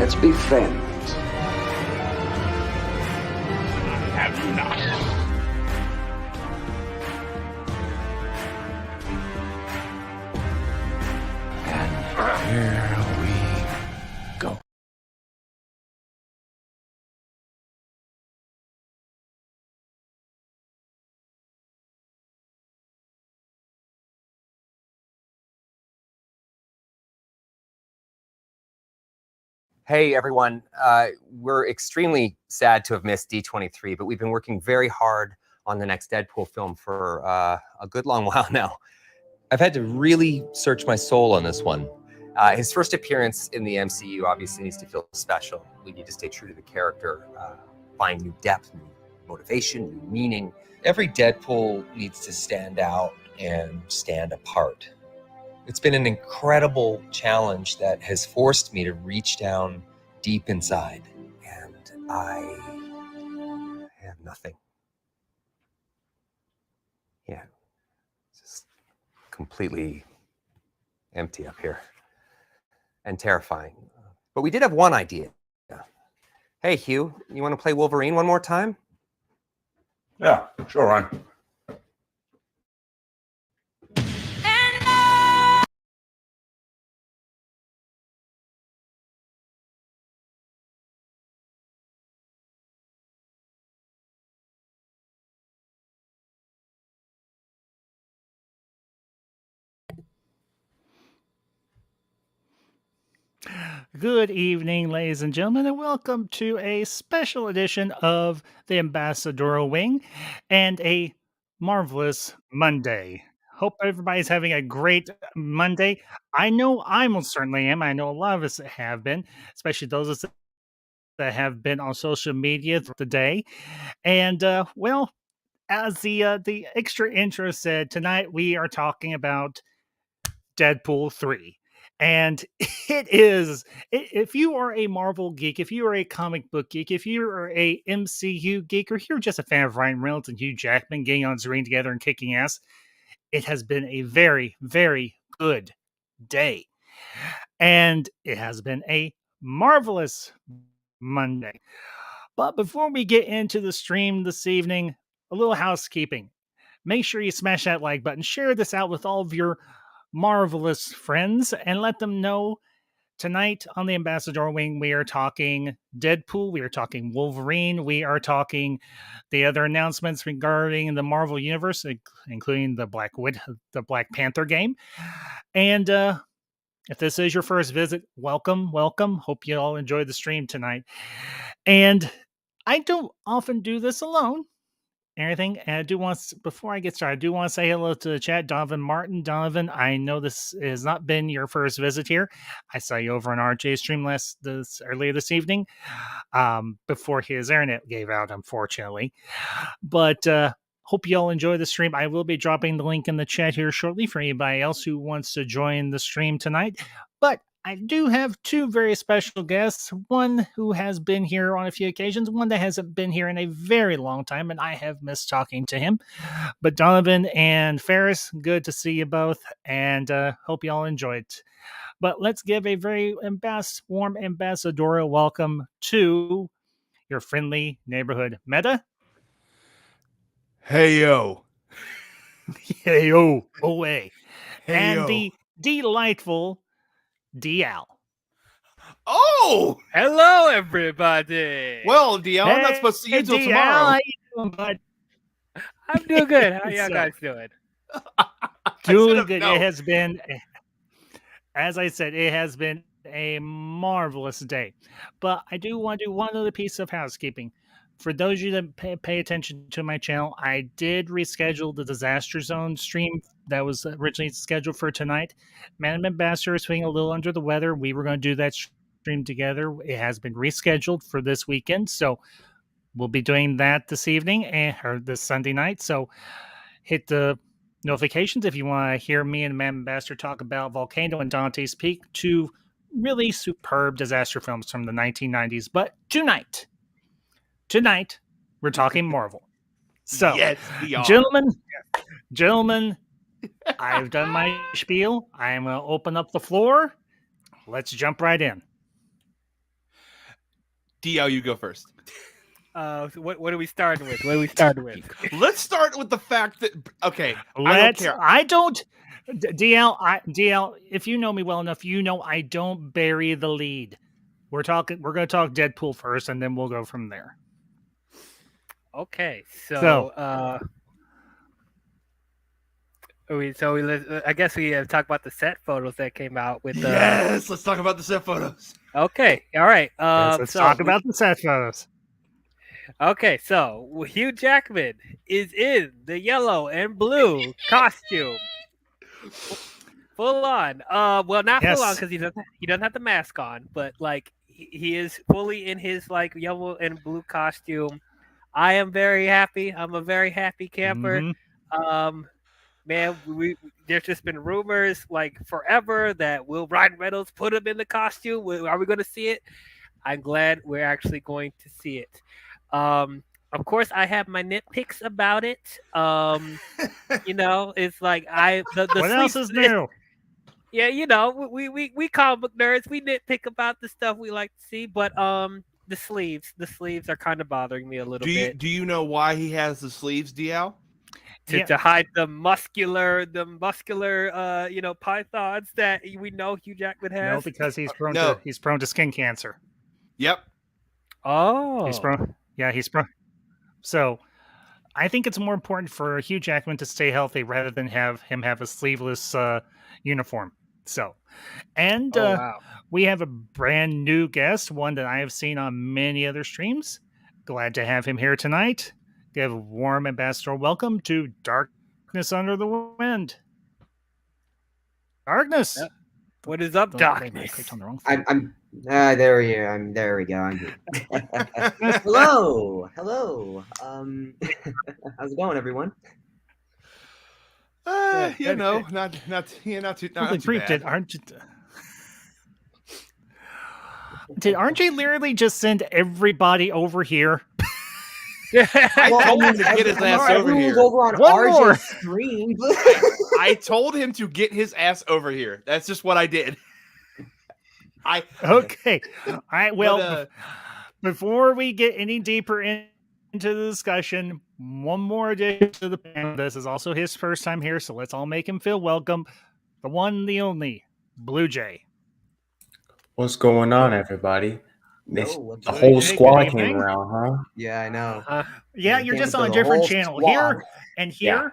Let's be friends. Have you not? And here we go. Hey, everyone. We're extremely sad to have missed D23, but we've been working very hard on the next Deadpool film for a good long while now. I've had to really search my soul on this one. His first appearance in the MCU obviously needs to feel special. We need to stay true to the character, find new depth, new motivation, new meaning. Every Deadpool needs to stand out and stand apart. It's been an incredible challenge that has forced me to reach down deep inside. And I have nothing. Yeah, just completely empty up here and terrifying. But we did have one idea. Hey, Hugh, you want to play Wolverine one more time? Yeah, sure, Ryan. Good evening, ladies and gentlemen, and welcome to a special edition of the Ambassadorial Wing and a marvelous Monday. Hope everybody's having a great Monday. I know I most certainly am. I know a lot of us have been, especially those of us that have been on social media throughout the day. And well, as the extra intro said, tonight we are talking about Deadpool 3. And it is, if you are a Marvel geek, if you are a comic book geek, if you are a MCU geek, or if you're just a fan of Ryan Reynolds and Hugh Jackman getting on screen together and kicking ass, it has been a very, very good day. And it has been a marvelous Monday. But before we get into the stream this evening, a little housekeeping. Make sure you smash that like button, share this out with all of your marvelous friends, and let them know tonight on the Ambassador Wing we are talking Deadpool, we are talking Wolverine, we are talking the other announcements regarding the Marvel Universe, including the Black Panther game. And if this is your first visit, welcome. Hope you all enjoyed the stream tonight. And I don't often do this alone. Anything. And I do want, before I get started, I do want to say hello to the chat. Donovan Martin. Donovan, I know this has not been your first visit here. I saw you over on RJ's stream earlier this evening, before his internet gave out, unfortunately. But hope you all enjoy the stream. I will be dropping the link in the chat here shortly for anybody else who wants to join the stream tonight. But I do have two very special guests, one who has been here on a few occasions, one that hasn't been here in a very long time, and I have missed talking to him. But Donovan and Ferris, good to see you both, and hope you all enjoyed. But let's give a very warm ambassadorial welcome to your friendly neighborhood Meta. Hey, yo. Hey, yo. Away. Hey, and yo. The delightful DL. Oh! Hello, everybody. Well, DL, I'm not supposed to see you till tomorrow. How you doing, bud? I'm doing good. How y'all guys doing? Doing good. It has been, as I said, it has been a marvelous day. But I do want to do one other piece of housekeeping. For those of you that pay attention to my channel, I did reschedule the Disaster Zone stream that was originally scheduled for tonight. Man Ambassador is feeling a little under the weather. We were going to do that stream together. It has been rescheduled for this weekend, so we'll be doing that this evening or this Sunday night. So hit the notifications if you want to hear me and Man Ambassador talk about Volcano and Dante's Peak, two really superb disaster films from the 1990s. But tonight, we're talking Marvel. So, yes, we are. Gentlemen, I've done my spiel. I'm going to open up the floor. Let's jump right in. DL, you go first. So what are we starting with? What are we starting with? Let's start with the fact that I don't Let's. care. I don't. DL. If you know me well enough, you know I don't bury the lead. We're going to talk Deadpool first, and then we'll go from there. Okay, So- so I guess we talk about the set photos that came out with. Yes, let's talk about the set photos. Okay, all right. Yes, let's talk about the set photos. Okay, so Hugh Jackman is in the yellow and blue costume, full on. Well, not full on Yes. because he doesn't have the mask on, but like he is fully in his like yellow and blue costume. I am very happy. I'm a very happy camper. Mhm. Man, there's just been rumors like forever that will Ryan Reynolds put him in the costume? Are we going to see it? I'm glad we're actually going to see it. Of course, I have my nitpicks about it. You know, it's like the What else sleeves- is new? Yeah, you know, we comic book nerds. We nitpick about the stuff we like to see, but the sleeves are kind of bothering me a little bit. Do you know why he has the sleeves, DL? To hide the muscular pythons that we know Hugh Jackman has. No, because he's prone No. to skin cancer. Yep. Oh, He's prone. Yeah, he's prone. So, I think it's more important for Hugh Jackman to stay healthy rather than have him have a sleeveless uniform. So, and wow. we have a brand new guest, one that I have seen on many other streams. Glad to have him here tonight. Give a warm ambassador welcome to Darkness Under the Wind. Darkness. Yep. What is up, Wait, I Darkness? clicked on the wrong thing. I'm there we go. I'm good. Hello. How's it going, everyone? You know, not too Creep, bad. Did RJ literally just send everybody over here? I told him to get his ass over Everyone's here. over on One more. RJ's stream. I told him to get his ass over here. That's just what I did. Okay. All right. Well, But, before we get any deeper into the discussion, one more addition to the panel. This is also his first time here, so let's all make him feel welcome. The one, the only, Blue Jay. What's going on, everybody? Yo, This, what's the good? whole Good squad evening. came around, huh? Yeah, I know. Yeah, you're Came just to on a the different whole channel. squad. Here and here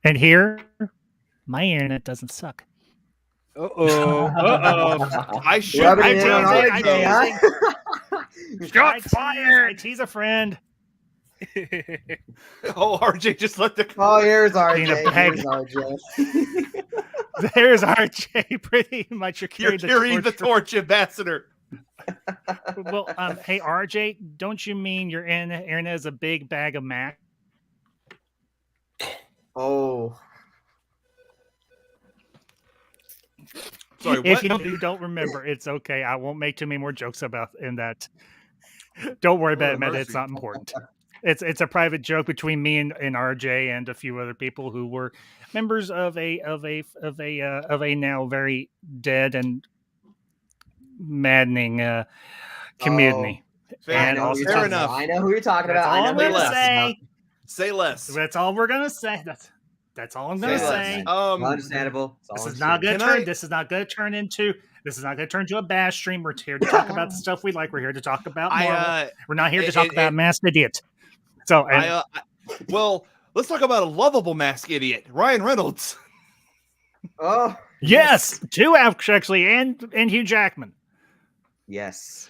and here. My internet doesn't suck. Uh-oh. I should. Rubbing I it in on teased it, RJ, huh? Shots fired. I tease a friend. Oh, RJ just let the. Oh, here's Being a RJ. bag. Here's RJ. There's RJ. Pretty much you're You're carrying the torch, ambassador. Well, hey RJ, don't you mean your internet is a big bag of Mac? Oh, Sorry, If what? you don't remember, it's okay. I won't make too many more jokes about in that. Don't worry about it, Matt. It's not important. It's a private joke between me and RJ and a few other people who were members of a now very dead and maddening community. I And know who also- you're Fair talking enough. about. I know who you're talking That's about. I all know I'm who you're gonna talking say. about. Say less. That's all we're gonna say. That's all I'm gonna Say say. less. Understandable. This is not gonna Can turn. I- This is not gonna turn into. This is not gonna turn into a bash stream. We're here to talk about the stuff we like. We're here to talk about Marvel. We're not here to talk about Masked Idiot. So, and, Well, let's talk about a lovable mask idiot, Ryan Reynolds. Oh, yes, two actually, and Hugh Jackman. yes.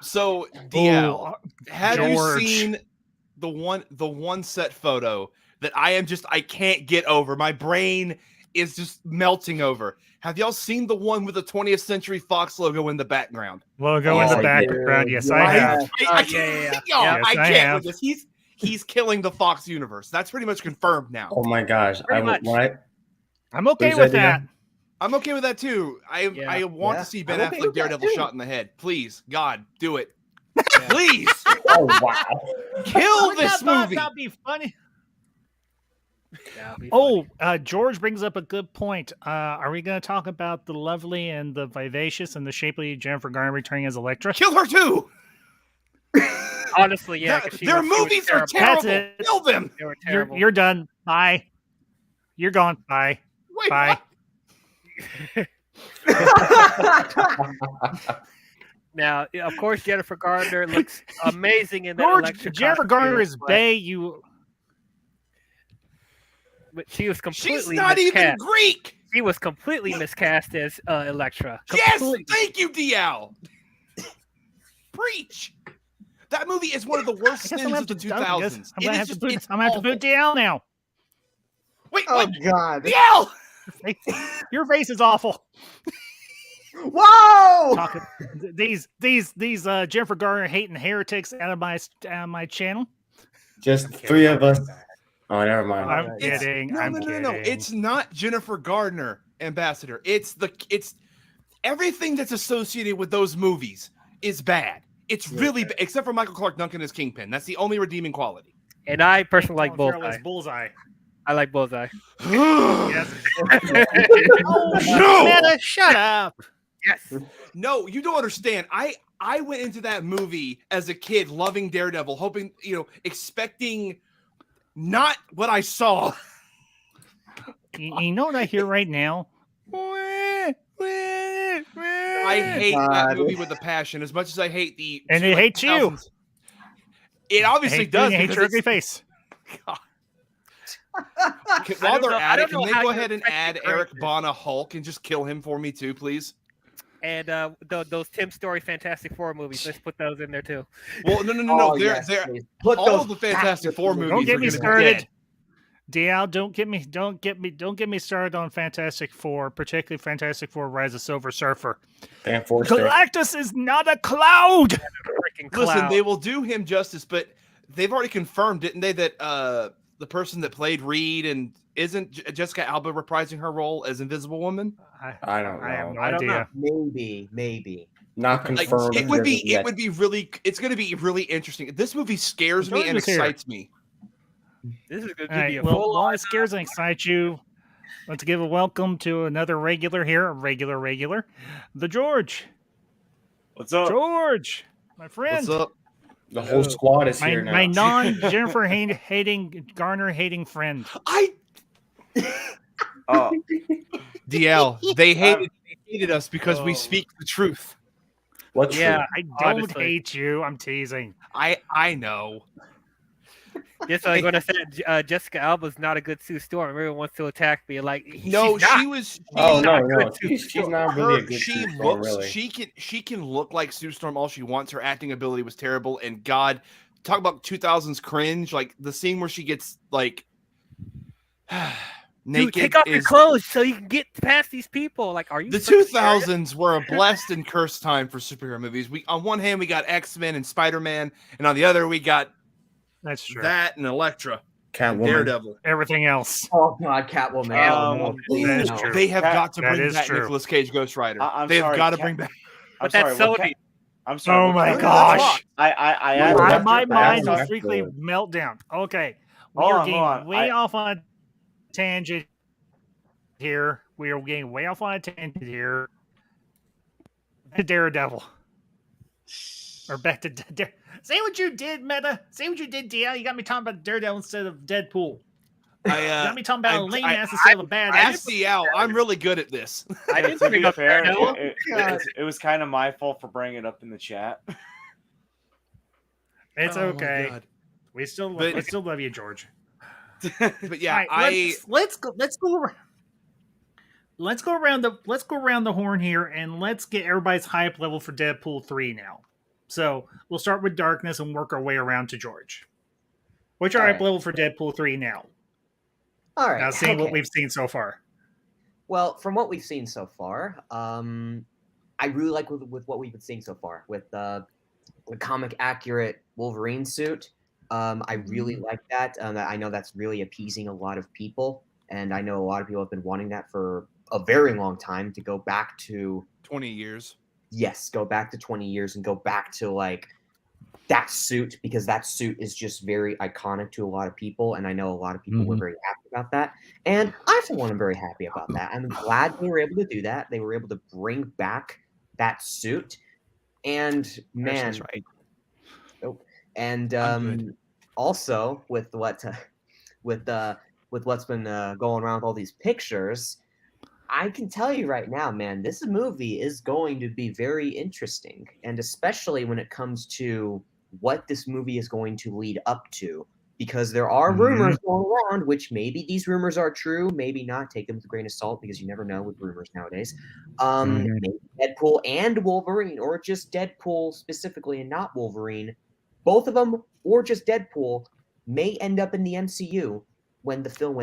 So DL, Oh, have George. you seen the one set photo that I can't get over? My brain is just melting over. Have y'all seen the one with the 20th Century Fox logo in the background? logo in the Oh, background. yeah. Yes, I have. I yeah, yeah. can't, y'all, Yes, I I can't have. with this. He's killing the Fox universe. That's pretty much confirmed now. Oh my gosh! Pretty much. I'm okay Who's with that that. again? I'm okay with that too. I want Yeah. to see Ben I'm okay Affleck with that Daredevil too. shot in the head. Please, God, do it. Please Oh wow! kill Would this that movie. not be funny? That'll be Oh, George brings up a good point. Are we going to talk about the lovely and the vivacious and the shapely Jennifer Garner returning as Elektra? Kill her too. Honestly, yeah. 'cause Their she was movies are terrible. terrible. That's it. Kill them. They were terrible. You're done. Bye. You're gone. Bye. Wait, Bye. Now, of course, Jennifer Garner looks amazing in that George, Elektra Jennifer costume, Garner is but- Bay. You. But she was She's completely not even miscast. Greek. She was completely miscast as Elektra. Yes, Completely. thank you, DL. Preach. That movie is one of the worst I guess I'm sins gonna of the have to- I guess 2000s. I'm gonna It have is to just, put. it's I'm gonna have to put awful. DL now. Wait, Oh what? God! DL. Your face is awful. Whoa! Talking these Jennifer Garner hating heretics out of my channel. Just three of us. Oh, never mind. I'm It's- kidding. No, I'm no, no, kidding. no. It's not Jennifer Gardner, Ambassador. It's everything that's associated with those movies is bad. It's really bad, except for Michael Clark Duncan as Kingpin. That's the only redeeming quality. And I personally like Colin Farrell Bullseye. as Bullseye. I like Bullseye. Yes. Oh, No, Meta, shut up. Yes. No, you don't understand. I went into that movie as a kid, loving Daredevil, hoping, expecting not what I saw. You know what I hear right now? I hate that God. movie with a passion as much as I hate the. And it hates you. 2000s. It obviously does. Hate because your it's- ugly face. While they're I at don't it, can know they how go you ahead and expect add the Eric character. Bana Hulk and just kill him for me too, please? And those Tim Story Fantastic Four movies. Let's put those in there too. Well, no. Oh, They're yes, they're please. Put all those of the Fantastic Four bastards- movies Don't get are me gonna be started. dead. DL, don't get me started on Fantastic Four, particularly Fantastic Four: Rise of Silver Surfer. Dan Forster. Galactus is not a cloud. Freaking Listen, cloud. they will do him justice, but they've already confirmed, didn't they, that the person that played Reed and isn't Jessica Alba reprising her role as Invisible Woman? I don't I have know. no I don't idea. Maybe. Not Like, confirmed. it would be yet. it's going to be really interesting. This movie scares me George and is here. excites me. This is going All to right, be a well, full while it scares and excites you, let's give a welcome to another regular here, a regular, the George. What's up? George, my friend. What's up? The whole squad is My, here now. my non-Jennifer hating Garner hating friend. DL, they hated us because we Oh. speak the truth. What's Yeah, I don't honestly. hate you. I'm teasing. I know. Just like when I said Jessica Alba's not a good Sue Storm, everyone wants to attack me. Like, No, she's not. she was. Oh not no, good no, too. she's not really a good She Sue Storm, looks. really. She can look like Sue Storm all she wants. Her acting ability was terrible, and God, talk about 2000s cringe. Like the scene where she gets like Dude, naked. take off your is- clothes so you can get past these people. Like, are you The freaking serious? 2000s were a blessed and cursed time for superhero movies. We on one hand we got X-Men and Spider-Man, and on the other we got That's true. that and Elektra, and Catwoman. Daredevil. Everything else. Oh God, Catwoman. Um, please, that is no. true. They have Cat- got to that bring is back true. Nicolas Cage Ghost Rider. I'm They've sorry, got to Cat- bring back. I'm But that's sorry. Sony. I'm sorry. Oh what my Cat- gosh. I Well, My, that's- my mind that's will freakily good. melt down. Okay. We Hold are on, getting hold on. way off on a tangent here. We are getting way off on a tangent here. Daredevil. Or back to say what you did, Meta. Say what you did, DL. You got me talking about Daredevil instead of Deadpool. You got me talking about a lame ass instead of a bad ass. Ask DL. I'm really good at this. I didn't To bring be up fair, Daredevil. it was kind of my fault for bringing it up in the chat. It's Oh my okay. God. We still love you, George. But yeah, All right, let's go around the horn here and let's get everybody's hype level for Deadpool 3 now. So we'll start with Darkness and work our way around to George. What's your All hype right. level for Deadpool 3 now? All right. Now seeing what okay. we've seen so far. Well, from what we've seen so far, I really like with what we've been seeing so far with the comic accurate Wolverine suit. I really like that. I know that's really appeasing a lot of people, and I know a lot of people have been wanting that for a very long time to go back to 20 years. go back to 20 years and go back to like that suit, because that suit is just very iconic to a lot of people, and I know a lot of people were very happy about that, and I for one am very happy about that. I'm glad they were able to do that. They were able to bring back that suit, and man, That's right. And I'm good. also with with what's been going around with all these pictures, I can tell you right now, man, this movie is going to be very interesting, and especially when it comes to what this movie is going to lead up to, because there are rumors going around, which maybe these rumors are true, maybe not. Take them with a grain of salt because you never know with rumors nowadays. Maybe Deadpool and Wolverine, or just Deadpool specifically and not Wolverine, both of them, or just Deadpool, may end up in the MCU when this film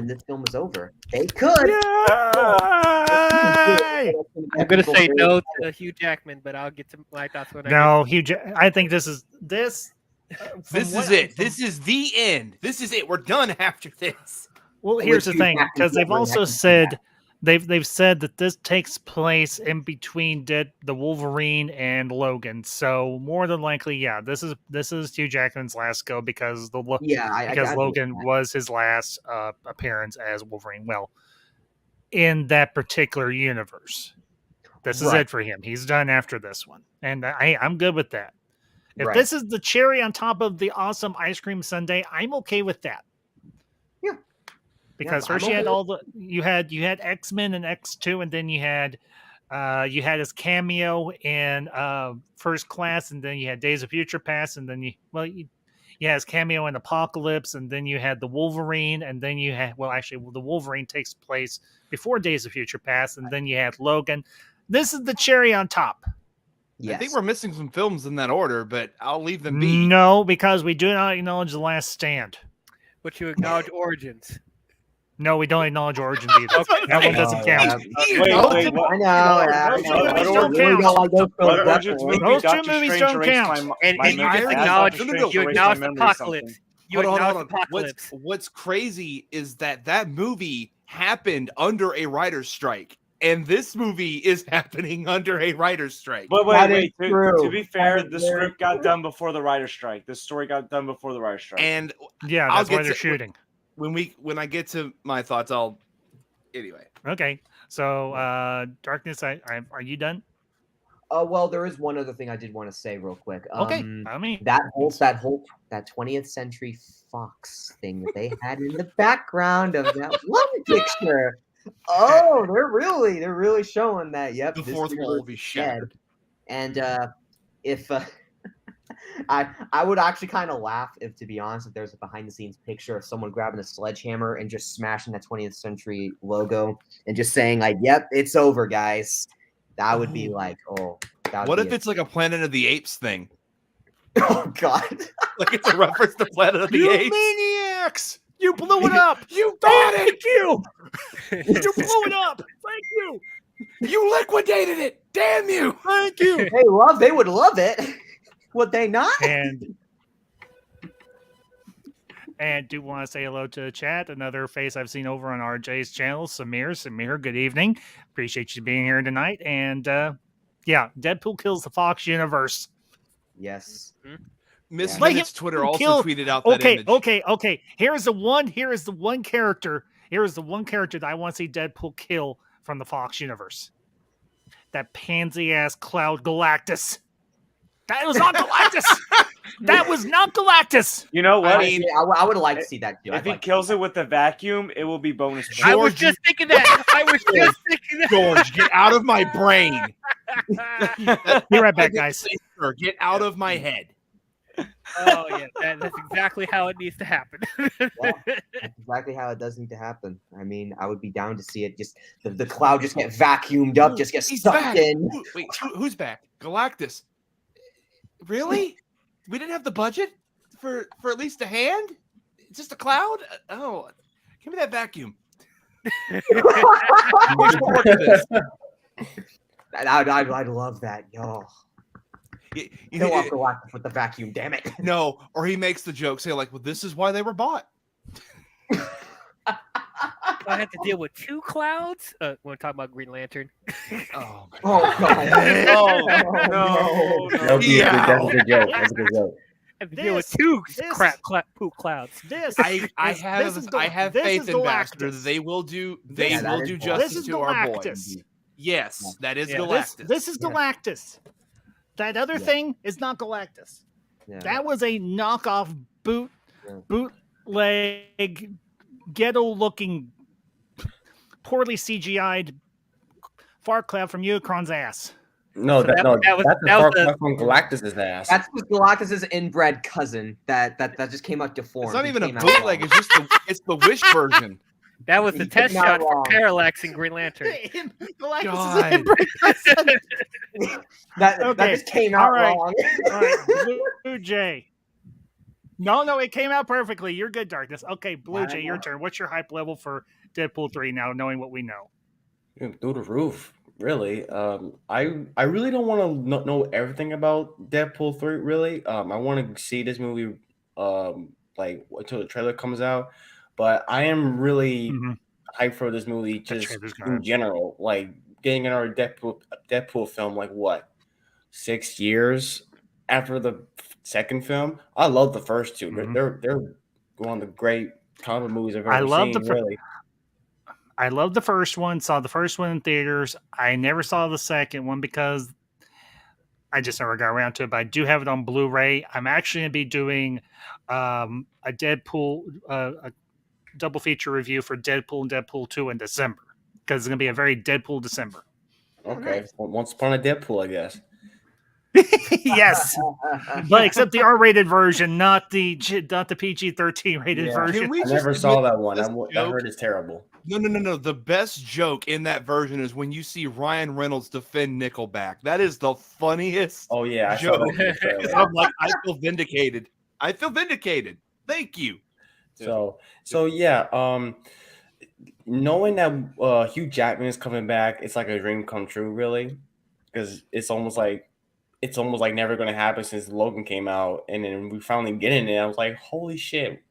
is over. They could. Yay! I'm gonna say no to Hugh Jackman, but I'll get to my thoughts when I No, get to I think this is this. This is it. This is the end. This is it. We're done after this. Well, here's the Hugh thing, Jackman because they've Wolverine, I also can see said they've said that this takes place in between the Wolverine and Logan. So more than likely, yeah, this is Hugh Jackman's last go because I Logan was his last appearance as Wolverine. Well, in that particular universe, this is Right. it for him. He's done after this one, and I'm good with that. If Right. this is the cherry on top of the awesome ice cream sundae, I'm okay with that. Yeah. Because I'm first you had okay all the you had X-Men and X2, and then you had his cameo in First Class, and then you had Days of Future Past, and then you had his cameo in Apocalypse, and then you had the Wolverine, and then you had the Wolverine takes place before Days of Future Past, and then you had Logan. This is the cherry on top. Yes. I think we're missing some films in that order, but I'll leave them be. No, because we do not acknowledge The Last Stand. but you acknowledge Origins. No, we don't acknowledge Origins either. That one doesn't count. Wait, what? I know. Those two movies what don't origins- count. What Those origins movie Those two Doctor movies Strange don't erased count. my And you memory- just I- acknowledge no, no, no. Strange you erased acknowledge my memory or something. Apocalypse. You Hold on. acknowledge Apocalypse. What's crazy is that movie happened under a writer's strike, and this movie is happening under a writer's strike. But That wait. is true. To be fair, That is the very script got true. done before the writer's strike. The story got done before the writer's strike. And Yeah, I'll that's why get they're to- shooting. when I get to my thoughts, I'll anyway. Okay, so Darkness, are you done? Well, there is one other thing I did want to say real quick. Okay, I mean, that 20th Century Fox thing that they had in the background of that one picture. Oh, they're really showing that. Yep, The this fourth wall will universe be is shattered. dead. And if I would actually kind of laugh if, to be honest, if there's a behind the scenes picture of someone grabbing a sledgehammer and just smashing that 20th Century logo and just saying like, "Yep, it's over, guys." That would be like, oh. What if it's like a Planet of the Apes thing? Oh God! Like it's a reference to Planet of the you Apes. maniacs! You blew it up. You got it! You blew it up. Thank you. You liquidated it! Damn you! Thank you. They would love it. Would they not? And do want to say hello to the chat. Another face I've seen over on RJ's channel, Samir. Samir, good evening. Appreciate you being here tonight. And yeah, Deadpool kills the Fox universe. Yes. Miss Let Minutes him Twitter also kill- tweeted out that image. Okay. Here is the one character that I want to see Deadpool kill from the Fox universe. That pansy ass Cloud Galactus. That was not Galactus. That was not Galactus. You know what? I mean, I would like to see that too. if he kills it with the vacuum, it will be bonus points. I was just thinking that. George, get out of my brain. Be right back, guys. Sir, get out of my head. Oh yeah, that's exactly how it needs to happen. That's exactly how it does need to happen. I mean, I would be down to see it. Just the cloud just get vacuumed up, just get He's sucked back. in. Wait, who's back? Galactus. Really? We didn't have the budget for at least a hand? It's just a cloud? Oh, give me that vacuum. I'd love that. Yo, You kill off Galactus with the vacuum. Damn it. No, or he makes the joke, say like, "Well, this is why they were bought." I had to deal with two clouds. Want to talk about Green Lantern? Oh, my Oh God. no. That was a good joke. That's a good joke. I had to deal with two poop clouds. I have faith in Baxter that they will do This justice is to our boy. Galactus. Yes, that is Yeah. Galactus. This is Galactus. That other thing is not Galactus. Yeah. That was a knockoff Yeah. bootleg, ghetto-looking, poorly CGI'd fart cloud from Unicron's ass. No, So that, that- no, that was- that's the that was far the- cry from Galactus's ass. That's just Galactus's inbred cousin that just came out deformed. It's not He even a came out bootleg. wrong. It's just it's the Wish version. That was the He test came out shot for wrong. Parallax and Green Lantern. Galactus God. is inbred cousin. That Okay, just came out all right. wrong. All right, Blue Jay. No, it came out perfectly. You're good, Darkness. Okay, Blue Jay, your turn. What's your hype level for Deadpool 3 now, knowing what we know? Through the roof, really. I really don't want to know everything about Deadpool 3. Really, I want to see this movie, like until the trailer comes out. But I am really hyped for this movie, just trailer's in gonna- general. Like getting another Deadpool film, like what, 6 years after the second film. I love the first two. They're one of the great comic movies I've ever I love seen. Really. I love the first one. Saw the first one in theaters. I never saw the second one because I just never got around to it. But I do have it on Blu-ray. I'm actually going to be doing a Deadpool, a double feature review for Deadpool and Deadpool 2 in December because it's going to be a very Deadpool December. Okay, once upon a Deadpool, I guess. Yes, but except the R-rated version, not the PG-13 rated Yeah. version. Can we I just never saw admit that one. this I joke? heard it's terrible. No. The best joke in that version is when you see Ryan Reynolds defend Nickelback. That is the funniest. Oh yeah, I saw joke. that in the trailer. I'm like, I feel vindicated. I feel vindicated. Thank you. So yeah, knowing that Hugh Jackman is coming back, it's like a dream come true, really, because it's almost like never going to happen since Logan came out, and then we finally get in it. I was like, holy shit,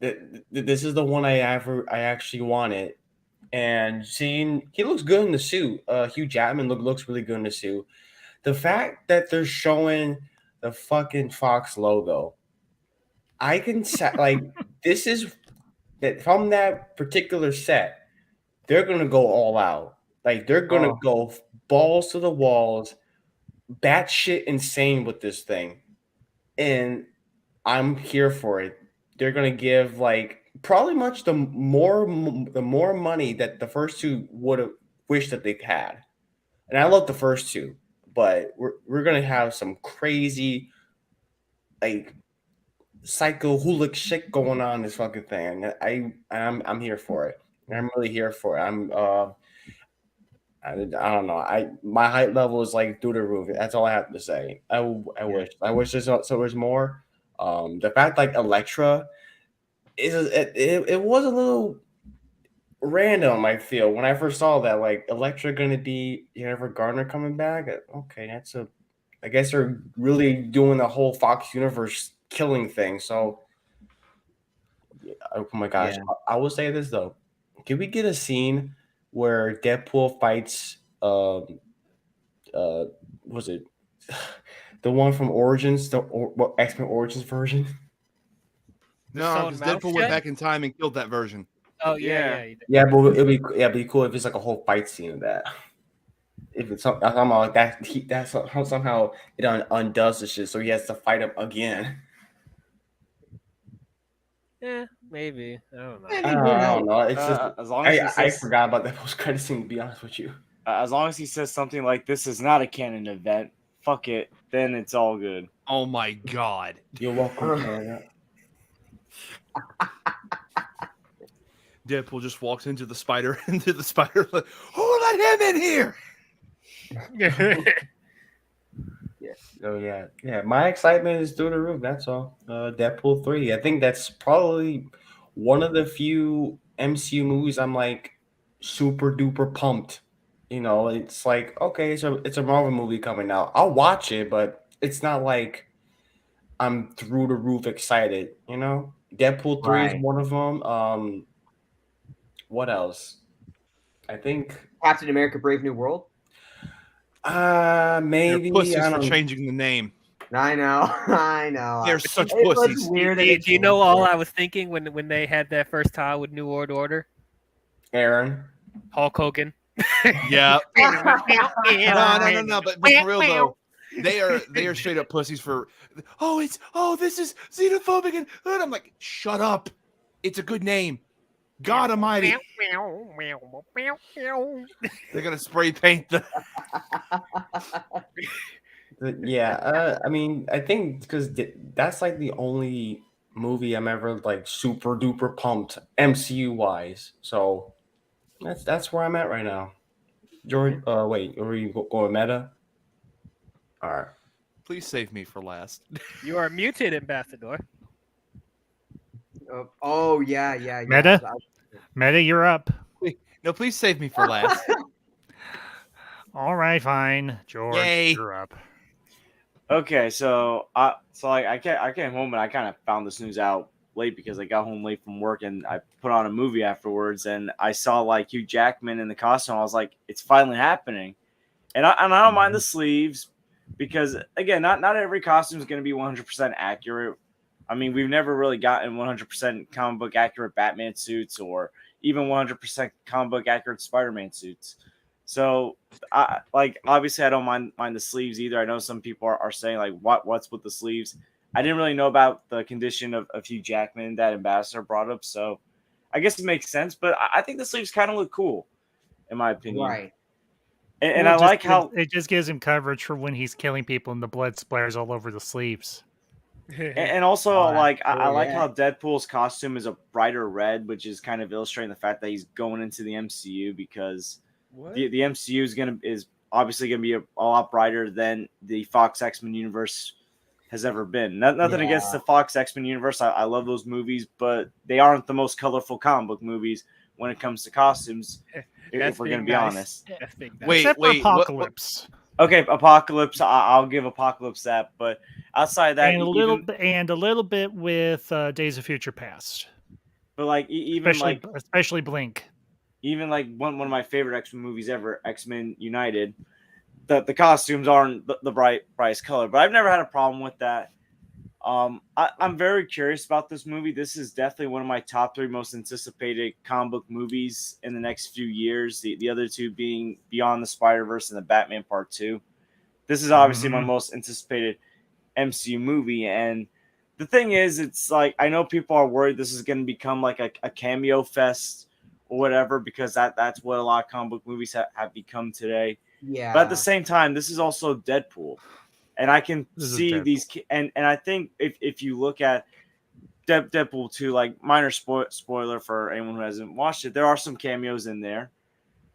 this is the one I actually wanted. And seeing he looks good in the suit. Hugh Jackman looks really good in the suit. The fact that they're showing the fucking Fox logo, I can say like this is that from that particular set, they're gonna go all out. Like they're gonna go balls to the walls, batshit insane with this thing, and I'm here for it. They're gonna give like probably much the more money that the first two would have wished that they had, and I love the first two, but we're gonna have some crazy like psycho hooligan shit going on in this fucking thing. I'm here for it. I'm really here for it. I don't know. My height level is like through the roof. That's all I have to say. I wish there's so there's more. The fact like Elektra it was a little random. I feel when I first saw that like Elektra gonna be Jennifer Garner coming back. Okay, I guess they're really doing the whole Fox universe killing thing. So, oh my gosh, Yeah. I will say this though: can we get a scene where Deadpool fights? Was it the one from Origins, the X-Men Origins version? No, Solid because Mouse Deadpool went Jet? back in time and killed that version. Oh Yeah. yeah. Yeah, but it'd be cool if it's like a whole fight scene of that. If it's somehow like that, somehow it undoes the shit, so he has to fight him again. Yeah, maybe. I don't know. I don't know. It's just as long as he I says, forgot about that post credit scene. To be honest with you, as long as he says something like "This is not a canon event," fuck it, then it's all good. Oh my god. you're welcome. Canada. Deadpool just walks into the spider like, who let him in here? Oh yeah. My excitement is through the roof. That's all. Deadpool 3. I think that's probably one of the few MCU movies I'm like super duper pumped. You know, it's like okay, so it's a Marvel movie coming out. I'll watch it, but it's not like I'm through the roof excited. You know, Deadpool 3 is Right. one of them. What else? I think Captain America: Brave New World. maybe They're pussies I for don't. changing the name. I know. They're such It was pussies. weird. that Do they you know changed all it. I was thinking when they had that first tie with New World Order? Aaron. Hulk Hogan. Yeah. No. But for real though, They are straight up pussies for. This is xenophobic and I'm like, shut up. It's a good name. God Almighty. They're gonna spray paint the. Yeah, I mean, I think because that's like the only movie I'm ever like super duper pumped MCU wise. So that's where I'm at right now. George, wait, are you going meta? All right. Please save me for last. You are muted, Ambassador. Oh yeah, yeah, yeah. Meta? Meta, you're up. No, please save me for last. All right, fine. George, Yay. you're up. Okay, so I came home and I kind of found this news out late because I got home late from work and I put on a movie afterwards and I saw like Hugh Jackman in the costume. I was like, it's finally happening, and I don't mind the sleeves because again, not every costume is going to be 100% accurate. I mean, we've never really gotten 100% comic book accurate Batman suits or even 100% comic book accurate Spider-Man suits. So, obviously I don't mind the sleeves either. I know some people are saying like, what's with the sleeves? I didn't really know about the condition of Hugh Jackman that Ambassador brought up, so I guess it makes sense. But I think the sleeves kind of look cool, in my opinion. Right. And Well, I like how it just gives him coverage for when he's killing people and the blood splatters all over the sleeves. and also Oh, that's I true, like yeah. how Deadpool's costume is a brighter red, which is kind of illustrating the fact that he's going into the MCU because What? the MCU is obviously gonna be a lot brighter than the Fox X-Men universe has ever been. Nothing Yeah. against the Fox X-Men universe. I love those movies, but they aren't the most colorful comic book movies when it comes to costumes. That's If we're being gonna be nice. honest. That's being nice. Wait, Except for wait, what- Apocalypse. Okay, Apocalypse. I'll give Apocalypse that, but outside of that, And a little bit with Days of Future Past. but like even Especially Blink. even like one of my favorite X-Men movies ever, X-Men United. The costumes aren't the brightest color, but I've never had a problem with that. I'm very curious about this movie. This is definitely one of my top 3 most anticipated comic book movies in the next few years. The other two being Beyond the Spider-Verse and the Batman Part 2. This is obviously my most anticipated MCU movie. And the thing is, it's like, I know people are worried this is going to become like a cameo fest or whatever, because that's what a lot of comic book movies have become today. Yeah. But at the same time, this is also Deadpool. And I can see these, and I think if you look at Deadpool 2, like minor spoiler for anyone who hasn't watched it, there are some cameos in there.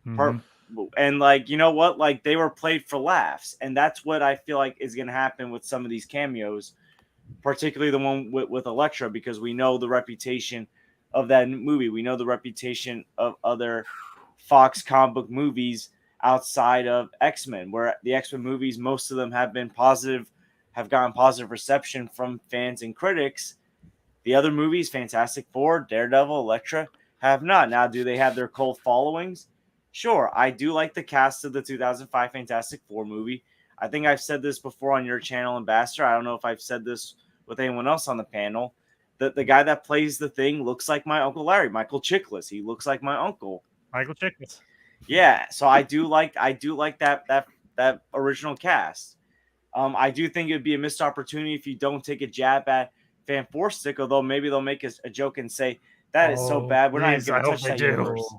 And like, you know what? Like they were played for laughs. And that's what I feel like is going to happen with some of these cameos, particularly the one with Elektra, because we know the reputation of that movie. We know the reputation of other Fox comic book movies outside of X-Men, where the X-Men movies, most of them have been positive, have gotten positive reception from fans and critics. The other movies, Fantastic Four, Daredevil, Elektra, have not. Now, do they have their cult followings? Sure. I do like the cast of the 2005 Fantastic Four movie. I think I've said this before on your channel, Ambassador. I don't know if I've said this with anyone else on the panel. The guy that plays the Thing looks like my Uncle Larry, Michael Chiklis. He looks like my uncle. Michael Chiklis. Yeah, so I do like that original cast. I do think it would be a missed opportunity if you don't take a jab at Fan Four Stick, although maybe they'll make a joke and say that is so bad we're not even going to touch that universe.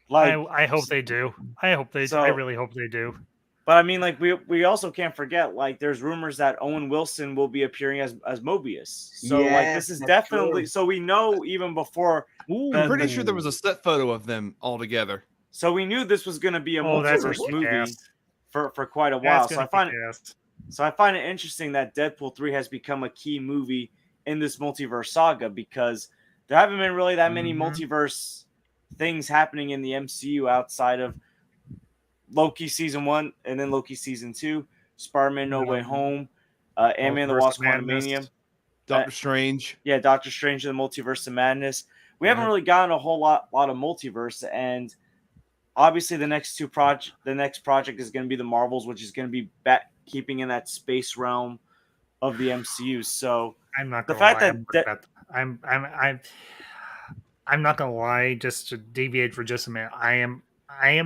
Like, I hope they do. I really hope they do. But I mean, like we also can't forget, like there's rumors that Owen Wilson will be appearing as Mobius. So like this is definitely true. So we know even before. I'm pretty sure there was a set photo of them all together. So we knew this was going to be a multiverse movie for quite a while. So I find it interesting that Deadpool 3 has become a key movie in this multiverse saga, because there haven't been really that many multiverse things happening in the MCU outside of Loki season 1 and then Loki season 2, Spider-Man No Way Home, Ant-Man the Wasp: Quantumania, Doctor Strange. Yeah, Doctor Strange and the Multiverse of Madness. We haven't really gotten a whole lot of multiverse, and obviously the next project is going to be the Marvels, which is going to be keeping in that space realm of the MCU. So I'm not gonna lie. I'm not gonna lie. Just to deviate for just a minute, I am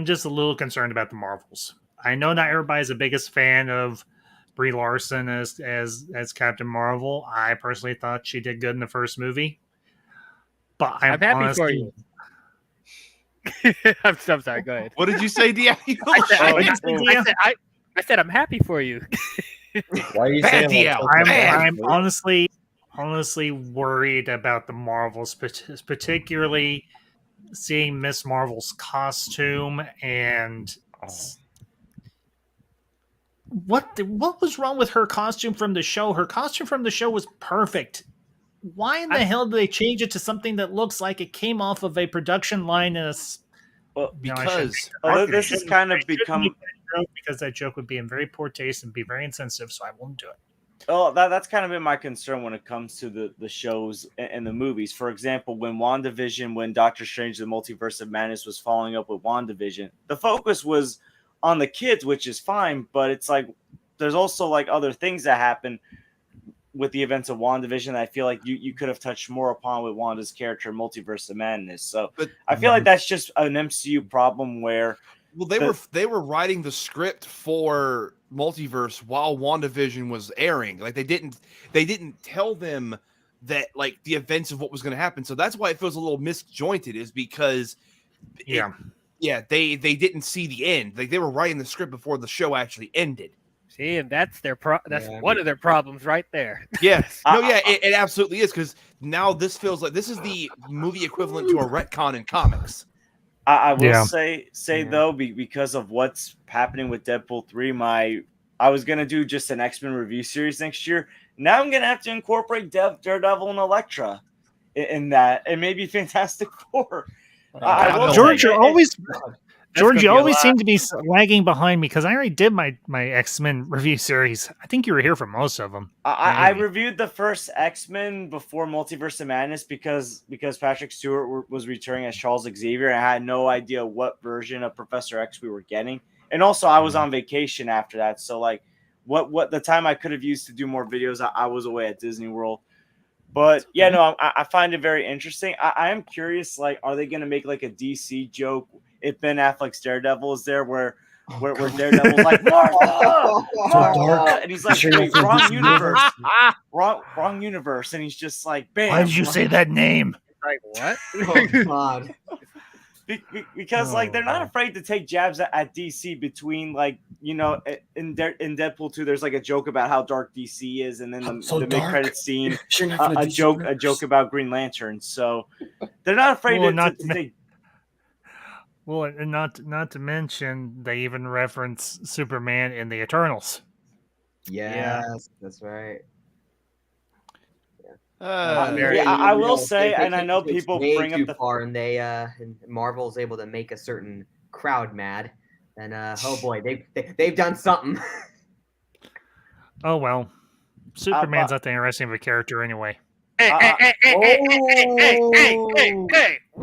just a little concerned about the Marvels. I know not everybody's the biggest fan of Brie Larson as Captain Marvel. I personally thought she did good in the first movie, but I'm happy for you. I'm sorry. Go ahead. What did you say, Diablo? I said I'm happy for you. Why are you Bad saying DL. like I'm honestly worried about the Marvels, particularly seeing Miss Marvel's costume and what was wrong with her costume from the show? Her costume from the show was perfect. Why in the hell did they change it to something that looks like it came off of a production line? Well, because this has kind of become because that joke would be in very poor taste and be very insensitive, so I won't do it. well, that's kind of been my concern when it comes to the shows and the movies. For example, when Doctor Strange: The Multiverse of Madness was following up with WandaVision, the focus was on the kids, which is fine, but it's like there's also like other things that happen with the events of WandaVision that I feel like you could have touched more upon with Wanda's character in Multiverse of Madness. So I feel like that's just an MCU problem where they were writing the script for Multiverse while WandaVision was airing. Like they didn't tell them that like the events of what was going to happen. So that's why it feels a little misjointed, is because they didn't see the end. Like they were writing the script before the show actually ended. See, and that's one of their problems right there. Yes. It absolutely is, because now this feels like this is the movie equivalent to a retcon in comics. I will say though, because of what's happening with Deadpool 3, I was gonna do just an X-Men review series next year. Now I'm gonna have to incorporate Daredevil and Elektra in that, and maybe Fantastic Four. George, you always seem to be lagging behind me because I already did my X-Men review series. I think you were here for most of them. I reviewed the first X-Men before Multiverse of Madness because Patrick Stewart was returning as Charles Xavier, and I had no idea what version of Professor X we were getting. And also, I was on vacation after that, so like, what the time I could have used to do more videos, I was away at Disney World. But yeah, no, I find it very interesting. I am curious, like, are they going to make like a DC joke if Ben Affleck's Daredevil is there, where Daredevil's like Martha, and he's like, wait, wrong universe, wrong universe, and he's just like, bam. Why did you say that name? Like what? Oh God. Because like they're not afraid to take jabs at DC between, like, you know, in Deadpool 2 there's like a joke about how dark DC is, and then the mid-credit scene a joke about Green Lantern. So they're not afraid to take. Well, and not to mention they even reference Superman in the Eternals. Yes, that's right. I will say, and I know people bring up the far, and and Marvel's able to make a certain crowd mad, and oh boy, they've done something. Oh well, Superman's not that interesting of a character anyway. Hey,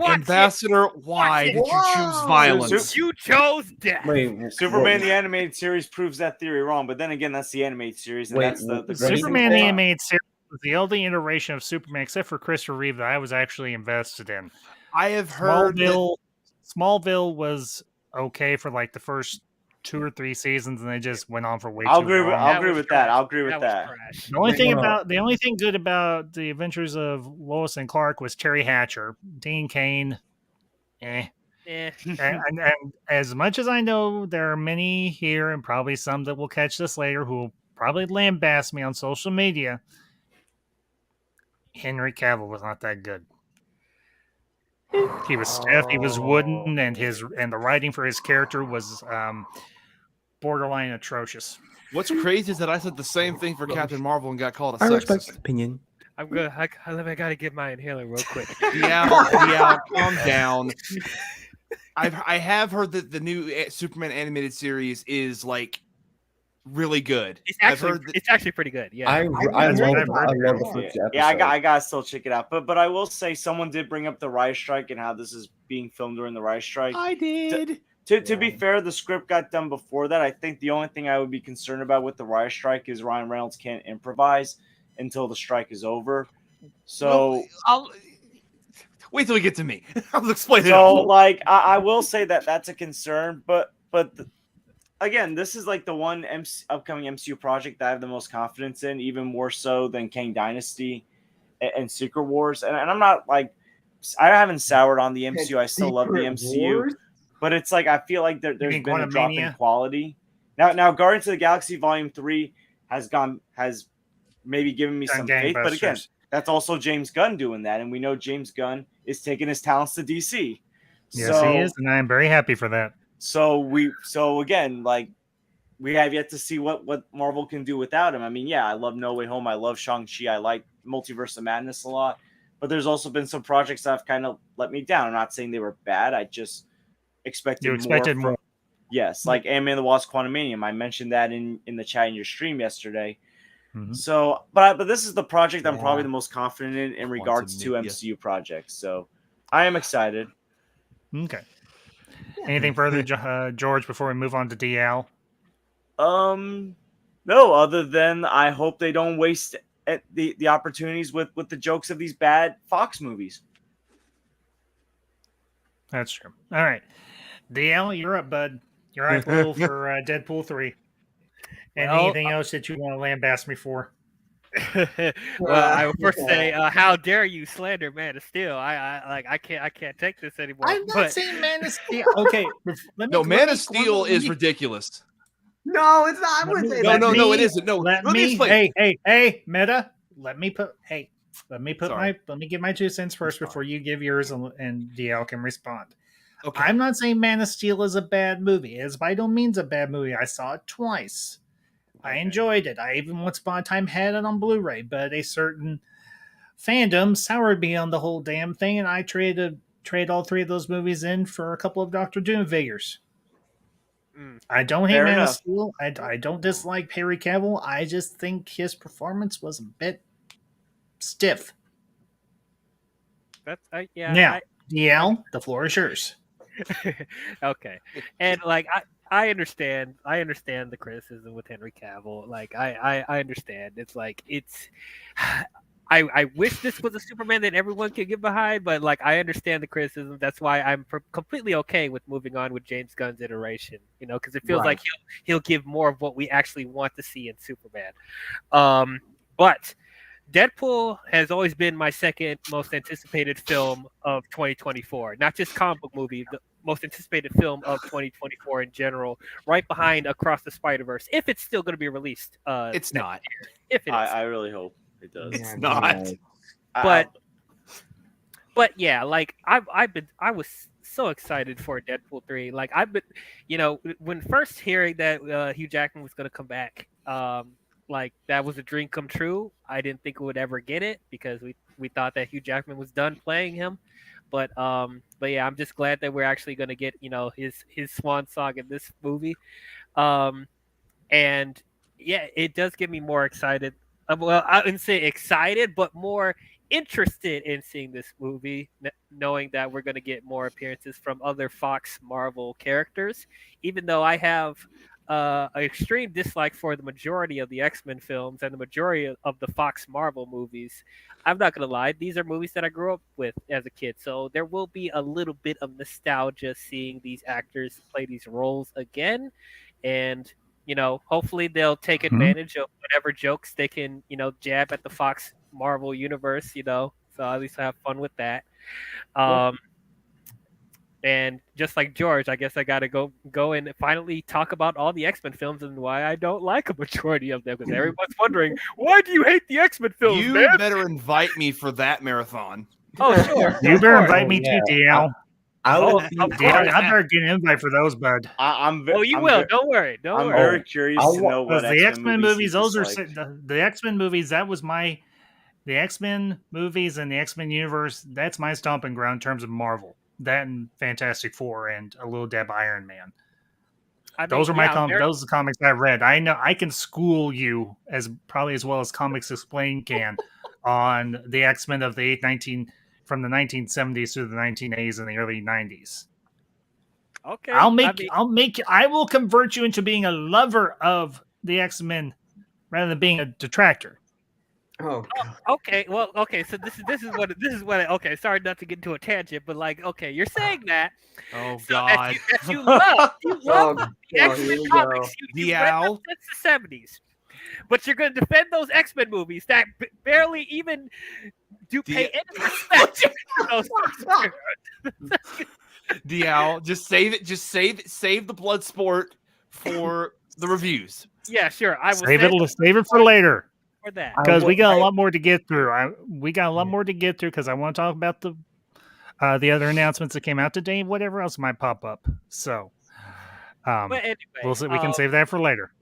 Ambassador, why did you choose violence? You chose death. Superman the animated series proves that theory wrong, but then again, that's the animated series, and that's the Superman the animated series was the only iteration of Superman, except for Christopher Reeve, that I was actually invested in. I have heard Smallville was okay for like the first 2 or 3 seasons, and they just went on for way too long. I'll agree with that. The only thing good about the Adventures of Lois and Clark was Terry Hatcher. Dean Cain, and as much as I know, there are many here, and probably some that will catch this later, who will probably lambast me on social media. Henry Cavill was not that good. He was stiff. He was wooden, and the writing for his character was borderline atrocious. What's crazy is that I said the same thing for Captain Marvel and got called a sexist. I respect his opinion. I gotta get my inhaler real quick. Yeah, calm down. I have heard that the new Superman animated series is like really good. It's actually pretty good. Yeah, I love the first episode. Yeah, I gotta still check it out. But I will say, someone did bring up the writer's strike and how this is being filmed during the writer's strike. I did. To be fair, the script got done before that. I think the only thing I would be concerned about with the writer's strike is Ryan Reynolds can't improvise until the strike is over. So I'll wait till we get to me. I'll explain it. So, like, I will say that that's a concern, but again, this is like the one upcoming MCU project that I have the most confidence in, even more so than Kang Dynasty and Secret Wars. And I'm not like, I haven't soured on the MCU. I still love the Secret MCU, Wars? but it's like I feel like there's mean been a drop in Quantumania? quality. Now, Guardians of the Galaxy Volume 3 has maybe given me Done some faith, but again, gangbusters. that's also James Gunn doing that, and we know James Gunn is taking his talents to DC. Yes, So, he is, and I am very happy for that. so again, like we have yet to see what Marvel can do without him. I mean, yeah, I love No Way Home, I love Shang-Chi, I like Multiverse of Madness a lot, but there's also been some projects that have kind of let me down. I'm not saying they were bad. I just expected more. Yes, like Ant-Man and the Wasp: Quantumania. I mentioned that in the chat in your stream yesterday. Mhm. So, but this is the project I'm probably Yeah. the most confident in regards to Quantumania. MCU projects. So, I am excited. Okay. Anything further, George, before we move on to DL? No, other than I hope they don't waste the opportunities with the jokes of these bad Fox movies. That's true. All right. DL, you're up, bud. You're April for Deadpool 3. And Well, anything else that you want to lambast me for? Well, I would first say, how dare you slander Man of Steel? I can't take this anymore. I'm not but saying Man of Steel. Okay. No, Man of Steel is ridiculous. No, it's not. I wouldn't say that. No, it isn't. No, Let me me. explain. Hey, Meta. Let me put. Hey, let me put Sorry. Let me give my 2 cents first before you give yours, and DL can respond. Okay. I'm not saying Man of Steel is a bad movie. It is by no means a bad movie. I saw it twice. I enjoyed it. I even once upon a time had it on Blu-ray, but a certain fandom soured me on the whole damn thing, and I trade all 3 of those movies in for a couple of Doctor Doom figures. I don't hate Fair Man of enough. Steel. I don't dislike Henry Cavill. I just think his performance was a bit stiff. that's yeah. Now, DL, the floor is yours. Okay, and like I understand the criticism with Henry Cavill. Like I understand. It's like I wish this was a Superman that everyone could get behind, but like I understand the criticism. That's why I'm completely okay with moving on with James Gunn's iteration. You know, because it feels like he'll give more of what we actually want to see in Superman. But Deadpool has always been my second most anticipated film of 2024. Not just comic book movie, the most anticipated film of 2024 in general, right behind Across the Spider-Verse, if it's still going to be released. It's not. Year, if it is. I really hope it does. It's not. But yeah, like I was so excited for Deadpool 3. Like I've been, when first hearing that Hugh Jackman was going to come back, like that was a dream come true. I didn't think we would ever get it because we thought that Hugh Jackman was done playing him. But yeah, I'm just glad that we're actually going to get his swan song in this movie. And yeah, it does get me more excited. Well, I wouldn't say excited, but more interested in seeing this movie, knowing that we're going to get more appearances from other Fox Marvel characters. Even though I have an extreme dislike for the majority of the X-Men films and the majority of the Fox Marvel movies, I'm not going to lie, these are movies that I grew up with as a kid. So there will be a little bit of nostalgia seeing these actors play these roles again. And hopefully they'll take advantage of whatever jokes they can, jab at the Fox Marvel universe, so at least I have fun with that. And just like George, I guess I got to go and finally talk about all the X-Men films and why I don't like a majority of them, because everyone's wondering, why do you hate the X-Men films, You man? better invite me for that marathon. Oh, sure. You better invite me too, DL. I will. I better get an invite for those, bud. You will. Don't worry. I'm very curious to know what the X-Men movies. Those are the X-Men movies. That was the X-Men movies and the X-Men universe. That's my stomping ground in terms of Marvel. That and Fantastic Four and a little dab Iron Man. Those are my those are the comics I've read. I know I can school you probably as well as Comics Explained can on the X-Men of the from the 1970s through the 1980s and the early 90s. Okay. I will convert you into being a lover of the X-Men rather than being a detractor. Oh god. Okay, well, okay. So this is what. Okay, sorry not to get into a tangent, but like, okay, you're saying that. Oh So God. that you love Oh, the oh, X here Men we comics. go. You've read them Dial. since the '70s, but you're going to defend those X Men movies that barely even do pay Di- any respect to those first two. Dial, just save it. Just save the blood sport for the reviews. Yeah, sure. I will Save it for later. for that. Because we got a I- lot more to get through. We got a lot more to get through because I want to talk about the other announcements that came out today. Whatever else might pop up. So, But anyway, we'll see. We can save that for later.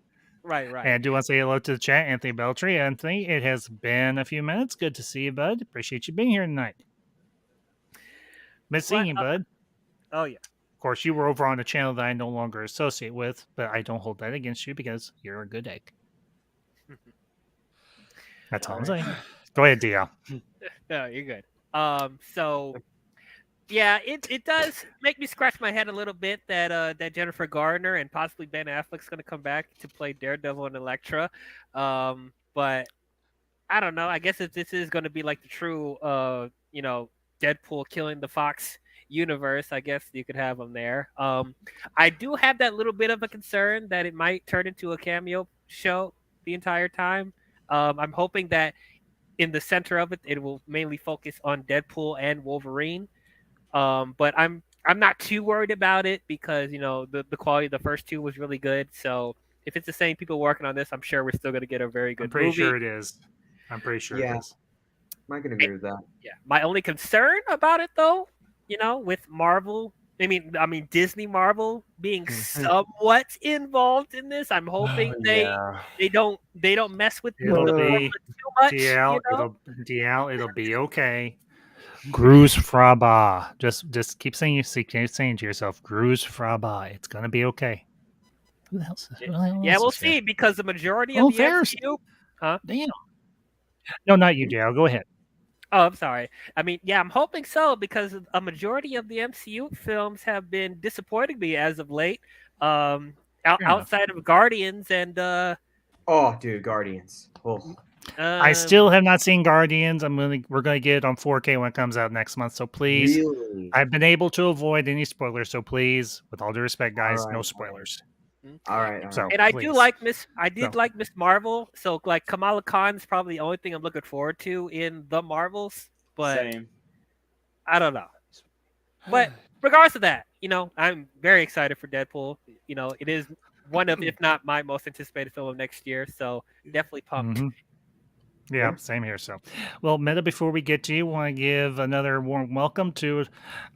right. And I do want to say hello to the chat, Anthony Beltry. Anthony, it has been a few minutes. Good to see you, bud. Appreciate you being here tonight. Miss seeing you, bud. Oh yeah. Of course, you were over on a channel that I no longer associate with, but I don't hold that against you because you're a good egg. That's all I'm saying. Go ahead, DL. No, you're good. So yeah, it does make me scratch my head a little bit that that Jennifer Garner and possibly Ben Affleck's going to come back to play Daredevil and Elektra. But I don't know. I guess if this is going to be like the true, Deadpool killing the Fox universe, I guess you could have them there. I do have that little bit of a concern that it might turn into a cameo show the entire time. I'm hoping that in the center of it, it will mainly focus on Deadpool and Wolverine. But I'm not too worried about it because the quality of the first two was really good. So if it's the same people working on this, I'm sure we're still going to get a very good I'm pretty movie. sure it is. I'm pretty sure it is. I can agree with that. Yeah. My only concern about it, though, with Marvel, I mean Disney Marvel being somewhat involved in this, I'm hoping they don't mess with It'll the be formula too much. DL. It'll be okay. Gruß Fraba. Just keep saying to yourself, Gruß Fraba. It's gonna be okay. Who else? Yeah, we'll see because the majority of the Ferris. MCU. Huh? Damn. No, not you, DL. Go ahead. Oh, I'm sorry. I mean, yeah, I'm hoping so because a majority of the MCU films have been disappointing me as of late. Outside of Guardians and Oh, dude, Guardians. Oh. I still have not seen Guardians. We're gonna get it on 4K when it comes out next month. So please, Really? I've been able to avoid any spoilers. So please, with all due respect, guys, no Alright. spoilers. All right. So, and I please. do like Miss Marvel. So like Kamala Khan's probably the only thing I'm looking forward to in the Marvels. But Same. I don't know. But regardless of that, I'm very excited for Deadpool. It is one of, if not my most anticipated film of next year. So definitely pumped. Yeah, same here. So, well, Meta, before we get to you, want to give another warm welcome to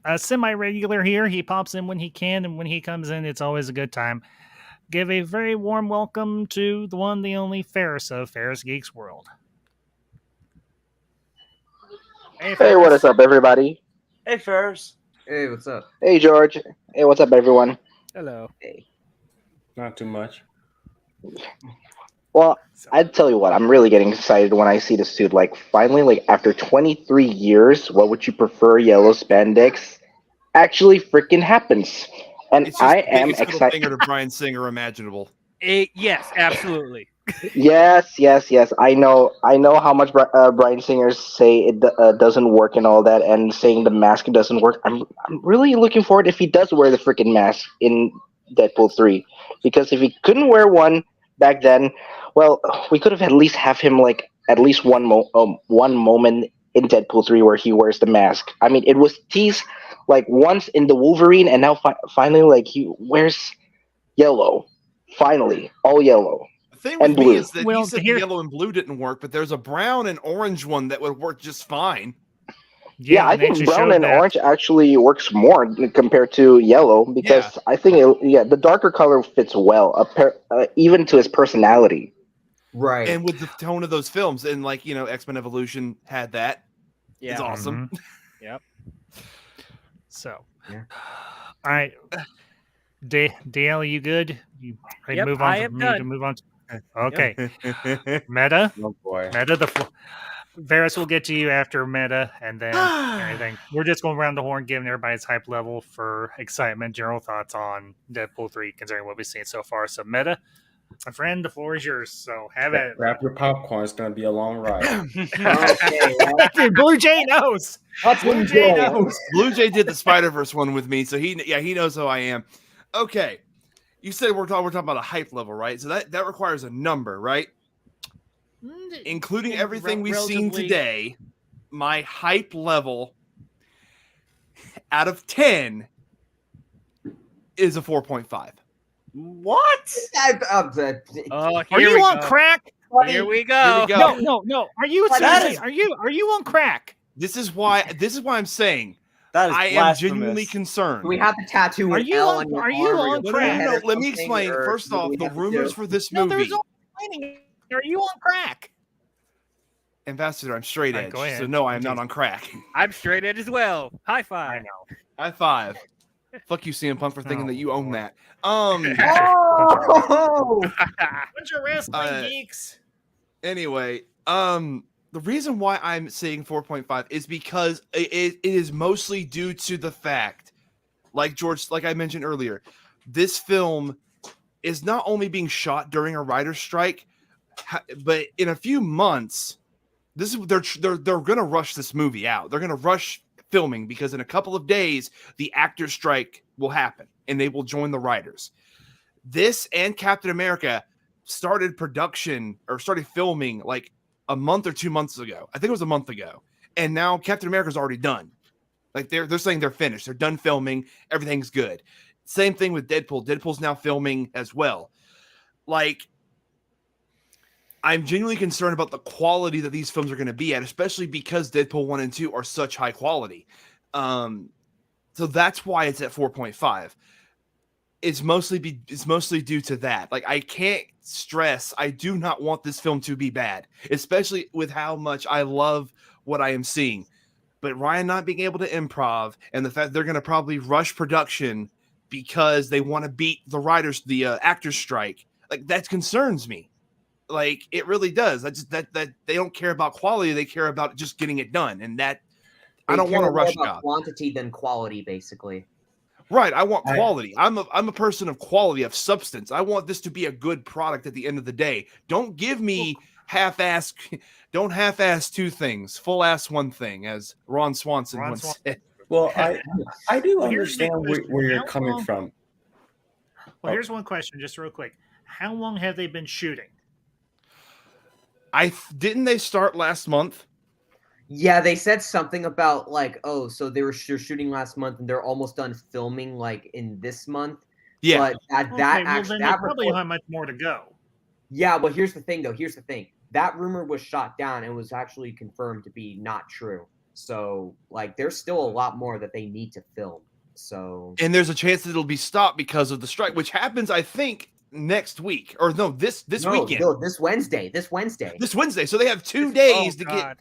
a semi-regular here. He pops in when he can, and when he comes in, it's always a good time. Give a very warm welcome to the one, the only Ferris of Ferris Geeks World. Hey, what is up, everybody? Hey, Ferris. Hey, what's up? Hey, George. Hey, what's up, everyone? Hello. Hey. Not too much. Well, I'd tell you what, I'm really getting excited when I see the suit. Like, finally, like, after 23 years, what would you prefer, yellow spandex, actually freaking happens. And It's just I the am biggest middle excited. finger to Bryan Singer imaginable. Yes, absolutely. Yes. I know how much Bryan Singers say it doesn't work and all that, and saying the mask doesn't work. I'm really looking forward if he does wear the freaking mask in Deadpool 3, because if he couldn't wear one back then, well, we could have at least have him like at least one moment in Deadpool 3 where he wears the mask. I mean, it was teased like once in the Wolverine, and now finally like he wears yellow. Finally, all yellow. The thing with And me blue. is that he said the yellow and blue didn't work, but there's a brown and orange one that would work just fine. Yeah, I think brown and orange actually works more compared to yellow because I think the darker color fits well, even to his personality. Right. And with the tone of those films, and like X-Men Evolution had that. Yeah. It's awesome. Yep. So, all right, DL, you good? You ready to move on? I am done. To move on. Okay, Meta. Oh boy. Meta. Varys will get to you after Meta, and then everything. We're just going around the horn, giving everybody's hype level for excitement, general thoughts on Deadpool 3, considering what we've seen so far. So, Meta, My friend, the floor is yours. So have at it. Grab your popcorn. It's gonna be a long ride. Okay, well, Dude, Blue Jay knows. let's Blue Jay enjoy it. knows. Blue Jay did the Spider-Verse one with me, so he knows who I am. Okay. You said we're talking about a hype level, right? So that requires a number, right? Including everything we've seen today, my hype level out of 10 is a 4.5. What? Oh, Are here you we on go. crack? Here we Here go. we go. No. Are you seriously? Are you on crack? This is why I'm saying That is I am blasphemous. genuinely concerned. Do we have to tattoo Are an you L on- on your are you arm or on your crack? forehead or Let me something, explain. or First what do off, we the have to rumors do? for this No, movie. there's no explaining. Are you on crack? Ambassador, I'm straight edge. Go ahead. So no, I am not on crack. I'm straight edge as well. High I five. know. High five. Fuck you, CM Punk, for thinking Oh, that you own Lord. that. Oh! Bunch of wrestling geeks. Anyway, the reason why I'm saying 4.5 is because it is mostly due to the fact, like I mentioned earlier, this film is not only being shot during a writer's strike, but in a few months, they're going to rush this movie out. They're going to rush filming because in a couple of days the actors' strike will happen and they will join the writers. This and Captain America started filming like a month or 2 months ago. I think it was a month ago. And now Captain America's already done. Like they're saying they're finished. They're done filming. Everything's good. Same thing with Deadpool. Deadpool's now filming as well. Like, I'm genuinely concerned about the quality that these films are going to be at, especially because Deadpool 1 and 2 are such high quality. So that's why it's at 4.5. It's mostly due to that. Like, I can't stress, I do not want this film to be bad, especially with how much I love what I am seeing. But Ryan not being able to improv and the fact they're going to probably rush production because they want to beat the actors strike, like that concerns me. Like it really does. That they don't care about quality; they care about just getting it done, and that I don't want to rush more job. quantity than quality, basically. Right, I want quality. I'm a person of quality, of substance. I want this to be a good product at the end of the day. Don't give me half-ass. Don't half-ass two things, full-ass one thing, as Ron Swanson once said. Well, I do Well, here's the understand question. where you're How coming long- from. Well, here's one question, just real quick. How long have they been shooting? Didn't they start last month? Yeah, they said something about like, oh, so they're shooting last month and they're almost done filming like in this month. Yeah, but that then they probably have much more to go. Yeah, but here's the thing, though. Here's the thing. That rumor was shot down and was actually confirmed to be not true. So, like, there's still a lot more that they need to film. So, and there's a chance that it'll be stopped because of the strike, which happens, I think, next week or no, this weekend. No, this Wednesday. This Wednesday. So they have 2 days to get.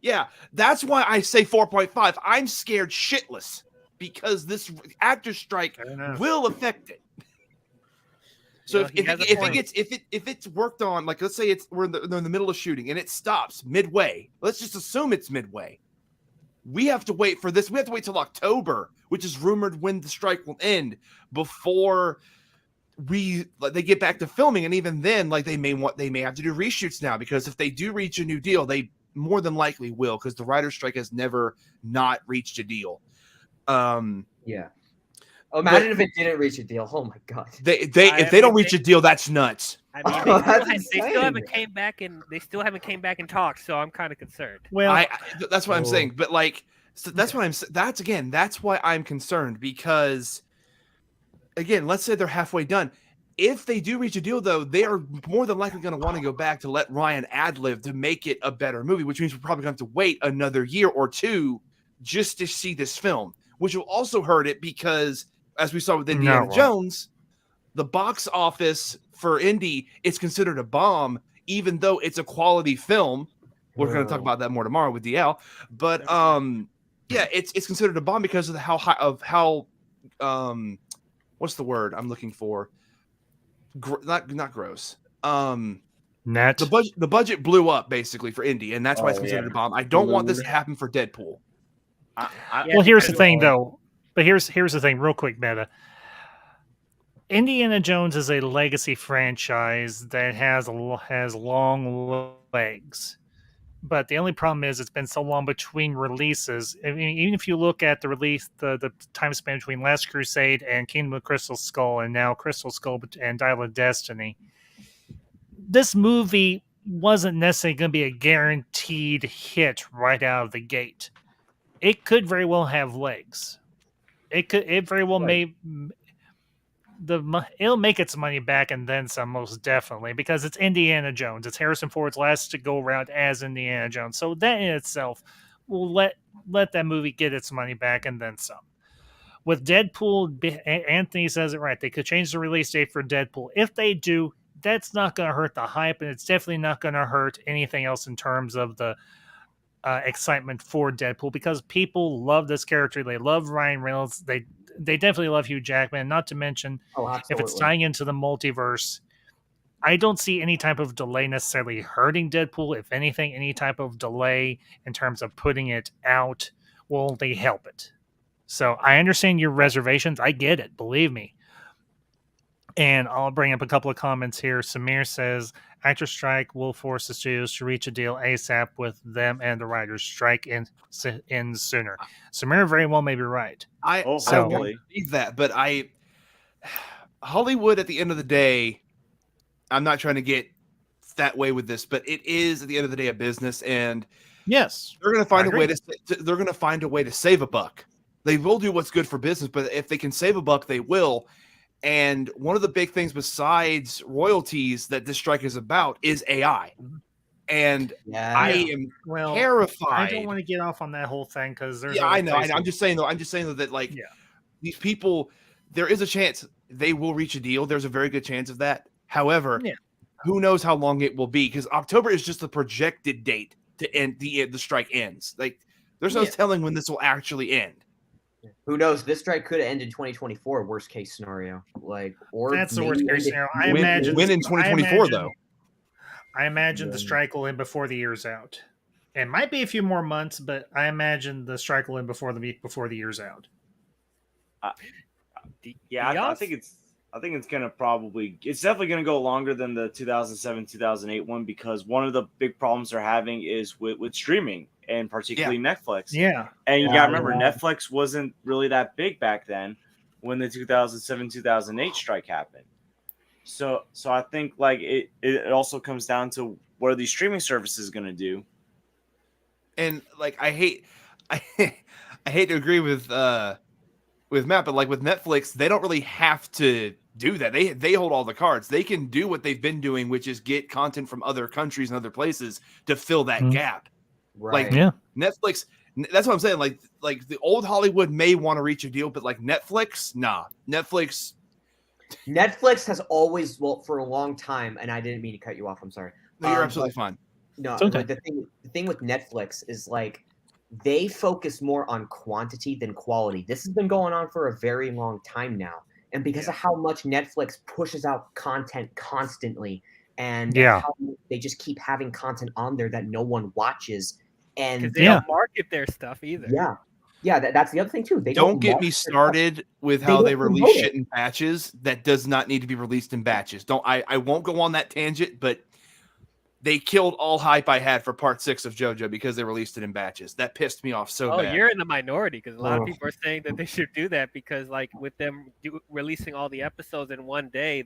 Yeah, that's why I say 4.5. I'm scared shitless because this actor strike will affect it. So if it's worked on, like let's say we're in the middle of shooting and it stops midway. Let's just assume it's midway. We have to wait for this. We have to wait till October, which is rumored when the strike will end, before they get back to filming. And even then, like they may have to do reshoots now, because if they do reach a new deal, they more than likely will, because the writer's strike has never not reached a deal. Yeah. Imagine if it didn't reach a deal. Oh my god. If they don't reach a deal, that's nuts. I mean, they still haven't came back and talked, so I'm kind of concerned. Well, that's what I'm saying. But like, so that's what I'm. That's why I'm concerned, because again, let's say they're halfway done. If they do reach a deal, though, they are more than likely going to want to go back to let Ryan ad-lib to make it a better movie, which means we're probably going to have to wait another year or two just to see this film, which will also hurt it because, as we saw with Indiana Jones, the box office for Indy, it's considered a bomb, even though it's a quality film. We're going to talk about that more tomorrow with DL. But yeah, it's considered a bomb because of how what's the word I'm looking for? Not gross. Net. The budget blew up basically for Indy, and that's why it's considered a bomb. I don't want this to happen for Deadpool. Well, here's the thing, though. But here's the thing, real quick, Meta. Indiana Jones is a legacy franchise that has long legs. But the only problem is it's been so long between releases. I mean, even if you look at the time span between Last Crusade and Kingdom of Crystal Skull, and now Crystal Skull and Dial of Destiny, this movie wasn't necessarily going to be a guaranteed hit right out of the gate. It could very well have legs. It very well may it'll make its money back and then some, most definitely, because it's Indiana Jones. It's Harrison Ford's last to go around as Indiana Jones. So that in itself will let that movie get its money back and then some. With Deadpool, Anthony says it right. They could change the release date for Deadpool. If they do, that's not going to hurt the hype, and it's definitely not going to hurt anything else in terms of the excitement for Deadpool, because people love this character. They love Ryan Reynolds. They definitely love Hugh Jackman. Not to mention, if it's tying into the multiverse, I don't see any type of delay necessarily hurting Deadpool. If anything, any type of delay in terms of putting it out will only help it. So I understand your reservations. I get it. Believe me. And I'll bring up a couple of comments here. Samir says, actor strike will force the studios to reach a deal ASAP with them and the writers. Strike in sooner. Samir very well may be right. I believe that, but Hollywood at the end of the day, I'm not trying to get that way with this, but it is at the end of the day a business, and yes, they're going to find a way to save a buck. They will do what's good for business, but if they can save a buck, they will. And one of the big things besides royalties that this strike is about is AI. And I am terrified. I don't want to get off on that whole thing because there's. Yeah, I know. I'm just saying though that like these people, there is a chance they will reach a deal. There's a very good chance of that. However, who knows how long it will be? Because October is just the projected date to end the strike ends. Like there's no telling when this will actually end. Who knows? This strike could end in 2024. Worst case scenario, that's the worst case scenario. I imagine in 2024 though. I imagine the strike will end before the year's out. It might be a few more months, but I imagine the strike will end before the year's out. I think it's gonna it's definitely gonna go longer than the 2007-2008 one, because one of the big problems they're having is with streaming, and particularly Netflix. Yeah. And you gotta remember, Netflix wasn't really that big back then when the 2007-2008 strike happened. So I think it also comes down to what are these streaming services gonna do? And I hate to agree with Matt, but with Netflix, they don't really have to do that. They hold all the cards. They can do what they've been doing, which is get content from other countries and other places to fill that gap. Right. Netflix. That's what I'm saying. Like the old Hollywood may want to reach a deal, but Netflix, nah. Netflix has always, for a long time, and I didn't mean to cut you off. I'm sorry. No, you're absolutely fine. No, the thing with Netflix is they focus more on quantity than quality. This has been going on for a very long time now. And because of how much Netflix pushes out content constantly, and how they just keep having content on there that no one watches, and they don't market their stuff either. That's the other thing too. They don't get me started with how they release shit in batches that does not need to be released in batches. I won't go on that tangent, but they killed all hype I had for part 6 of JoJo because they released it in batches. That pissed me off so bad. Oh, you're in the minority, because a lot of people are saying that they should do that because, with them releasing all the episodes in one day,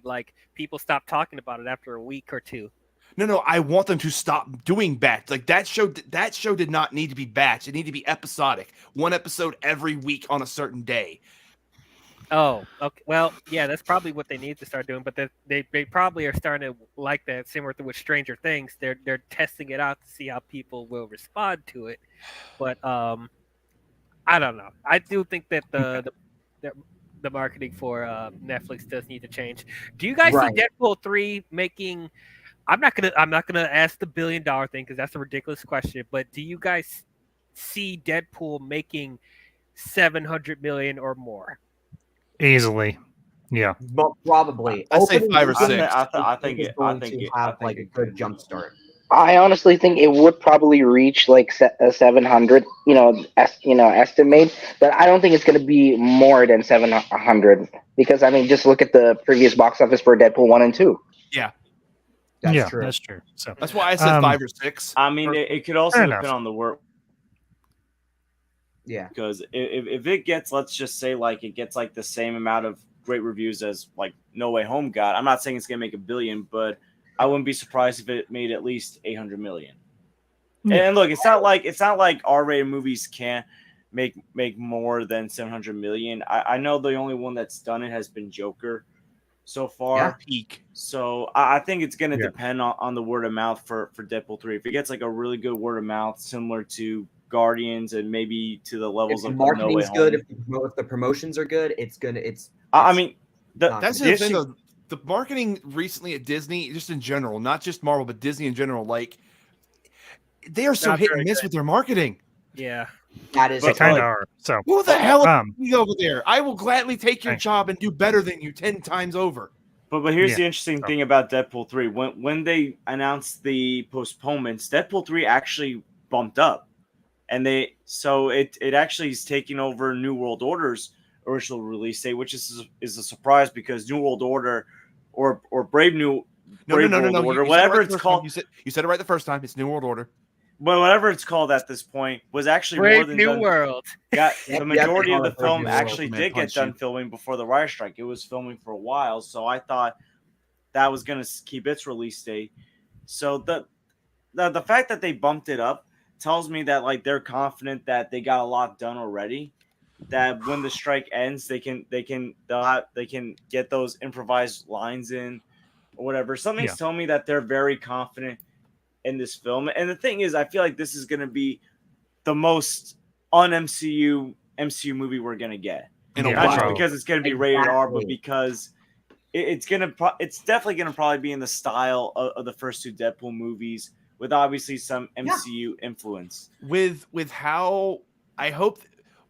people stop talking about it after a week or two. No, I want them to stop doing batch. That show did not need to be batch. It needed to be episodic. One episode every week on a certain day. Oh, okay. Well, yeah, that's probably what they need to start doing. But they probably are starting to like that, similar to with Stranger Things. They're testing it out to see how people will respond to it. But I don't know. I do think that the marketing for Netflix does need to change. Do you guys see Deadpool 3 making? I'm not gonna ask the $1 billion thing because that's a ridiculous question. But do you guys see Deadpool making $700 million or more? Easily, yeah. But probably. I say 5 or 6. I think it have a good jump start. I honestly think it would probably reach like 700, estimate, but I don't think it's going to be more than 700 because I mean, just look at the previous box office for Deadpool 1 and 2. Yeah, That's true. That's true. So that's why I said 5 or 6. I mean, it could also Fair depend enough. on the work. Yeah. Because if it gets, let's just say, like it gets like the same amount of great reviews as like No Way Home got, I'm not saying it's gonna make $1 billion, but I wouldn't be surprised if it made at least 800 million. Yeah. And look, it's not like R-rated movies can't make more than 700 million. I know the only one that's done it has been Joker so far. Peak. So I think it's gonna Yeah. depend on the word of mouth for Deadpool 3. If it gets like a really good word of mouth, similar to Guardians and maybe to the If levels the of No Way marketing's Home. good, if the promotions are good, I mean, That's the this thing, is- though. The marketing recently at Disney, just in general, not just Marvel, but Disney in general, like they are so Not hit and very miss good. with their marketing. Yeah. that is They But, kind like- of are. So Who the hell Um, is over there? I will gladly take your Hey. job and do better than you 10 times over. But here's Yeah. the interesting thing about Deadpool 3. When they announced the postponements, Deadpool 3 actually bumped up. And it actually is taking over New World Order's original release date, which is a surprise because New World Order or Brave No. World Order, You said it whatever right the it's first called, time. You said it right the first time. It's New World Order. but whatever it's called at this point was actually more Brave than New done. World. Got Yep, the majority yep, of the Brave film New World, actually man, did get punch done you. filming before the writer strike. It was filming for a while, so I thought that was going to keep its release date. So the fact that they bumped it up tells me that like they're confident that they got a lot done already. That when the strike ends, they can get those improvised lines in or whatever. Something's Yeah. telling me that they're very confident in this film. And the thing is, I feel like this is going to be the most un-MCU movie we're going to get. In a Yeah, Not just while. because it's going to be rated R, but Exactly. because it's definitely going to probably be in the style of the first 2 Deadpool movies with obviously some MCU influence. With how I hope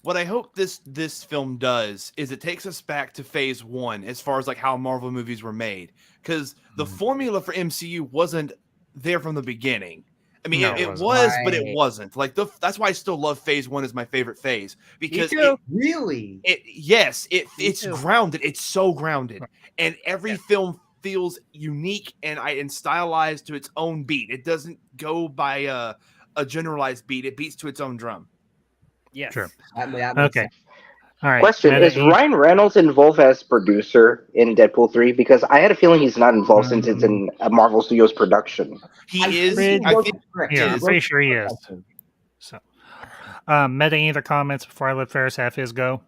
what I hope this film does is it takes us back to phase 1 as far as like how Marvel movies were made, because the formula for MCU wasn't there from the beginning. I mean, No, it it was, wasn't. but it Right. wasn't. Like that's why I still love phase 1 as my favorite phase, because too. Really? it's too. grounded. It's so grounded, and every film feels unique and stylized to its own beat. It doesn't go by a generalized beat. It beats to its own drum. Yes. Sure. That makes Okay. sense. All right. Question: Meta is E- Ryan Reynolds involved as producer in Deadpool 3? Because I had a feeling he's not involved since it's in a Marvel Studios production. He I'm is. pretty I sure think. that's correct. Yeah, He I'm is. pretty sure he is. Okay. So, Meta, any other comments before I let Ferris have his go?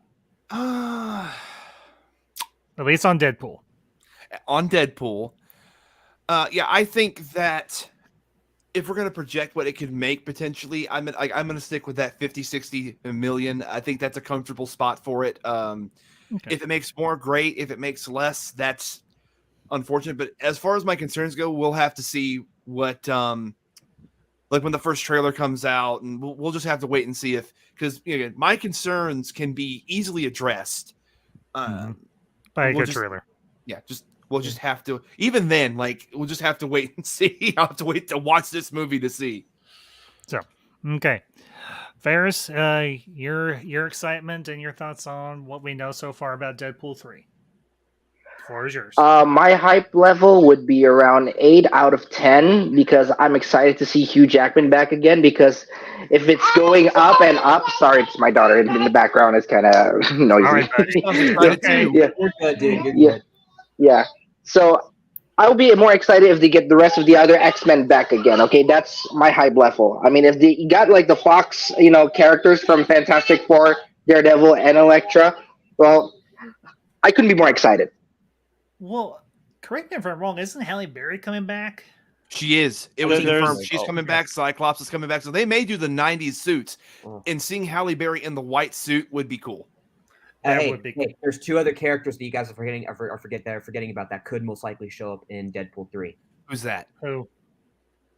At least on Deadpool. On Deadpool. Yeah, I think that if we're gonna project what it could make potentially, I'm gonna stick with that 50-60 million. I think that's a comfortable spot for it. Okay. If it makes more, great. If it makes less, that's unfortunate. But as far as my concerns go, we'll have to see what like when the first trailer comes out, and we'll just have to wait and see if, because my concerns can be easily addressed. By a we'll good just- trailer. Yeah, we'll just have to. Even then, like we'll just have to wait and see. I'll have to wait to watch this movie to see. So, okay. Ferris, your excitement and your thoughts on what we know so far about Deadpool 3. The floor is yours. My hype level would be around 8 out of 10 because I'm excited to see Hugh Jackman back again. Because if it's going up and up, sorry, it's my daughter in the background. It's kind of noisy. All right, buddy. Sounds excited Okay. too. Yeah, You're good, dude. You're Yeah. good. yeah. So I'll be more excited if they get the rest of the other X-Men back again. Okay, that's my hype level. I mean, if they got like the Fox, characters from Fantastic Four, Daredevil, and Elektra, well, I couldn't be more excited. Well, correct me if I'm wrong. Isn't Halle Berry coming back? She is. It was There's- confirmed. She's oh, coming okay. back. Cyclops is coming back. So they may do the '90s suits, Oh. and seeing Halle Berry in the white suit would be cool. That Hey, would be hey, there's 2 other characters that you guys are forgetting about that could most likely show up in Deadpool 3. Who's that? Who?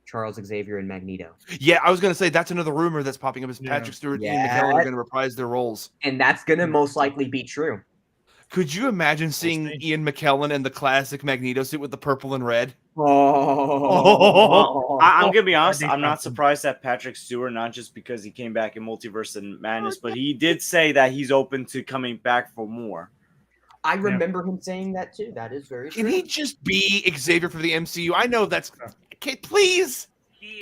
Charles Xavier and Magneto. Yeah, I was gonna say that's another rumor that's popping up. Is Yeah. Patrick Stewart and Ian Yeah. McKellen are going to reprise their roles? And that's gonna most likely be true. Could you imagine seeing see. Ian McKellen in the classic Magneto suit with the purple and red? I'm gonna be honest. That'd be I'm not something. surprised at Patrick Stewart, not just because he came back in Multiverse and Madness, but he did say that he's open to coming back for more. I remember him saying that too. That is very Can true. he just be Xavier for the MCU? I know that's. Okay, please.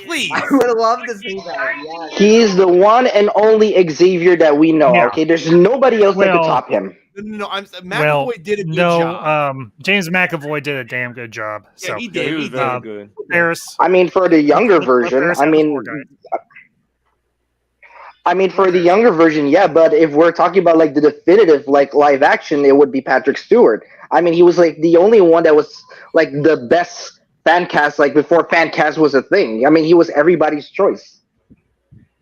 Please. I would love to see that. Yeah. He's the one and only Xavier that we know. Yeah. Okay, there's nobody else that could Well- top him. No, McAvoy Well, did a good no, job. James McAvoy did a damn good job. Yeah, So he Yeah, did. he was He very did. good. Paris. I mean, for the younger Let version, Paris I have the mean, floor, guys. for the younger version, yeah. But if we're talking about like the definitive like live action, it would be Patrick Stewart. I mean, he was like the only one that was like the best fan cast like before fan cast was a thing. I mean, he was everybody's choice.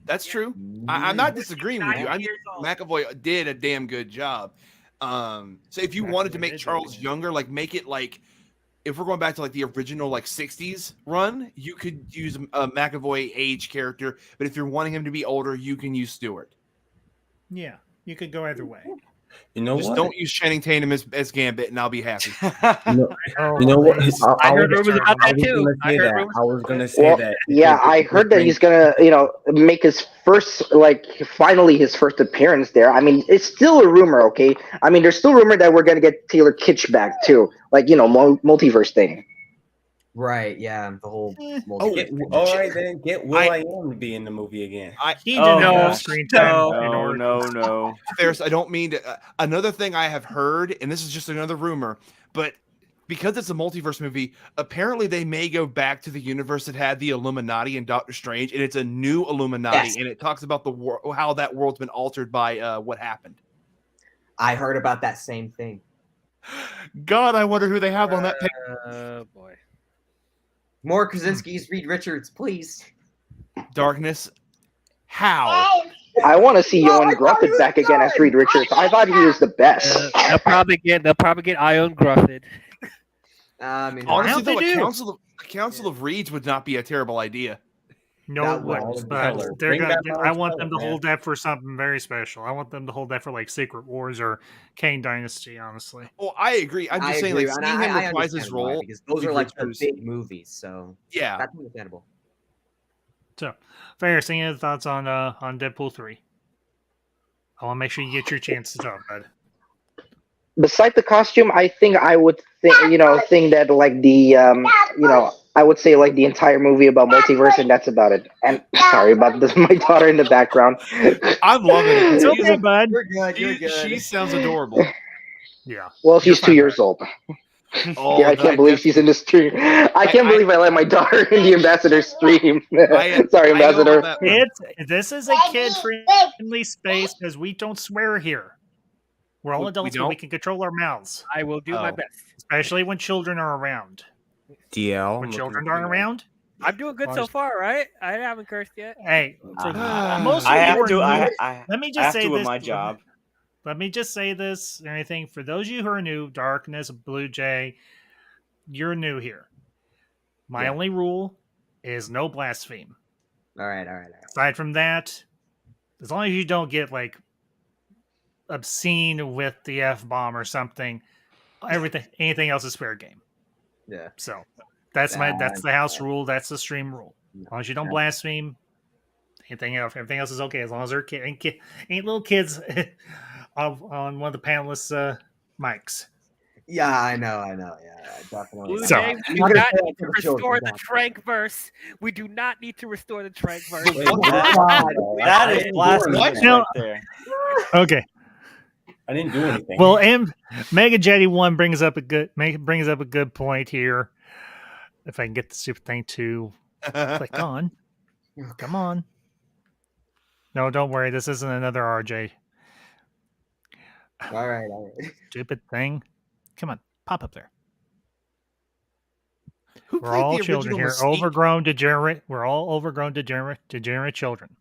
That's true. I'm not disagreeing with you. I think McAvoy did a damn good job. So if you wanted to McAvoy make did Charles good. younger, like make it like if we're going back to like the original like 60s run, you could use a McAvoy age character. But if you're wanting him to be older, you can use Stewart. Yeah, you could go either way. You know Just what? don't use Channing Tatum as Gambit, and I'll be happy. You know what? I heard was- rumors about I that was too. gonna I say heard that. rumors I was about gonna that. say Well, that. yeah, because I heard that he's gonna, make his first, like, finally his first appearance there. I mean, it's still a rumor, okay? I mean, there's still rumor that we're gonna get Taylor Kitsch back too, like, multiverse thing. Right. Yeah. The whole. all right, then get Will I Am to be in the movie again. He Oh, didn't have no. enough screen time in No, order. no. Ferris, I don't mean to. Another thing I have heard, and this is just another rumor, but because it's a multiverse movie, apparently they may go back to the universe that had the Illuminati and Doctor Strange, and it's a new Illuminati, Yes. and it talks about how that world's been altered by what happened. I heard about that same thing. God, I wonder who they have on that page. Oh boy. More Krasinski's, Reed Richards, please. Darkness. How? I want to see Oh, Ewan I thought he Grufford was back again as good. Reed Richards. I thought he was the best. They'll probably get Ion Grufford. I mean, Honestly, they though, do? a council of Reeds would not be a terrible idea. No, That it would wouldn't. be But color. they're Bring gonna. back I Miles want Teller, them to man. hold that for something very special. I want them to hold that for like Secret Wars or Kane Dynasty. Honestly. Oh, I agree. I'm just saying, agree, like, and seeing him I reprise his understand why, role because those Reed are like the Richards- big movies, so Yeah. that's understandable. So, Ferris, any other thoughts on Deadpool 3? I want to make sure you get your chance to talk about it. Besides the costume, I think I would think that like the I would say like the entire movie about multiverse, and that's about it. And sorry about this, my daughter in the background. I'm loving it. It's She's okay, a- bud. You're good. You're good. She sounds adorable. Yeah. Well, she's You're 2 years old. Oh, Yeah, I can't believe she's in the stream. I can't believe I let my daughter in the ambassador stream. Sorry, ambassador. This is a kid-friendly space because we don't swear here. We're all We adults, but don't? we can control our mouths, I will do my Oh. best. especially when children are around. DL. When children aren't around, I'm doing good so far, right? I haven't cursed yet. hey, for Ah. most of I you have who to. are new, I let me I just have say to with this. my job. Let me just say this or anything. For those of you who are new, Darkness, Blue Jay, you're new here. My Yeah. only rule is no blaspheme. All right. Aside from that, as long as you don't get like obscene with the F-bomb or something, anything else is fair game. Yeah. So that's the house rule. That's the stream rule. As long as you don't blaspheme, everything else is okay. As long as they're ain't little kids on one of the panelists' mics. Yeah, I know. Yeah, definitely. Blue So- Jay, we do Not not fair need to for the children, restore the definitely. Trank verse. We do not need to restore the Trank verse. That is blasphemous What? right there. Okay. I didn't do anything. Well, Mega Jetty 1 brings up a good point here. If I can get the stupid thing to click on. Come on. No, don't worry. This isn't another RJ. All right. Stupid thing. Come on. Pop up there. Who We're played all the children original here. Mystique? Overgrown, degenerate. We're all overgrown, degenerate children.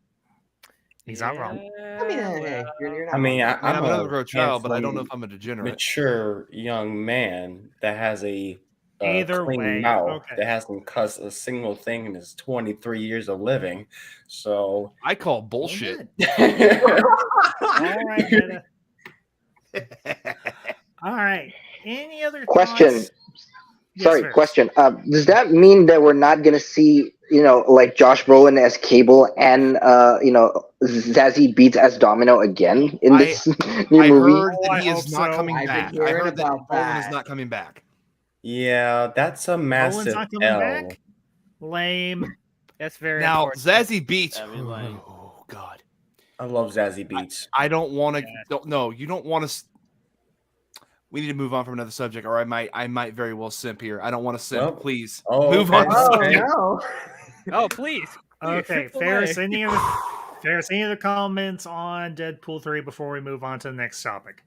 He's not wrong. I mean, hey, you're not. I mean, wrong. I'm a another grown child, but I don't know handsome, if I'm a degenerate. mature young man that has a Either clean way, mouth okay. that hasn't cussed a single thing in his 23 years of living. So I call bullshit. All right, Meta. All right. Any other Question. thoughts? Yes, Sorry, Ferris. question. Does that mean that we're not gonna see, like Josh Brolin as Cable and Zazie Beetz as Domino again in I this new I movie? heard Oh, that I he is hope not so. coming I've been back. I hearing heard that about Brolin is that. not coming back. Yeah, that's a Roland's massive not coming L. back? Lame. That's very Now, unfortunate. Zazie Beetz. That'd be lame. Oh God, I love Zazie Beetz. I don't want to. Yeah. No, you don't want to. We need to move on from another subject, or I might very well simp here. I don't want to simp. Well, Please oh, move okay. on. To Oh subject. no! Oh, please. Okay, Ferris, any other comments on Deadpool 3 before we move on to the next topic?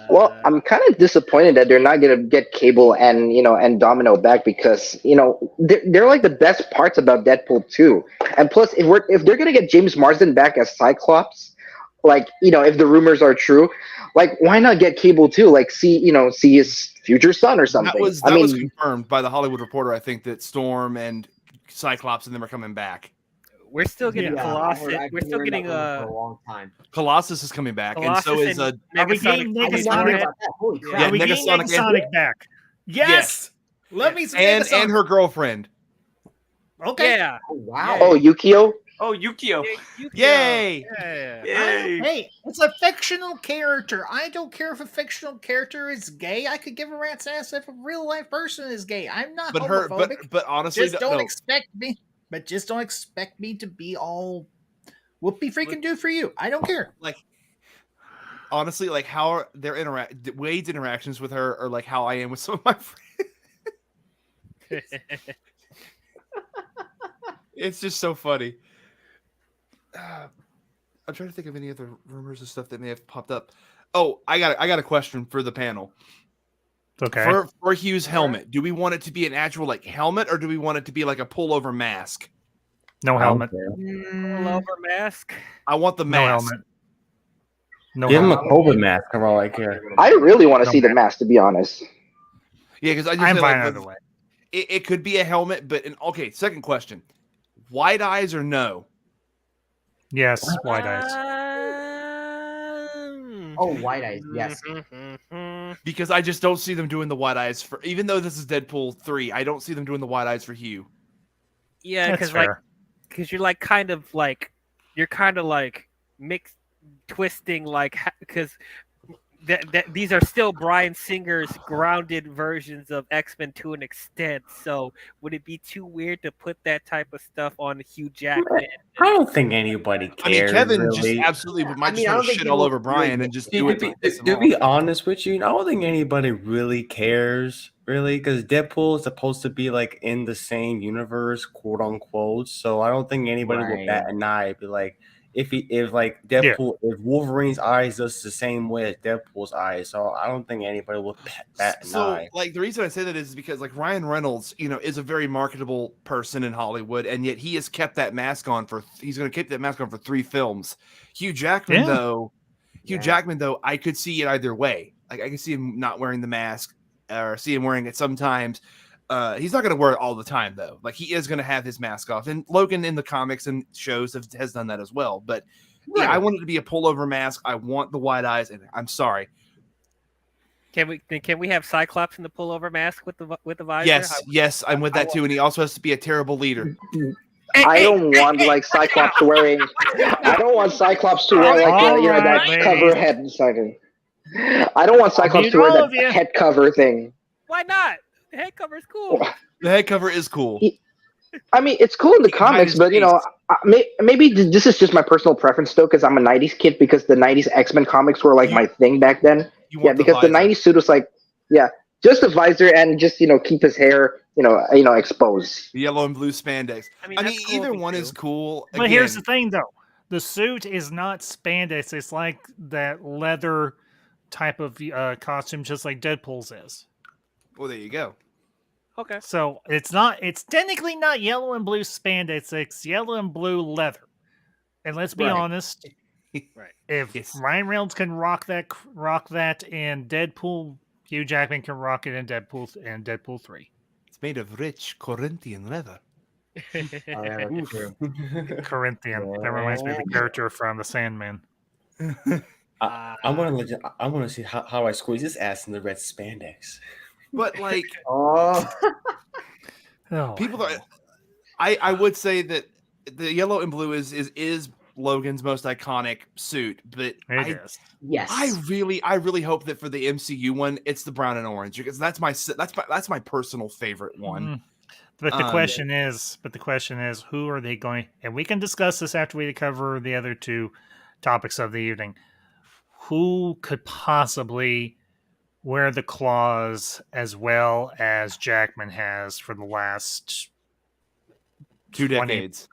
Well, I'm kind of disappointed that they're not gonna get Cable and and Domino back because they're like the best parts about Deadpool 2. And plus, if they're gonna get James Marsden back as Cyclops, like if the rumors are true, like why not get Cable too? Like see his future son or something. That was confirmed by the Hollywood Reporter. I think that Storm and Cyclops and them are coming back. We're still getting Yeah, Colossus. I've We're been still hearing getting that rumor for a long time. Colossus is coming back, Colossus and so is and Are we Negasonic getting I did Sonic not hear Negasonic? about that. Holy crap! Yeah, Are we getting Negasonic and- Negasonic back? Yes! Let me some and Negasonic. her girlfriend. Okay. Yeah. Oh, wow. Oh, Yukio. Oh, Yukio. Yay! Yeah. Yay. Hey, it's a fictional character. I don't care if a fictional character is gay. I could give a rat's ass if a real life person is gay. I'm not But homophobic. but honestly, just don't no. expect me. But just don't expect me to be all whoopie freaking do for you. I don't care. Like honestly, like how their Wade's interactions with her are like how I am with some of my friends. It's just so funny. I'm trying to think of any other rumors and stuff that may have popped up. Oh, I got a question for the panel. Okay. For Hugh's helmet, do we want it to be an actual like helmet, or do we want it to be like a pullover mask? No helmet. Pullover mask. I want the No mask. helmet. No Give him a helmet. COVID mask for all I care. I really want to No see the mask. mask, to be honest. Yeah, because I just I'm feel fine like either way. it could be a helmet, but okay. Second question: wide eyes or no? Yes, wide eyes. Oh, white eyes. Yes. Because I just don't see them doing the wide eyes for. Even though this is Deadpool 3, I don't see them doing the wide eyes for Hugh. Yeah, That's because fair. you're like you're kind of like mixed twisting because these are still Bryan Singer's grounded versions of X-Men to an extent. So would it be too weird to put that type of stuff on Hugh Jackman? I don't think anybody cares. I mean, Kevin really. just absolutely might I mean, just I want don't to think shit people all over really Brian get and just To do it be, to piss him to off. be honest with you, I don't think anybody really cares, really, because Deadpool is supposed to be like in the same universe, quote unquote. So I don't think anybody will bat an eye. Be like, if like Deadpool, if Wolverine's eyes does the same way as Deadpool's eyes, so I don't think anybody will bat an eye. Like the reason I say that is because like Ryan Reynolds, is a very marketable person in Hollywood, and yet he has kept that mask on he's going to keep that mask on for 3 films. Hugh Jackman though, I could see it either way. Like I can see him not wearing the mask, or see him wearing it sometimes. He's not going to wear it all the time though. Like he is going to have his mask off, and Logan in the comics and shows has done that as well. But yeah, I want it to be a pullover mask. I want the wide eyes, and I'm sorry. Can we have Cyclops in the pullover mask with the visor? Yes, I'm with that too. And he also has to be a terrible leader. I don't want like Cyclops wearing. I don't want Cyclops to wear like that ladies. cover head. Sorry. I don't want Cyclops to wear all of that you. head cover thing. Why not? The head cover is cool. The head cover is cool. I mean, it's cool in the He can hide comics, his but face. maybe this is just my personal preference though, because I'm a '90s kid. Because the '90s X-Men comics were like my thing back then. You Yeah, want because the visor. '90s suit was like, just a visor and just keep his hair exposed. The yellow and blue spandex. I mean that's cool either if you one do. is cool. But here's the thing, though: the suit is not spandex. It's like that leather type of costume, just like Deadpool's is. Well, there you go. Okay. So it's not. It's technically not yellow and blue spandex. It's yellow and blue leather. And let's be honest. Right. If Yes. Ryan Reynolds can rock that in Deadpool, Hugh Jackman can rock it in Deadpool 3. It's made of rich Corinthian leather. Oh, yeah, that's true. Corinthian. That reminds me of the character from The Sandman. I want to see how I squeeze his ass in the red spandex. But like Oh, people are, I would say that the yellow and blue is Logan's most iconic suit, but It is. yes. I really hope that for the MCU one, it's the brown and orange because that's my personal favorite one. But the question is, who are they going? And we can discuss this after we cover the other two topics of the evening. Who could possibly wear the claws as well as Jackman has for the last 2 20 decades,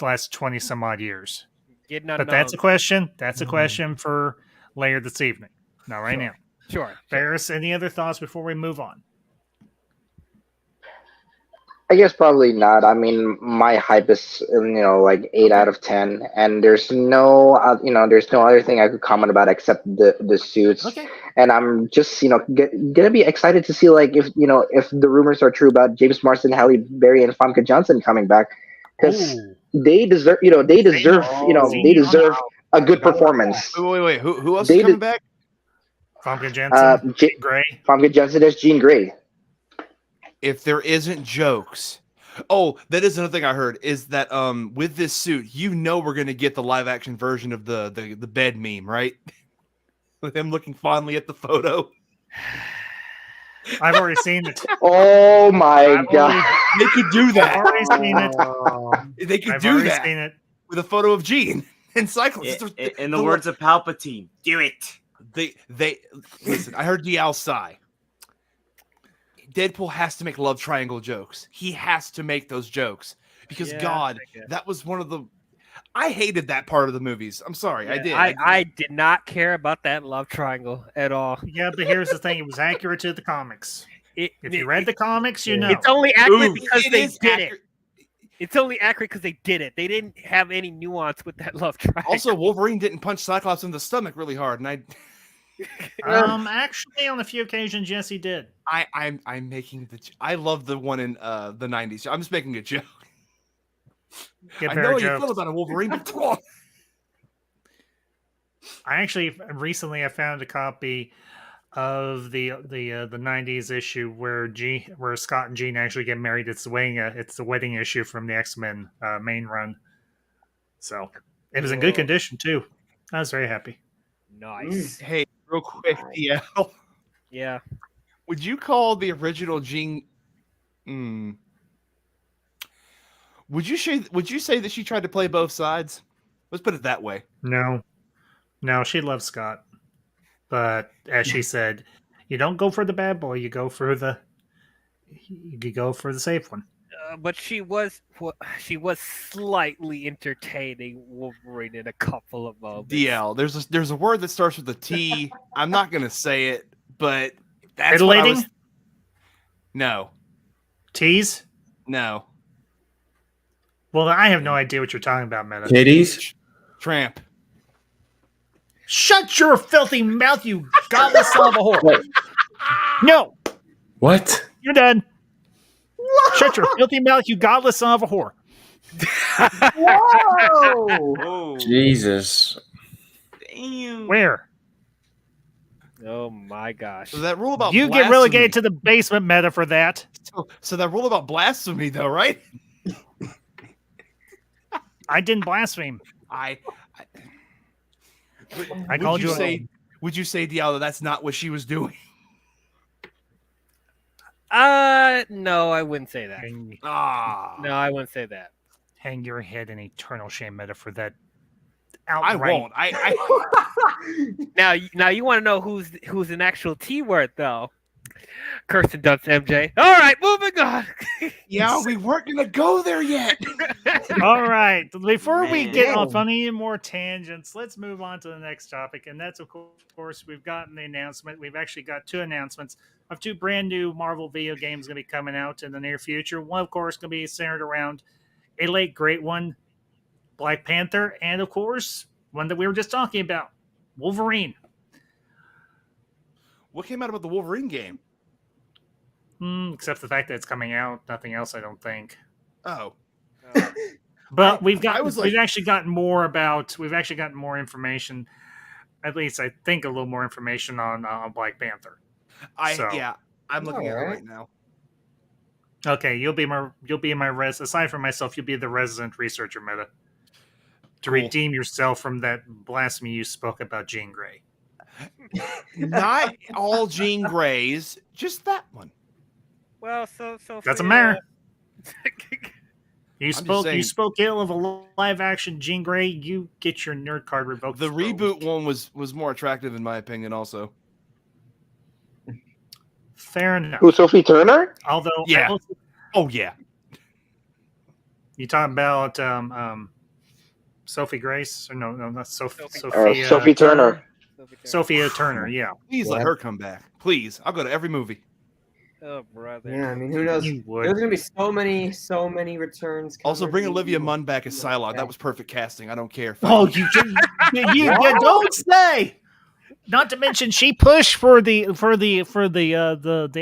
last 20 some odd years? Getting But that's a question. That's a question for later this evening. Not right now. Sure. Ferris, any other thoughts before we move on? I guess probably not. I mean, my hype is like 8 out of 10, and there's no there's no other thing I could comment about except the suits. Okay. And I'm just gonna be excited to see like if the rumors are true about James Marsden, Halle Berry, and Famke Johnson coming back, because they deserve a good performance. Wait. Who else is coming back? Famke Janssen, Gray. Famke Johnson as Jean Grey. If there isn't jokes. Oh, that is another thing I heard is that with this suit, we're gonna get the live action version of the bed meme, right? With him looking fondly at the photo. I've already seen it. Oh my god! They could do that. I've already seen it. They could I've do already that seen it. with a photo of Jean and Cyclops. In the words of Palpatine, do it. They listen. I heard Dial sigh. Deadpool has to make love triangle jokes. He has to make those jokes because God, that was one of the. I hated that part of the movies. I'm sorry, I did. I did not care about that love triangle at all. Yeah, but here's the thing: it was accurate to the comics. If you read the comics, you know it's only accurate because they did accurate. it. It's only accurate because they did it. They didn't have any nuance with that love triangle. Also, Wolverine didn't punch Cyclops in the stomach really hard, and actually, on a few occasions, yes, he did. I'm making I love the one in the 90s. I'm just making a joke. I know how you feel about a Wolverine, but come on. I actually recently I found a copy of the 90s issue where Scott and Jean actually get married. It's the wedding issue from the X-Men main run. So it was in good condition too. I was very happy. Nice. Hey, real quick, DL. Yeah. Would you call the original Jean? Would you say that she tried to play both sides? Let's put it that way. No, she loves Scott, but as she said, you don't go for the bad boy. You go for the safe one. But she was slightly entertaining Wolverine in a couple of moments. DL, there's a word that starts with a T. I'm not gonna say it, but that's Titillating? what I was. No. Tease? No. Well, I have no idea what you're talking about, Meta. Titties? Tramp. Shut your filthy mouth, you godless son of a whore. What? No. What? You're done. Shut your filthy mouth, you godless son of a whore. Whoa! Jesus. Damn. Where? Oh my gosh. So that rule about You get relegated to the basement, Meta, for that. So that rule about blasphemy, though, right? I didn't blaspheme. I called you. Would you say, Diallo, that's not what she was doing? No, I wouldn't say that. No, I wouldn't say that. Hang your head in eternal shame, Meta, for that. I won't. Now you want to know who's an actual T word though? Kirsten Dunst, MJ. All right, moving on. Yeah, we weren't gonna go there yet. All right, before we get off on any more tangents, let's move on to the next topic, and that's of course we've gotten the announcement. We've actually got two announcements of two brand new Marvel video games going to be coming out in the near future. One, of course, going to be centered around a late great one, Black Panther, and of course, one that we were just talking about, Wolverine. What came out about the Wolverine game? Except the fact that it's coming out, nothing else, I don't think. Oh, but we've actually gotten more information at least I think, a little more information on Black Panther. So- I'm looking at it Alright. right now. Okay, you'll be my aside from myself, you'll be the resident researcher, Meta, to Cool. redeem yourself from that blasphemy you spoke about Jean Grey. Not all Jean Greys, just that one. Well, so Doesn't matter. You just spoke saying. ill of a live action Jean Grey. You get your nerd card revoked. The for a reboot week. one was more attractive in my opinion. Also, Fair enough. Who, Sophie Turner? Although, Yeah. Oh yeah, you talking about Sophie Grace or no, not Sophie. Sophie Turner. Sophia Turner. Yeah. please let Yeah. her come back. Please, I'll go to every movie. Oh, brother. Yeah, I mean, who knows? You would. There's gonna be so many returns. Also, coming. bring Olivia Munn back as Psylocke. That was perfect casting. I don't care. Oh, you don't say. Not to mention, she pushed for the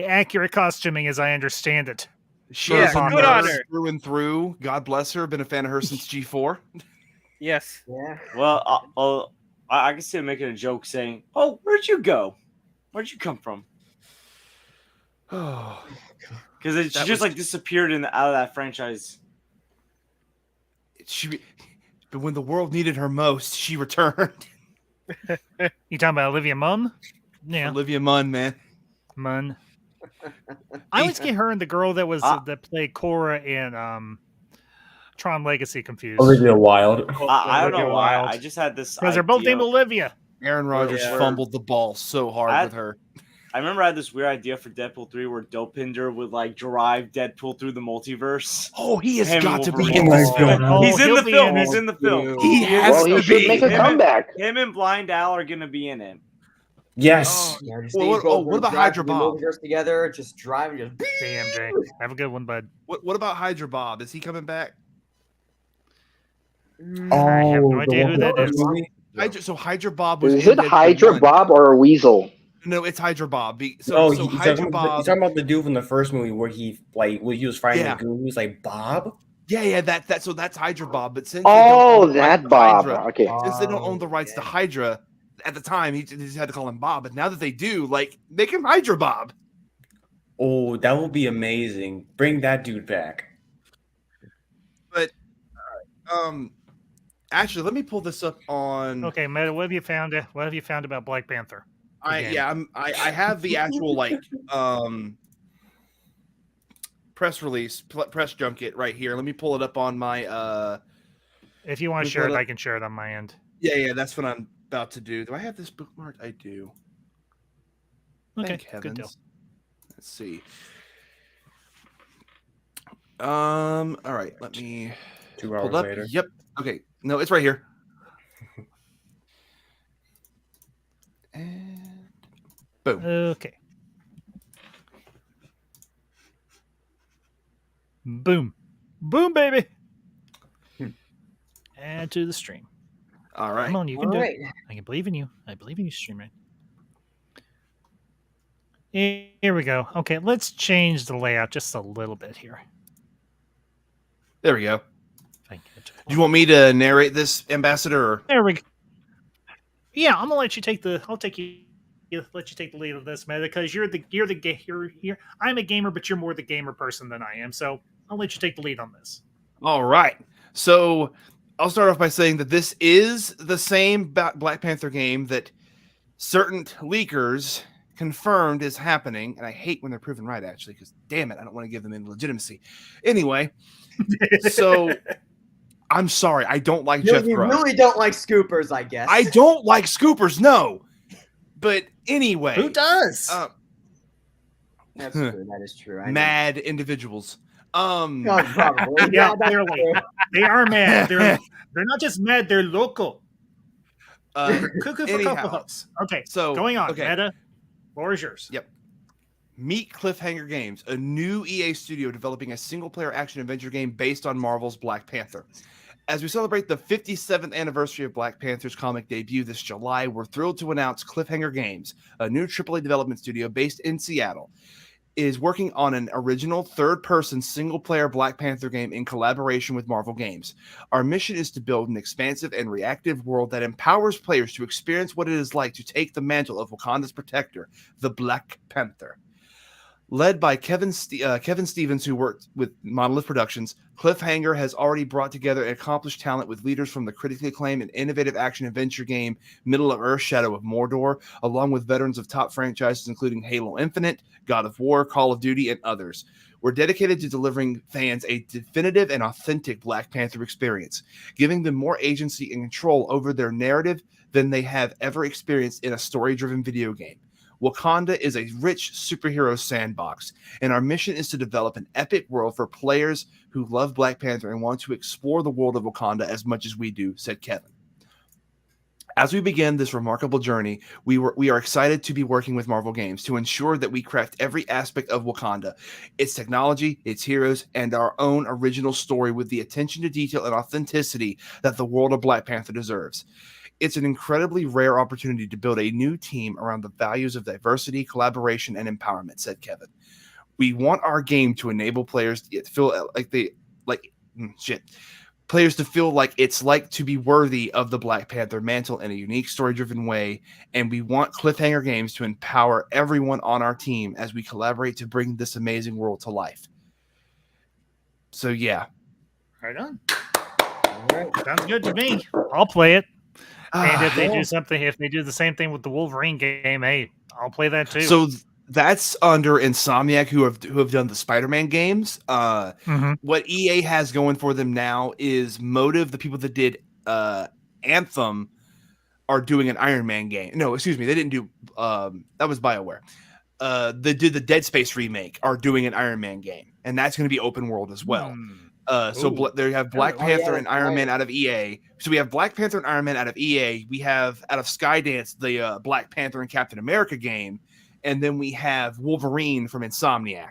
accurate costuming, as I understand it. She Yeah, is a good on nerd her. through and through. God bless her. Been a fan of her since G4. Yes. Yeah. Well, I can see him making a joke saying, "Oh, where'd you go? Where'd you come from?" Oh, Because she That just was- like disappeared out of that franchise. but when the world needed her most, she returned. You talking about Olivia Munn? Yeah, Olivia Munn, man. Munn. I always get her and the girl that was that played Cora in Tron Legacy confused. Olivia Wilde. I don't know Olivia why. Wilde. I just had this. Because they're both idea- named Olivia. Aaron Rodgers Yeah. fumbled the ball so hard with her. I remember I had this weird idea for Deadpool 3 where Dopinder would like drive Deadpool through the multiverse. Oh, he has Him got and to be Wolverine. in this film. Oh, He's in he'll the be film. in He's it. in the film. He has Well, he to should be. make a Him comeback. Him and Blind Al are gonna be in it. Yes. Yeah, just Well, these what- both what about drive Hydra the Bob? multiverse together, just driving, just. BMJ. Have a good one, bud. What about Hydra Bob? Is he coming back? I have no idea who that is. So Hydra Bob was Is in it Deadpool Hydra 1. Bob or Weasel? No, it's Hydra Bob. No, So he's Hydra talking Bob. about the dude from the first movie where he was fighting Yeah. the goo. He was like, Bob? Yeah, so that's Hydra Bob. But since Oh, they don't own the rights that to Bob. Hydra, Okay. since they don't own the rights to Hydra, at the time he just had to call him Bob. But now that they do, like, make him Hydra Bob. Oh, that would be amazing. Bring that dude back. But actually, let me pull this up on. Okay, Meta, what have you found? What have you found about Black Panther? I have the actual press release, press junket right here. Let me pull it up on my. If you want Let to me share pull it, it I can share it on my end. Yeah, that's what I'm about to do. Do I have this bookmarked? I do. Okay, Thank good heavens. deal. Let's see. All right. Let me 2 pull hours it up. later. Yep. Okay. No, it's right here. And boom. Okay. Boom. Boom, baby. Add to the stream. All right. Come on, you can All do right. it. I can believe in you. I believe in you, streamer. Here we go. Okay, let's change the layout just a little bit here. There we go. Thank you. Do you want me to narrate this, Ambassador? Or? There we go. Yeah, I'm gonna let you take the. I'll take you. Let you take the lead of this, Meta, because you're. I'm a gamer, but you're more the gamer person than I am. So I'll let you take the lead on this. All right. So I'll start off by saying that this is the same Black Panther game that certain leakers confirmed is happening. And I hate when they're proven right, actually, because damn it, I don't want to give them any legitimacy. Anyway, so I'm sorry. I don't like You Jethro. really don't like scoopers, I guess. I don't like scoopers, no. But anyway. Who does? That's true. That is true. I know. Mad individuals. Oh, probably. Yeah, that's clearly. true. They are mad. They're not just mad. They're local. Cuckoo for anyhow, Cocoa Puffs. Okay, so going on. okay. Meta, floor is yours. Yep. Meet Cliffhanger Games, a new EA studio developing a single-player action-adventure game based on Marvel's Black Panther. As we celebrate the 57th anniversary of Black Panther's comic debut this July, we're thrilled to announce Cliffhanger Games, a new AAA development studio based in Seattle. is working on an original third-person single-player Black Panther game in collaboration with Marvel Games. Our mission is to build an expansive and reactive world that empowers players to experience what it is like to take the mantle of Wakanda's protector, the Black Panther. Led by Kevin Stevens, who worked with Monolith Productions, Cliffhanger has already brought together accomplished talent with leaders from the critically acclaimed and innovative action-adventure game Middle of Earth: Shadow of Mordor, along with veterans of top franchises including Halo Infinite, God of War, Call of Duty, and others. We're dedicated to delivering fans a definitive and authentic Black Panther experience, giving them more agency and control over their narrative than they have ever experienced in a story-driven video game. Wakanda is a rich superhero sandbox, and our mission is to develop an epic world for players who love Black Panther and want to explore the world of Wakanda as much as we do, said Kevin. As we begin this remarkable journey, we are excited to be working with Marvel Games to ensure that we craft every aspect of Wakanda, its technology, its heroes, and our own original story with the attention to detail and authenticity that the world of Black Panther deserves. It's an incredibly rare opportunity to build a new team around the values of diversity, collaboration, and empowerment, said Kevin. We want our game to enable players to feel players to feel like it's like to be worthy of the Black Panther mantle in a unique story-driven way, and we want Cliffhanger Games to empower everyone on our team as we collaborate to bring this amazing world to life. So yeah. Right on. All right. Sounds good to me. I'll play it. And if they do the same thing with the Wolverine game, hey, I'll play that too. So that's under Insomniac, who have done the Spider-Man games. What EA has going for them now is Motive. The people that did Anthem are doing an Iron Man game. No, excuse me, they didn't do. That was BioWare. They did the Dead Space remake. Are doing an Iron Man game, and that's going to be open world as well. They have Black Panther and Iron Man out of EA. So we have Black Panther and Iron Man out of EA. We have out of Skydance the Black Panther and Captain America game, and then we have Wolverine from Insomniac.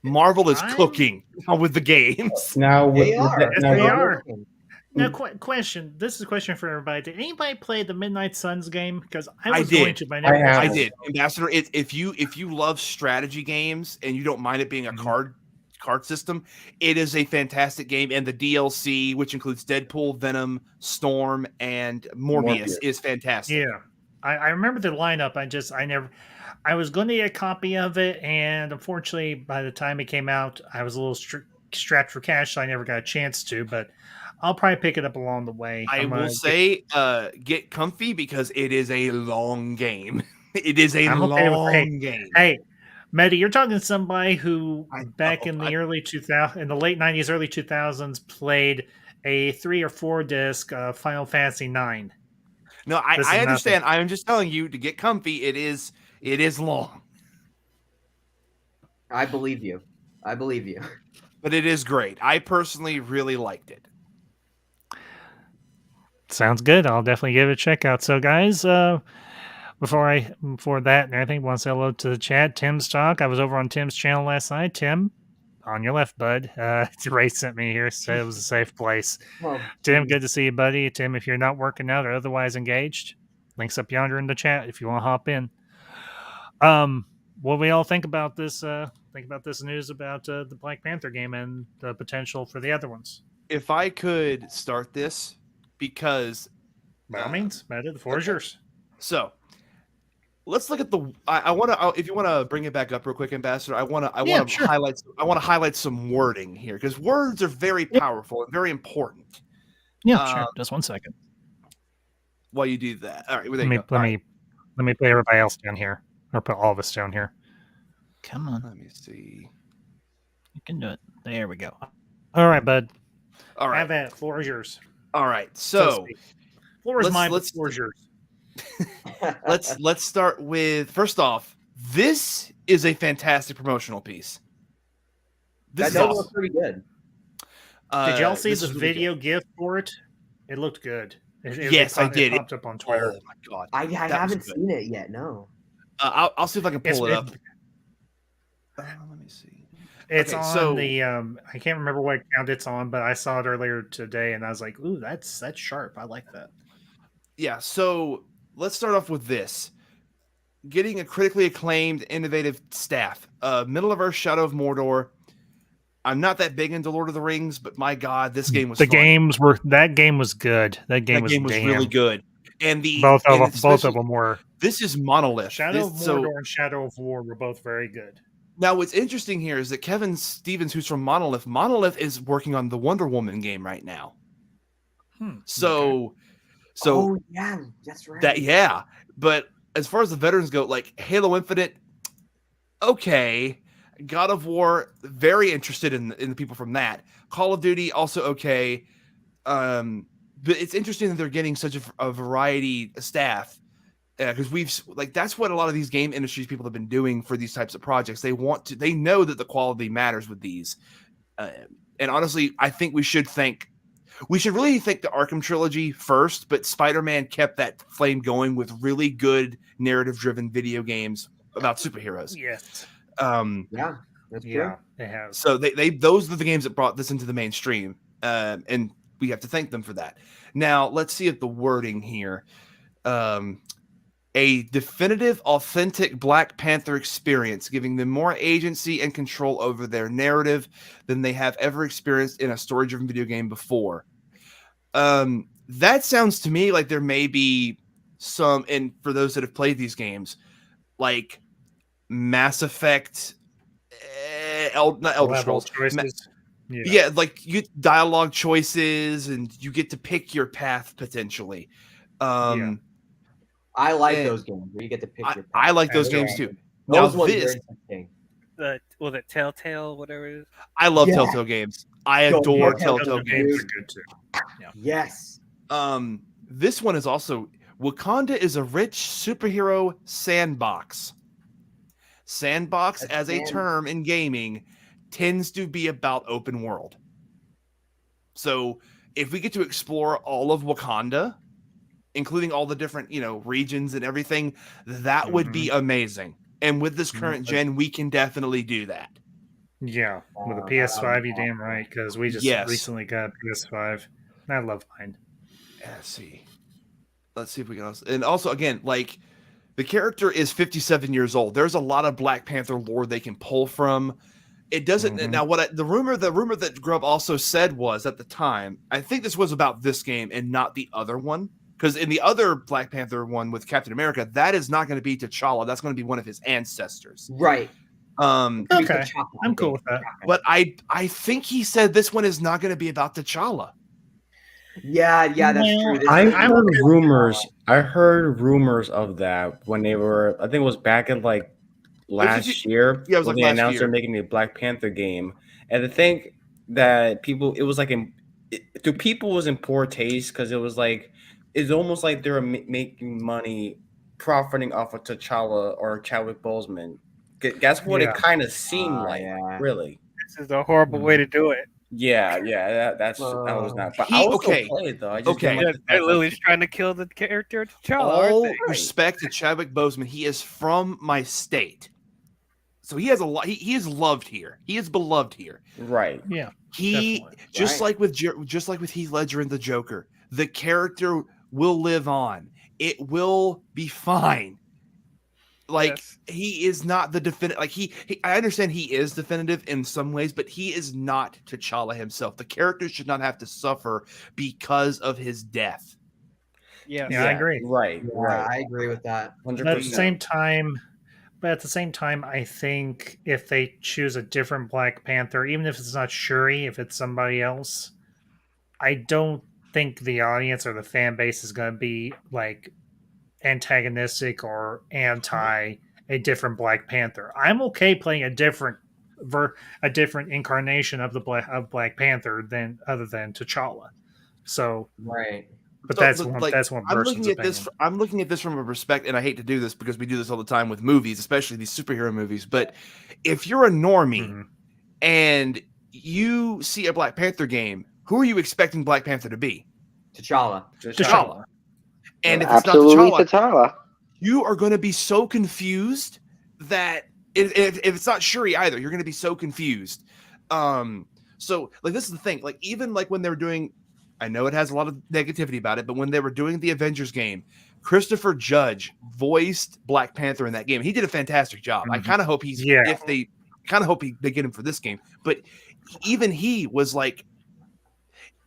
Marvel is cooking with the games. Now they are. Now, question. This is a question for everybody. Did anybody play the Midnight Suns game? Because I did. Going to, I did. Ambassador, if you love strategy games and you don't mind it being a card system, it is a fantastic game, and the DLC, which includes Deadpool, Venom, Storm, and Morbius, is fantastic. Yeah, I remember the lineup. I was going to get a copy of it, and unfortunately, by the time it came out, I was a little strapped for cash, so I never got a chance to. But I'll probably pick it up along the way. I will say, get comfy because it is a long game. It is a long game. Hey. Mehdi, you're talking to somebody who back in the early 2000s, in the late 90s, early 2000s, played a 3 or 4 disc Final Fantasy 9. No, I understand. I'm just telling you to get comfy. It is long. I believe you. But it is great. I personally really liked it. Sounds good. I'll definitely give it a check out. So, guys, Before that and everything, want to say hello to the chat. Tim's talk. I was over on Tim's channel last night. Tim, on your left, bud. Ray sent me here, said it was a safe place. Well, Tim, good to see you, buddy. Tim, if you're not working out or otherwise engaged, links up yonder in the chat if you want to hop in. What we all think about this? Think about this news about the Black Panther game and the potential for the other ones. If I could start this, because by all means, the floor is yours. So. Let's look at the. I want to. If you want to bring it back up real quick, Ambassador. I want to highlight. I want to highlight some wording here because words are very powerful and very important. Yeah, sure. Just 1 second. While you do that, all right. Let me put everybody else down here, or put all of us down here. Come on. Let me see. You can do it. There we go. All right, bud. All right. Have that. Floor is yours. All right. So floor is mine. Floor is yours. Let's start with, first off, this is a fantastic promotional piece. That does look pretty good. Did y'all see the video GIF for it? It looked good. Yes, I did. It popped up on Twitter. Oh my god! I haven't seen it yet. No. I'll see if I can pull it up. Let me see. It's on the I can't remember what account it's on, but I saw it earlier today, and I was like, "Ooh, that's sharp. I like that." Yeah. So let's start off with this. getting a critically acclaimed, innovative staff. Middle of Earth, Shadow of Mordor. I'm not that big into Lord of the Rings, but my God, this game was The fun. that game was good. That game was really good. And both of them were. This is Monolith. Shadow of Mordor and Shadow of War were both very good. Now, what's interesting here is that Kevin Stevens, who's from Monolith is working on the Wonder Woman game right now. So oh yeah, that's right. But as far as the veterans go, like Halo Infinite, okay. God of War, very interested in the people from that. Call of Duty, also okay. But it's interesting that they're getting such a variety of staff, because that's what a lot of these game industries people have been doing for these types of projects. They know that the quality matters with these, and honestly, I think we should really thank the Arkham trilogy first, but Spider-Man kept that flame going with really good narrative-driven video games about superheroes. Yes. Yeah, that's true. They have. So those are the games that brought this into the mainstream, and we have to thank them for that. Now let's see at the wording here. A definitive, authentic Black Panther experience, giving them more agency and control over their narrative than they have ever experienced in a story-driven video game before. That sounds to me like there may be some, and for those that have played these games, like Mass Effect, not Elder Scrolls choices. Yeah, like you get dialogue choices, and you get to pick your path potentially. I like those games where you get to pick your path. I like those games too. Those now ones this, are interesting. Was it Telltale, whatever it is? I love Telltale games. I adore Telltale games. Are good too. Yeah. Yes. This one is also Wakanda is a rich superhero sandbox. Sandbox as a term in gaming tends to be about open world. So if we get to explore all of Wakanda, including all the different, regions and everything, that would be amazing. And with this current gen, we can definitely do that. Yeah, with a PS5, you damn right, because we just recently got a PS5. I love mine. Let's see if we can also, and also again, like the character is 57 years old. There's a lot of Black Panther lore they can pull from. It doesn't now. The rumor that Grubb also said was at the time, I think this was about this game and not the other one. Because in the other Black Panther one with Captain America, that is not going to be T'Challa. That's going to be one of his ancestors. Right. Okay. I'm cool with that. But I think he said this one is not going to be about T'Challa. Yeah, that's true. I heard rumors of that when they were, I think it was back in like last year. Yeah, it was like when they last announced year. they're making a Black Panther game. And the thing that people, it was like, to people was in poor taste because it was like, it's almost like they're making money profiting off of T'Challa or Chadwick Boseman. That's what it kind of seemed like, really. This is a horrible way to do it. Yeah, that was not. But I was okay. Play it though. I just Lily's trying to kill the character T'Challa. All respect to Chadwick Boseman. He is from my state, so he has a lot. He is loved here. He is beloved here. Right. Yeah. He definitely. Just like with Heath Ledger and the Joker, the character will live on. It will be fine. Like he is not the definitive. Like he I understand he is definitive in some ways, but he is not T'Challa himself. The character should not have to suffer because of his death. Yeah, I agree. Right. I agree with that. 100%. But at the same time, I think if they choose a different Black Panther, even if it's not Shuri, if it's somebody else, I don't think the audience or the fan base is going to be like antagonistic or anti a different Black Panther. I'm okay playing a different incarnation of Black Panther than T'Challa. So right. But that's one person's opinion. I'm looking at this from a perspective, and I hate to do this because we do this all the time with movies, especially these superhero movies. But if you're a normie and you see a Black Panther game, who are you expecting Black Panther to be? T'Challa. And if absolutely it's not T'Challa, you are going to be so confused that if it's not Shuri either, you're going to be so confused. So like this is the thing. Like even like when they're doing, I know it has a lot of negativity about it, but when they were doing the Avengers game, Christopher Judge voiced Black Panther in that game. He did a fantastic job. I kind of hope they get him for this game. But even he was like,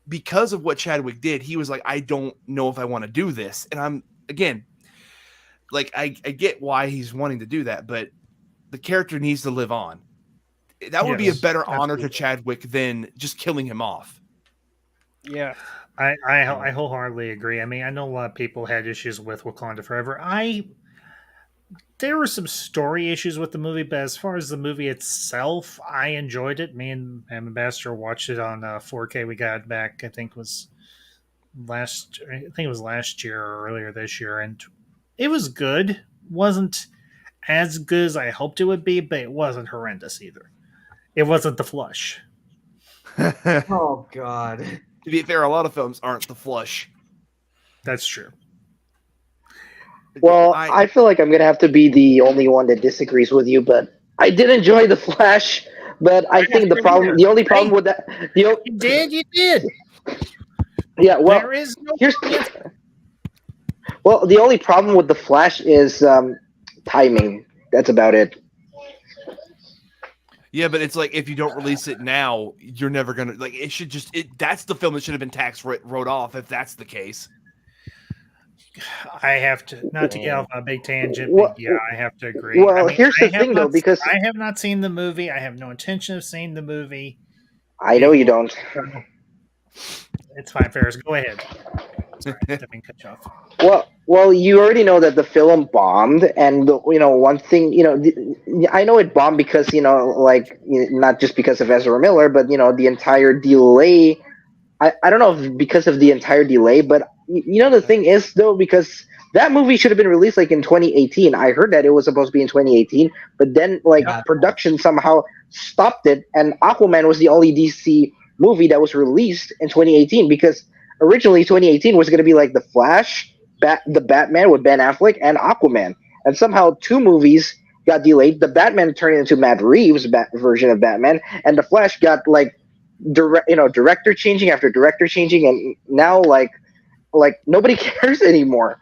because of what Chadwick did, he was like, I don't know if I want to do this. And I'm, again, like, I get why he's wanting to do that, but the character needs to live on. That would be a better honor to Chadwick than just killing him off. Yeah. I wholeheartedly agree. I mean, I know a lot of people had issues with Wakanda Forever. There were some story issues with the movie, but as far as the movie itself, I enjoyed it. Me and Ambassador watched it on 4K. We got it back, I think it was last year or earlier this year, and it was good. Wasn't as good as I hoped it would be, but it wasn't horrendous either. It wasn't The Flush. Oh God. To be fair, a lot of films aren't The Flush. That's true. Well, I feel like I'm gonna have to be the only one that disagrees with you, but I did enjoy the Flash. But I think the only problem with that, you did. Yeah, well, there is no. Well, the only problem with the Flash is timing. That's about it. Yeah, but it's like if you don't release it now, you're never gonna like. It should just that's the film that should have been wrote off if that's the case. I have to not to get off on a big tangent, Well, but yeah, I have to agree. Well, I mean, here's the thing, though, because I have not seen the movie. I have no intention of seeing the movie. I know you don't. It's fine, Ferris. Go ahead. Sorry, I didn't mean to cut you off. Well, you already know that the film bombed, and one thing, I know it bombed because not just because of Ezra Miller, but the entire delay. I don't know if because of the entire delay, but the thing is though, because that movie should have been released like in 2018. I heard that it was supposed to be in 2018, but then production somehow stopped it, and Aquaman was the only DC movie that was released in 2018 because originally 2018 was going to be like The Flash, the Batman with Ben Affleck, and Aquaman, and somehow two movies got delayed. The Batman turned into Matt Reeves' version of Batman, and The Flash got like director changing after director changing, and now like nobody cares anymore.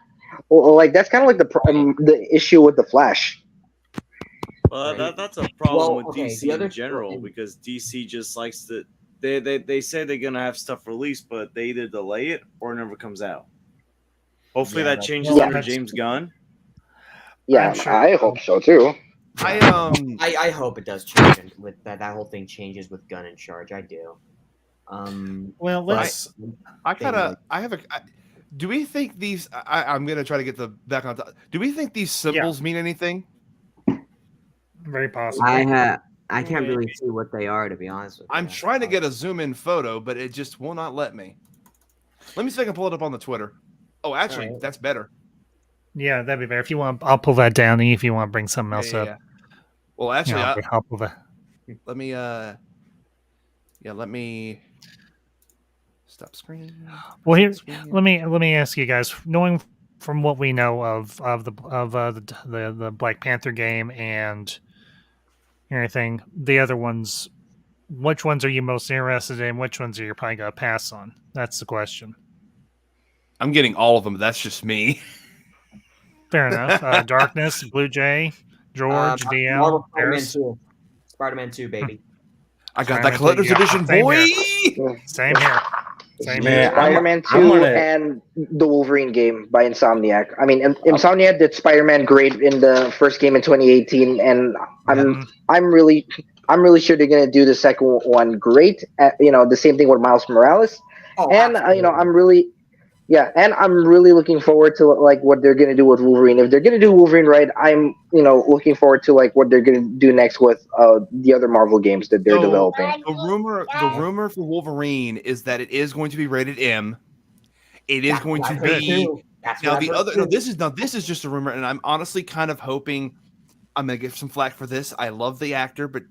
Like that's kind of like the issue with the Flash. Well, that's a problem with okay, DC in general because DC just likes to. They say they're gonna have stuff released, but they either delay it or it never comes out. Hopefully that changes under James Gunn. Yeah, sure. I hope so too. I hope it does change with that whole thing changes with Gunn in charge. I do. Well, let's. Do we think these? I'm gonna try to get the back on top. Do we think these symbols mean anything? Very possible. I can't really see what they are, to be honest with you. I'm trying to get a zoom in photo, but it just will not let me. Let me see if I can pull it up on the Twitter. Oh, actually, that's better. Yeah, that'd be better. If you want, I'll pull that down. If you want to bring something else up. Well, actually, I'll pull that. Let me. Let me stop screen. Well, here, let me ask you guys. Knowing from what we know of the Black Panther game and everything, the other ones, which ones are you most interested in? Which ones are you probably gonna pass on? That's the question. I'm getting all of them. But that's just me. Fair enough. Darkness, Blue Jay, George, DL, Spider-Man 2, baby. I got that collector's edition, boy. Same here. Same here. Spider-Man 2 and the Wolverine game by Insomniac. I mean, Insomniac did Spider-Man great in the first game in 2018, and I'm really sure they're gonna do the second one great. The same thing with Miles Morales, and I'm really looking forward to like what they're gonna do with Wolverine. If they're gonna do Wolverine right, I'm looking forward to like what they're gonna do next with the other Marvel games that they're developing. The rumor for Wolverine is that it is going to be rated M. It is going to be now the other. No, this is just a rumor, and I'm honestly kind of hoping I'm gonna get some flack for this. I love the actor, but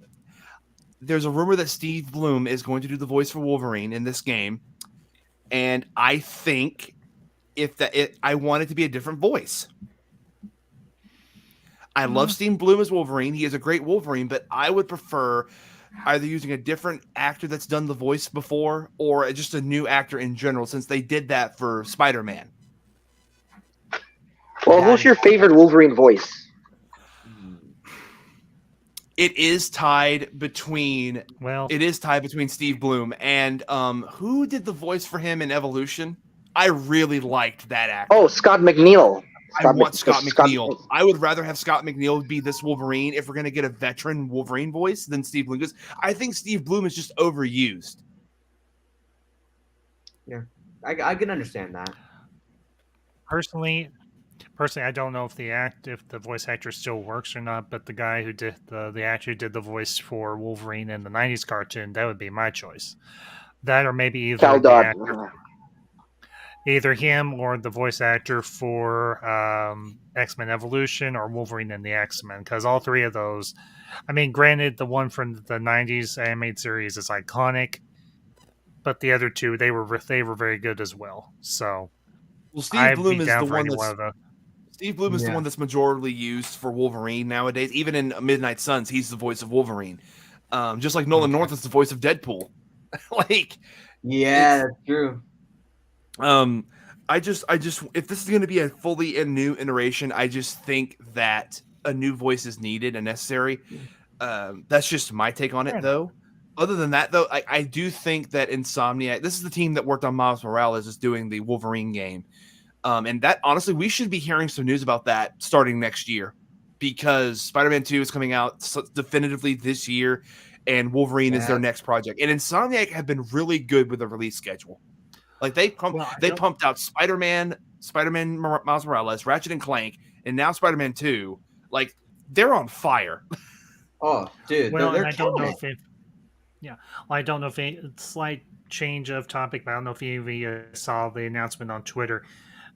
there's a rumor that Steve Bloom is going to do the voice for Wolverine in this game. And I think I want it to be a different voice. I love Steve Bloom as Wolverine. He is a great Wolverine, but I would prefer either using a different actor that's done the voice before, or just a new actor in general, since they did that for Spider-Man. Well, who's your favorite Wolverine voice? It is tied between Steve Bloom and who did the voice for him in Evolution? I really liked that actor. Oh, Scott McNeil. I want Scott McNeil. I would rather have Scott McNeil be this Wolverine if we're going to get a veteran Wolverine voice than Steve Bloom, because I think Steve Bloom is just overused. Yeah, I can understand that. Personally, I don't know if the voice actor still works or not, but the guy who did the actor who did the voice for Wolverine in the '90s cartoon, that would be my choice. That or maybe either him or the voice actor for X-Men Evolution or Wolverine and the X-Men, because all three of those, I mean, granted, the one from the '90s animated series is iconic, but the other two, they were very good as well. So, Steve Bloom is the one that's Steve Bloom is the one that's majorly used for Wolverine nowadays. Even in Midnight Suns, he's the voice of Wolverine. Just like Nolan North is the voice of Deadpool. That's true. I just if this is going to be a fully and new iteration, I just think that a new voice is needed and necessary. That's just my take on it, though. Other than that, though, I do think that Insomniac, this is the team that worked on Miles Morales, is doing the Wolverine game. And that, honestly, we should be hearing some news about that starting next year, because Spider-Man 2 is coming out definitively this year, and Wolverine is their next project. And Insomniac have been really good with the release schedule. Like they pumped out Spider-Man, Miles Morales, Ratchet and Clank, and now Spider-Man 2. Like, they're on fire. Oh, dude. Well, I don't know if I don't know if it's slight change of topic, but I don't know if you saw the announcement on Twitter.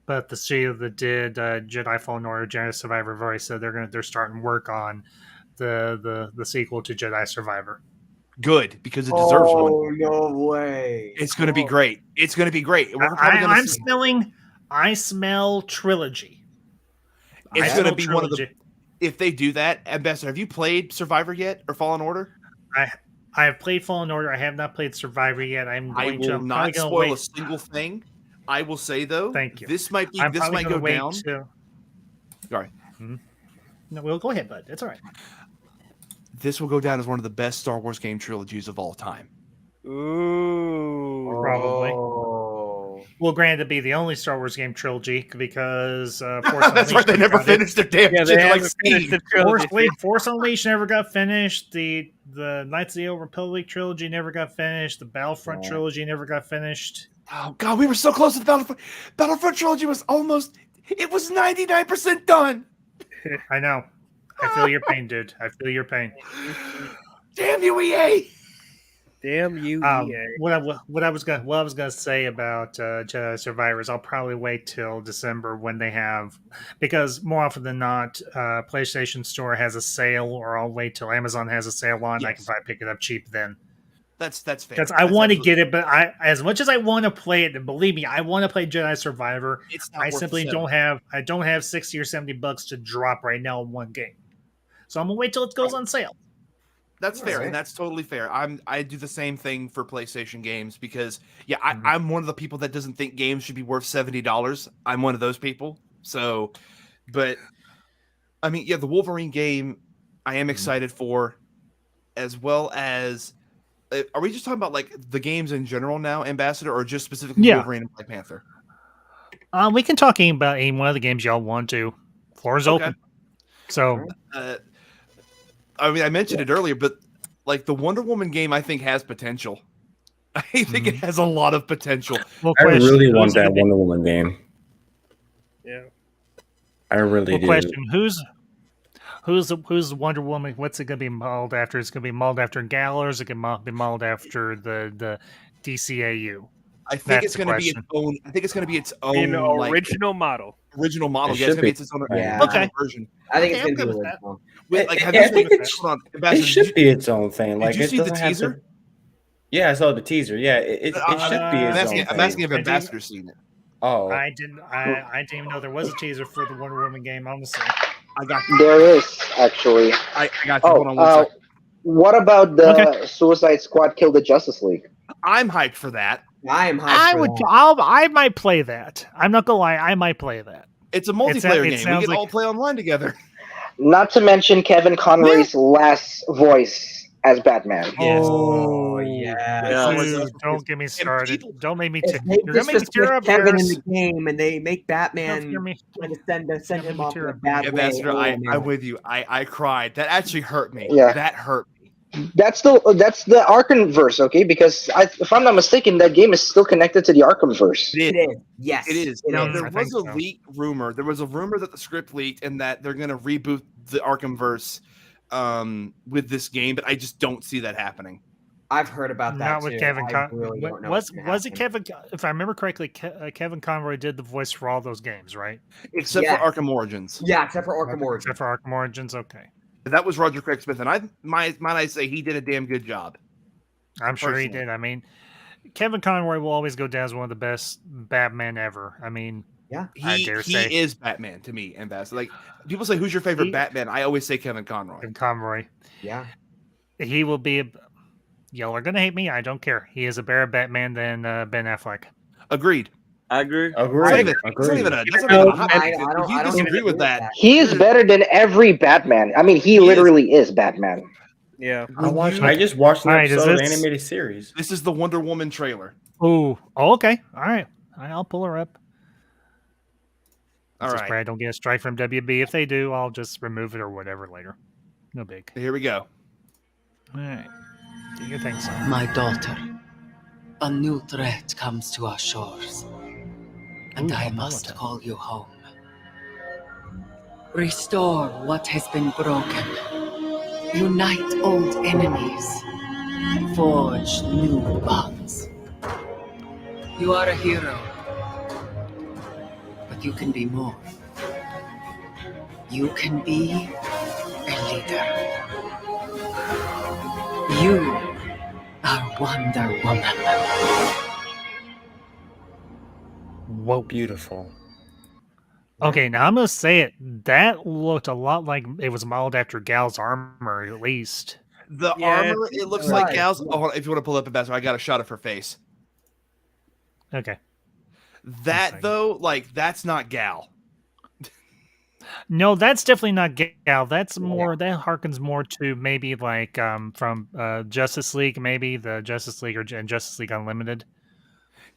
But the studio that did Jedi Fallen Order, Jedi Survivor have already said they're starting work on the sequel to Jedi Survivor. Good, because it deserves one. Oh, no way. It's going to be great. It's going to be great. I smell trilogy. It's going to be one of the... If they do that, Ambassador, have you played Survivor yet or Fallen Order? I have played Fallen Order. I have not played Survivor yet. I will not spoil a single thing. I will say, though, thank you. This might go down. Sorry. No, we'll go ahead, bud. It's all right. This will go down as one of the best Star Wars game trilogies of all time. Ooh. Probably. Well, granted, it'd be the only Star Wars game trilogy because Force that's right. They never finished their damn trilogy. Force Unleashed never got finished. The Knights of the Old Republic trilogy never got finished. The Battlefront trilogy never got finished. Oh God, we were so close to the Battlefront. Battlefront trilogy was 99% done. I know. I feel your pain, dude. I feel your pain. Damn you, EA! Damn you, EA! What I was gonna say about Jedi Survivors, I'll probably wait till December when they have, because more often than not, PlayStation Store has a sale, or I'll wait till Amazon has a sale on. Yes. I can probably pick it up cheap then. That's fair. Because I want to get it, but as much as I want to play it, and believe me, I want to play Jedi Survivor. I simply don't have $60 or $70 to drop right now in one game. So I'm gonna wait till it goes on sale. That's fair, and that's totally fair. I do the same thing for PlayStation games because I'm one of the people that doesn't think games should be worth $70. I'm one of those people. So, but I mean, the Wolverine game I am excited for, as well as. Are we just talking about like the games in general now, Ambassador, or just specifically Wolverine and Black Panther? We can talk about any one of the games y'all want to. Floor is open. So, I mean, I mentioned it earlier, but like the Wonder Woman game, I think has potential. I think it has a lot of potential. I really want that Wonder Woman game. Yeah, I really do. Question: Who's the Wonder Woman? What's it going to be modeled after? Is it going to be modeled after Gal, or is it going to be modeled after the DCAU? I think it's going to be its own. I think it's going to be its own original model. Original model. Yeah, it's going to be its own version. I think it's going to be original. It should be its own thing. Like, did you see the teaser? Yeah, I saw the teaser. Yeah, it should be its own thing. I'm asking if Ambassador's seen it. Oh, I didn't even know there was a teaser for the Wonder Woman game. Honestly, There is actually. I got you. Hold on one second. What about the Suicide Squad kill the Justice League? I'm hyped for that. I am hyped I for would. that. I might play that. I'm not gonna lie. I might play that. It's a multiplayer it game. We sounds can like- all play online together. Not to mention Kevin Conroy's last voice as Batman. Yes. Oh, yeah. dude, don't get me started. people- Don't make me. If they You're gonna make me just tear put up, Kevin in Harris. the game and they make Batman Don't me. try to send him me off in tear a up. bad way. Ambassador, Oh, I'm man. with you. I cried. That actually hurt me. Yeah. That hurt me. That's the Arkhamverse, okay? Because if I'm not mistaken, that game is still connected to the Arkhamverse. It is. Yes. It is. It Now is. there I was think a so. leak rumor. There was a rumor that the script leaked and that they're going to reboot the Arkhamverse with this game, but I just don't see that happening. I've heard about that Not too. with Kevin. I really don't know Was what's gonna it happen. Kevin? If I remember correctly, Kevin Conroy did the voice for all those games, right? Except Yeah. for Arkham Origins. Yeah, except for Arkham Origins. Except for Arkham Origins. Okay, That was Roger Craig Smith, and might I say he did a damn good job. I'm sure he Personally. did. I mean, Kevin Conroy will always go down as one of the best Batman ever. I mean, I He dare say is Batman to me, Ambassador. Like people say, who's your favorite He- Batman? I always say Kevin Conroy. Kevin Conroy. Yeah. He will be. Y'all are gonna hate me. I don't care. He is a better Batman than Ben Affleck. Agreed. I agree. That's not even a hot I take. don't- If you I don't disagree agree with with that, that. He is better than every Batman. I mean, he literally is Batman. Yeah. I just watched an Alright, is episode of the this- animated series. this is the Wonder Woman trailer. Ooh. Oh, okay. All right. I'll pull her up. All Just right, pray I don't get a strike from WB. If they do, I'll just remove it or whatever later. No big. here we go. All right. Do your thing, son. My daughter, a new threat comes to our shores, and Ooh, I Hippolyta. must call you home. Restore what has been broken. Unite old enemies. Forge new bonds. You are a hero, but you can be more. You can be a leader. You are Wonder Woman. Whoa. Beautiful. Okay, now I'm gonna say it. That looked a lot like it was modeled after Gal's armor, at least. The Yeah, armor, it looks right. like Gal's. Oh, hold on, if you want to pull up Ambassador, I got a shot of her face. Okay. That fine. though, like that's not Gal. No, that's definitely not Gal. That's more. That harkens more to maybe like from Justice League, maybe the Justice League and Justice League Unlimited.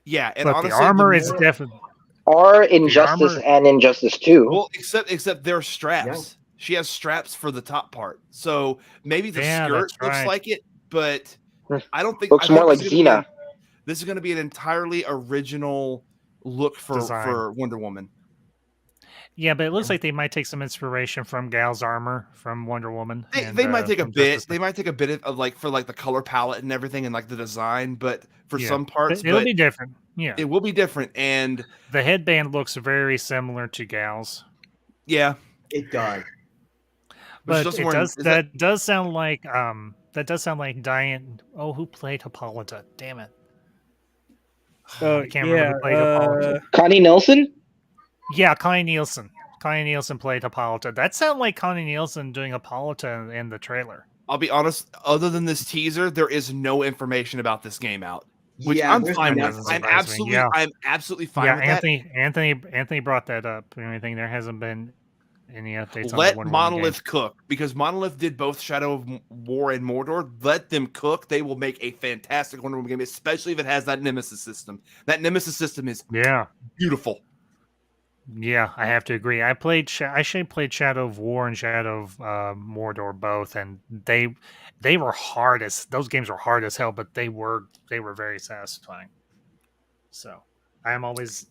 Yeah, and But honestly, the armor is more- definitely. Or Injustice armor- and Injustice 2. well, except there are straps. She has straps for the top part, so maybe the Yeah, skirt that's looks right. like it, but I don't think Looks I think more like this is gonna Xena. this is going to be an entirely original look Design. for Wonder Woman. Yeah, but it looks like they might take some inspiration from Gal's armor from Wonder Woman. They might take a from bit. Justice They League. might take a bit of like for like the color palette and everything and like the design, but for Yeah, some parts, It'll but be different. Yeah, it will be different. And the headband looks very similar to Gal's, yeah, It does. but she's but also it wearing- does. is That does sound like Diane. Oh, who played Hippolyta? Damn it! I can't remember who played Hippolyta. Connie Nelson? Yeah, Connie Nielsen. Connie Nielsen played Hippolyta. That sounded like Connie Nielsen doing Hippolyta in the trailer. I'll be honest. Other than this teaser, there is no information about this game out, which Yeah, I'm there's fine nothing with. that I'm surprised me. absolutely, Yeah. I'm absolutely fine Yeah, with Anthony brought that up. The only thing there hasn't been any updates that. on Let the Wonder Woman Monolith cook because Monolith did both Shadow of War and Mordor. Let them cook. They will make a fantastic Wonder Woman game, especially if it has that Nemesis system. That Nemesis system is game. Yeah, beautiful. yeah, I have to agree. I played Shadow of War and Shadow of Mordor both, and they were hard as those games were hard as hell, but they were very satisfying. So I always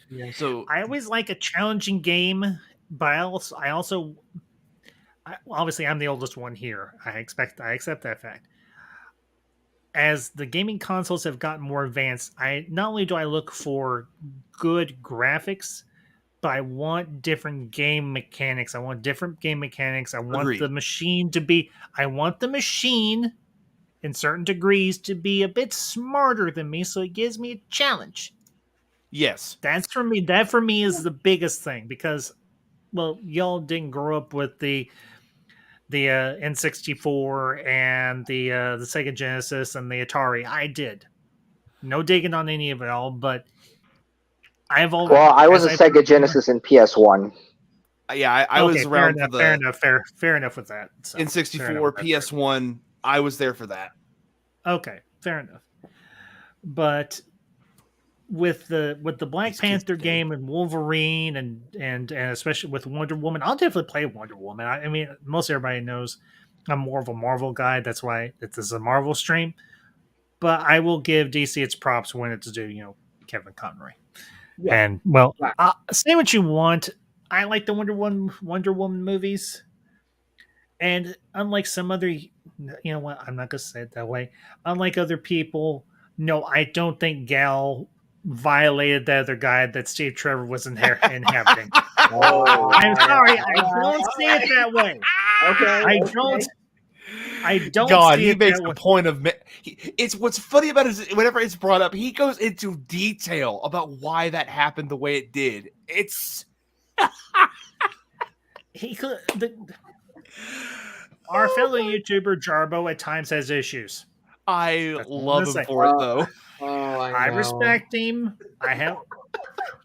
like a challenging game, but obviously I'm the oldest one here. I accept that fact. As the gaming consoles have gotten more advanced, I not only do I look for good graphics, but I want different game mechanics. I want Agreed. the machine to be. I want the machine, in certain degrees, to be a bit smarter than me, so it gives me a challenge. Yes. That's for me. That for me is the biggest thing because, well, y'all didn't grow up with the the N64 and the Sega Genesis and the Atari. I did. No digging on any of it all, but I've always. Well, I was a Sega Genesis and PS1. Yeah, I was around for the fair enough with that. So, N64, PS1. I was there for that. Okay, fair enough. But with the Black Panther game and Wolverine and especially with Wonder Woman, I'll definitely play Wonder Woman. I mean, most everybody knows I'm more of a Marvel guy. That's why this is a Marvel stream. But I will give DC its props when it's due. Kevin Conroy. Yeah. And well, say what you want. I like the Wonder Woman movies, and unlike some other, you know what? I'm not gonna say it that way. Unlike other people, no, I don't think Gal violated the other guy that Steve Trevor was inhabiting. I'm sorry, I don't see it that way. Okay, I don't. God, see he it makes that a way. point of. It's what's funny about it is whenever it's brought up, he goes into detail about why that happened the way it did. It's our fellow YouTuber Jarbo at times has issues. I love him for it though. I respect him.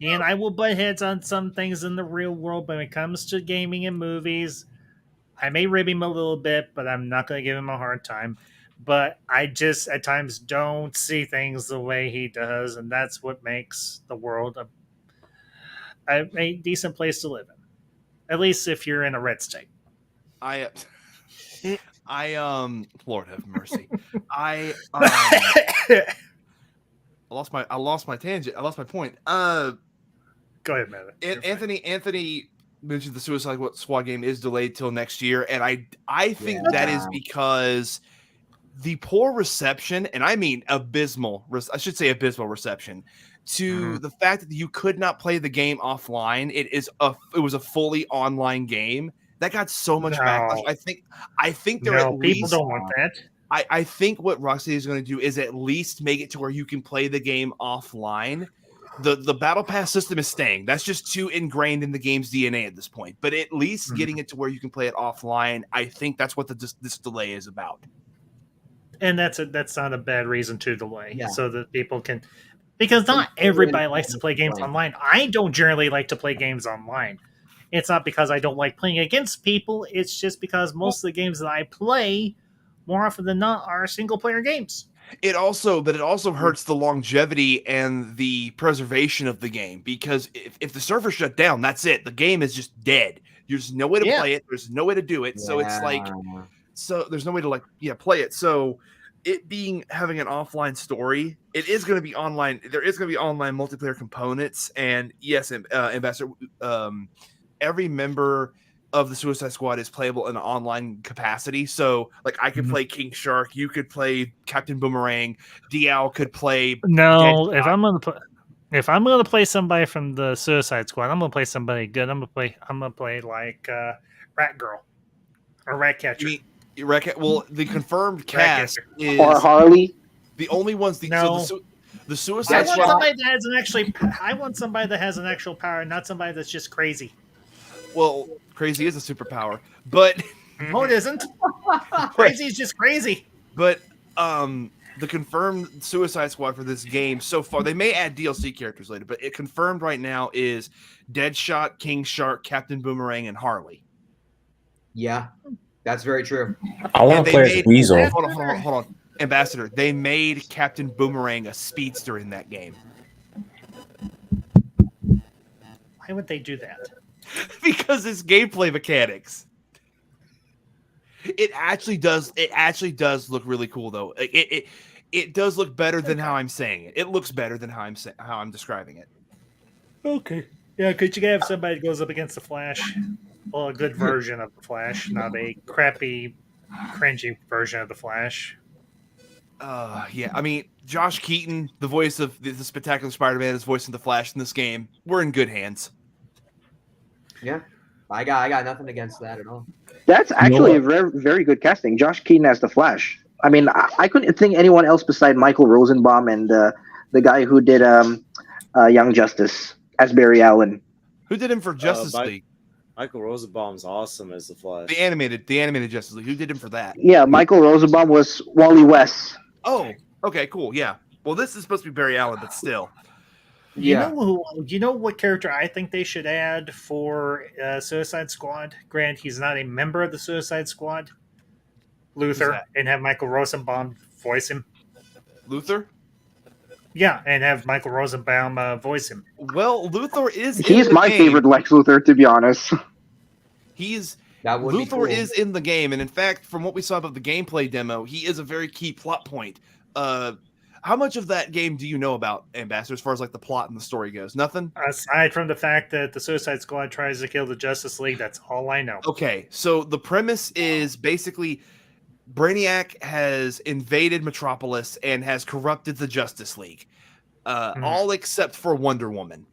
And I will butt heads on some things in the real world, but when it comes to gaming and movies, I may rib him a little bit, but I'm not going to give him a hard time. But I just at times don't see things the way he does, and that's what makes the world a decent place to live in. At least if you're in a red state. I Lord have mercy. I lost my tangent. I lost my point. Go ahead, man. Anthony mentioned the Suicide Squad game is delayed till next year, and I think that is because the poor reception, and I mean abysmal. I should say abysmal reception to the fact that you could not play the game offline. It was a fully online game that got so much backlash. I think they're at least people don't want that. I think what Rocksteady is going to do is at least make it to where you can play the game offline. The battle pass system is staying. That's just too ingrained in the game's DNA at this point. But at least getting it to where you can play it offline, I think that's what this delay is about. And that's not a bad reason to delay, so that people can, because not everybody likes to play games online. I don't generally like to play games online. It's not because I don't like playing against people. It's just because most of the games that I play, more often than not, are single player games. It also hurts the longevity and the preservation of the game, because if the server shut down, that's it. The game is just dead. There's no way to play it. There's no way to do it. So it's like, there's no way to play it. So it having an offline story, it is going to be online. There is going to be online multiplayer components. And yes, Ambassador, every member of the Suicide Squad is playable in an online capacity. So like I could play King Shark, you could play Captain Boomerang, DL could play. No, if I'm gonna play somebody from the Suicide Squad, I'm gonna play somebody good. I'm gonna play like Rat Girl or Rat Catcher. Well, the confirmed cast is or Harley. The only ones. The Suicide Squad. I want somebody that has an actual power, not somebody that's just crazy. Well, crazy is a superpower, but no, it isn't. Crazy is just crazy. But the confirmed Suicide Squad for this game so far, they may add DLC characters later, but it confirmed right now is Deadshot, King Shark, Captain Boomerang, and Harley. Yeah, that's very true. I want to play as Weasel. Hold on, Ambassador. They made Captain Boomerang a speedster in that game. Why would they do that? Because it's gameplay mechanics. It actually does look really cool though. It does look better than how I'm saying it. It looks better than how I'm describing it. Okay. Yeah, could you have somebody that goes up against the Flash? Well, a good version of the Flash, not a crappy, cringy version of the Flash. Yeah. I mean, Josh Keaton, the voice of the Spectacular Spider-Man, is voicing the Flash in this game. We're in good hands. Yeah, I got nothing against that at all. That's actually a very, very good casting. Josh Keaton as the Flash. I mean, I couldn't think anyone else beside Michael Rosenbaum and the guy who did Young Justice as Barry Allen. Who did him for Justice League? Michael Rosenbaum's awesome as the Flash. The animated Justice League. Who did him for that? Yeah, Michael Rosenbaum was Wally West. Oh, okay, cool. Yeah. Well, this is supposed to be Barry Allen, but still. You know what character I think they should add for Suicide Squad? Grant, he's not a member of the Suicide Squad. Luther, and have Michael Rosenbaum voice him. Luther? Yeah, and have Michael Rosenbaum voice him. Well, Luther is. He's my favorite Lex Luthor, to be honest. Luther is in the game, and in fact, from what we saw about the gameplay demo, he is a very key plot point. How much of that game do you know about, Ambassador, as far as like the plot and the story goes? Nothing? Aside from the fact that the Suicide Squad tries to kill the Justice League, that's all I know. Okay, so the premise is basically Brainiac has invaded Metropolis and has corrupted the Justice League, all except for Wonder Woman.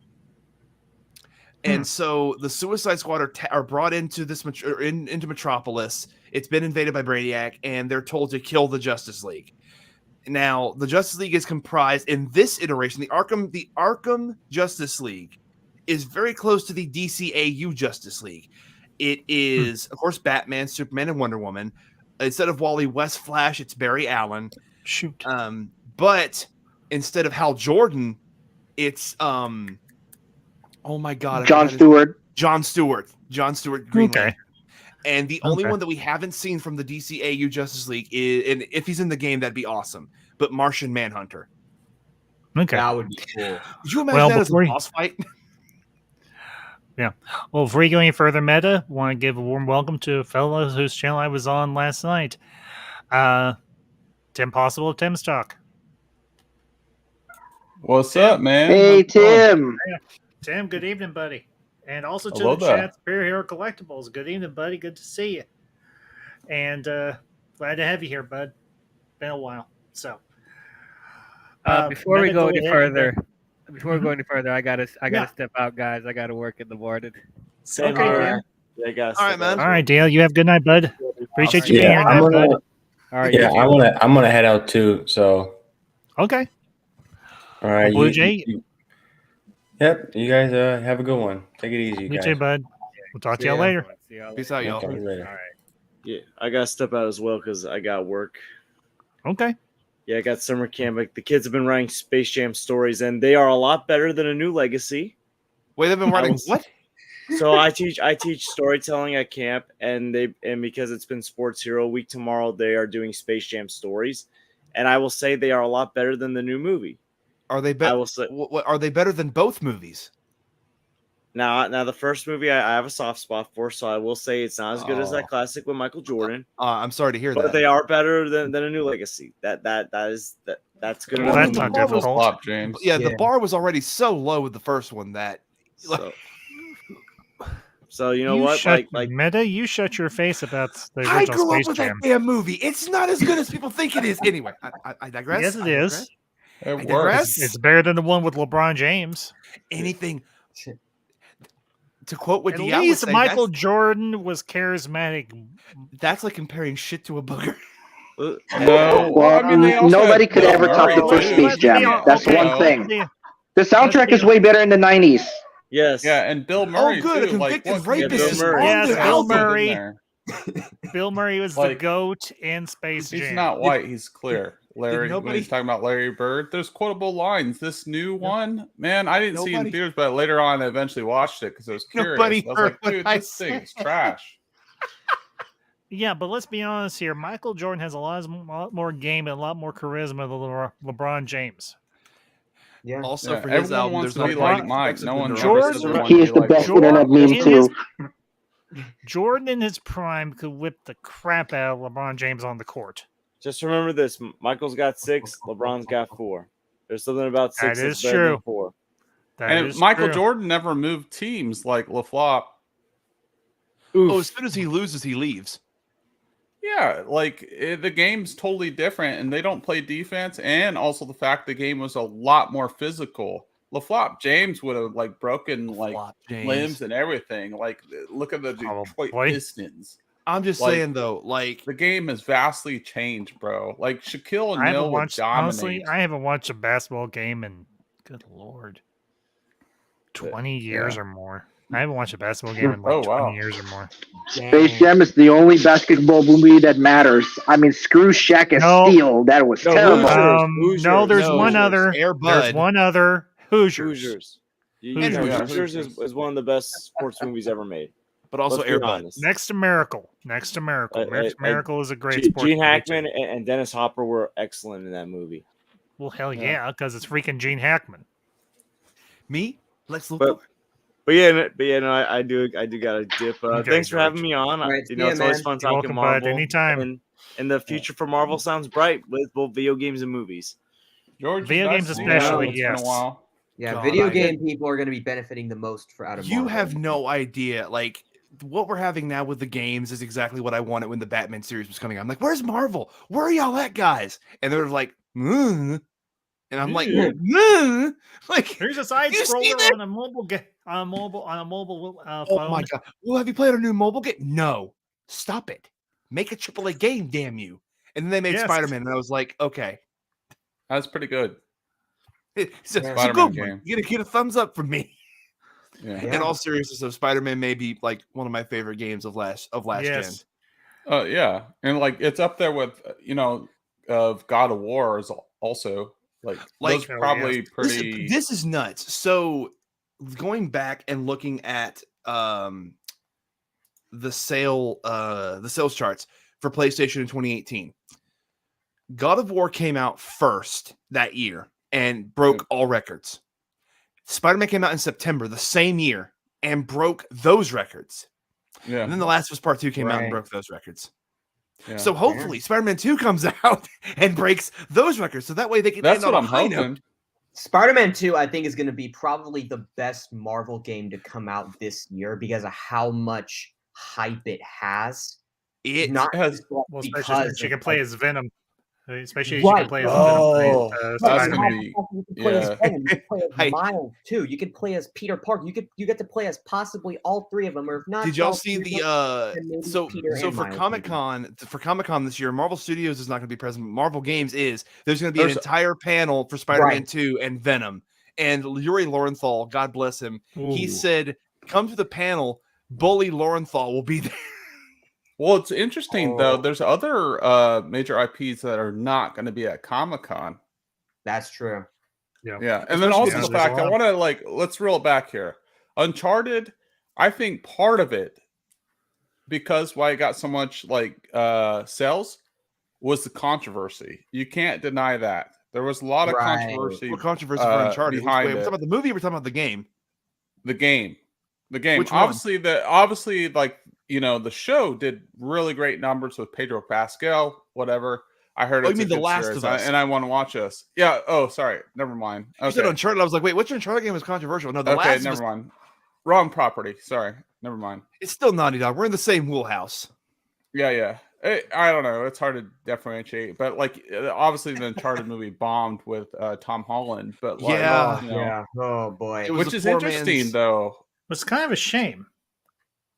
And so the Suicide Squad are brought into into Metropolis. It's been invaded by Brainiac, and they're told to kill the Justice League. Now, the Justice League is comprised in this iteration. The Arkham Justice League is very close to the DCAU Justice League. It is, of course, Batman, Superman, and Wonder Woman. Instead of Wally West Flash, it's Barry Allen. Shoot. But instead of Hal Jordan, it's oh my god, John Stewart. John Stewart, Green Lantern. And the only Okay. one that we haven't seen from the DCAU Justice League is, and if he's in the game, that'd be awesome. But Martian Manhunter. Okay. That would be cool. Would you imagine that as a before boss fight? Yeah. Well, before you go any further meta, want to give a warm welcome to a fellow whose channel I was on last night. Tim Possible of Tim's Talk. What's up, man? Hey, How's it going? Tim. Tim, good evening, buddy. And also to Hello the there. chat, Superhero Collectibles. Good evening, buddy. Good to see you. And glad to have you here, bud. Been a while. So Before we meta, go any ahead. further, I gotta step out, guys. I gotta work in the morning. Same Okay, here. Yeah, All right, man. All right, Dale. You have a good night, bud. Appreciate you being Yeah, here, I'm bud. gonna. All right. Yeah, I'm gonna head out too. So, Okay. all right, Blue Jay. Yep, you guys have a good one. Take it easy, You guys. too, bud. We'll talk to See y'all ya. later. See y'all Peace later. out, y'all. Talk to you later. All right. Yeah, I gotta step out as well because I got work. Okay. Yeah, I got summer camp. Like, the kids have been writing Space Jam stories, and they are a lot better than A New Legacy. Wait, they've been writing was- what? So I teach storytelling at camp, and because it's been Sports Hero Week tomorrow, they are doing Space Jam stories, and I will say they are a lot better than the new movie. Are they I better? will say Are they better than both movies? now the first movie I have a soft spot for, so I will say it's not as good as Oh. that classic with Michael Jordan, I'm sorry to hear but that. they are better than A New Legacy. That's good Well, enough. that's for not me. difficult. Flop, James. Yeah, the bar was already so low with the first one that So you know what? Shut, Like Meta, you shut your face about the I original grew up Space with that Jam. damn movie. It's not as good as people think it is. Anyway, I digress. Yes, it I is. digress. It digress. works. It's better than the one with LeBron James. Anything to quote what At Dion would least say, Michael Jordan was charismatic. that's like comparing shit to a booger. No, Well, I mean, they also nobody had could Bill ever top Murray, the first too. Space Jam. Yeah, That's okay. one thing. Yeah. The soundtrack is way better in the 90s. Yes. Yeah, and Bill Murray good, a too. Like, convicted what rapist is on Yes, the Bill album. Murray. Bill Murray was the Like, GOAT in Space He's Jam. not white. He's clear. Larry, when nobody- he's talking about Larry Bird, there's quotable lines. This new one, man, I didn't see it in Nobody- theaters, but later on, I eventually watched it because I was curious. Nobody I was heard like, what dude, I this thing is said. trash. Yeah, but let's be honest here. Michael Jordan has a lot more game and a lot more charisma than LeBron James. Yeah. Also, Yeah, for his everyone album, wants there's to be no like Mike. No one Jordan- ever said they wanted He to is be the like best Jordan. internet meme, in too. Jordan in his prime could whip the crap out of LeBron James on the court. Just remember this: Michael's got 6, LeBron's got 4. There's something about 6 That that's is better than true. 4. That And is Michael true. Jordan never moved teams like LaFlop. Oh, as soon as he loses, he leaves. Yeah, like the game's totally different, and they don't play defense. And also the fact the game was a lot more physical. LaFlop James would have like broken like Flop James. limbs and everything. Like look at the Detroit Probably. Pistons. I'm just Like, saying though, like The game has vastly changed, bro. Like Shaquille I haven't O'Neal would watched dominate. honestly. I haven't watched a basketball game in good lord, 20 years or more. I haven't watched a basketball game in like Oh, 20 wow. years or more. Space Jam is the only basketball movie that matters. I mean, screw Shaq as No. Steel. That was No, terrible. Hoosiers. No, there's No. one other. Air There's Bud. one other. Hoosiers. Hoosiers. And know, Hoosiers. Hoosiers is one of the best sports movies ever made. But also Let's be Air Bud. honest. Next to Miracle. Miracle is a great sport. Gene movie, Hackman too. and Dennis Hopper were excellent in that movie. Well, hell yeah, because it's freaking Gene Hackman. Me? Lex Luthor. But yeah, no, I do gotta dip. Okay, Thanks for having George. me on. Right, You know, it's always fun You're talking welcome, bud. Marvel. Anytime. And the future for Marvel sounds bright with both video games and movies. George, Video nice games to see you. especially, It's been a yes. while. Yeah, God, video I- game people are going to be benefiting the most out of You Marvel. have no idea. Like, what we're having now with the games is exactly what I wanted when the Batman series was coming out. I'm like, where's Marvel? Where are y'all at, guys? And they're like, and I'm like, like, Here's a side You see that? scroller on a mobile game. On a mobile oh phone. my god. Well, have you played a new mobile game? No. Stop it. Make a AAA game, damn you. And then they made Yes. Spider-Man, and I was like, okay. That's pretty good. It's a Spider-Man good one. game. You get a thumbs up from me. Yeah. Yeah. In all seriousness, so Spider-Man may be like one of my favorite games of last gen. Yes. Yeah, and like it's up there with of God of War is also like those Like, probably yes. pretty. This is nuts. So going back and looking at the sales charts for PlayStation in 2018, God of War came out first that year and broke all records. Spider-Man came out in September the same year and broke those records. Yeah, And then The Last of Us Part 2 came out and Right. broke those records. yeah. So hopefully Spider-Man 2 comes out and breaks those records. So that way they can That's end what on I'm a high note. hoping. Spider-Man 2, I think, is going to be probably the best Marvel game to come out this year because of how much hype it has. It Not has- just Well, especially because since you of, can play like, as Venom. Especially as you Right. can play as Oh, Venom. that's Spider-Man. gonna be- You can play as yeah. Venom, you can play as Hey. Miles too. You can play as Peter Parker. You get to play as possibly all three of them, or if not. Did y'all all see three of the then maybe so Peter so and for Miles, Comic-Con this year, Marvel Studios is not going to be present. But Marvel Games is. There's going to be an There's- entire panel for Spider-Man Right. 2 and Venom. And Yuri Lowenthal, God bless him, he Ooh. said, "Come to the panel. Bully Lowenthal will be there." Well, it's interesting though. Oh. There's other major IPs that are not going to be at Comic-Con. That's true. Yeah, and then Especially also because the there's a fact I lot. want to let's reel it back here. Uncharted, I think part of it because why it got so much sales was the controversy. You can't deny that. There was a lot of Right. controversy. What controversy for Uncharted? behind Wait, we're it. talking about the movie. Or we're talking about the game. The game. Which one? Obviously, the show did really great numbers with Pedro Pascal. Whatever. I heard. Oh, It's you a mean The good Last series, of Us? and I want to watch this. Yeah. Oh, sorry. Never mind. You said Okay. Uncharted. I was like, wait, which Uncharted game was controversial? No, The Okay. Last of Never Us. mind. Wrong property. Sorry. Never mind. It's still Naughty Dog. We're in the same wheelhouse. Yeah. I don't know. It's hard to differentiate, but obviously the Uncharted movie bombed with Tom Holland. But Yeah. Yeah. Oh boy. It was which a is poor interesting man's- though. It's kind of a shame.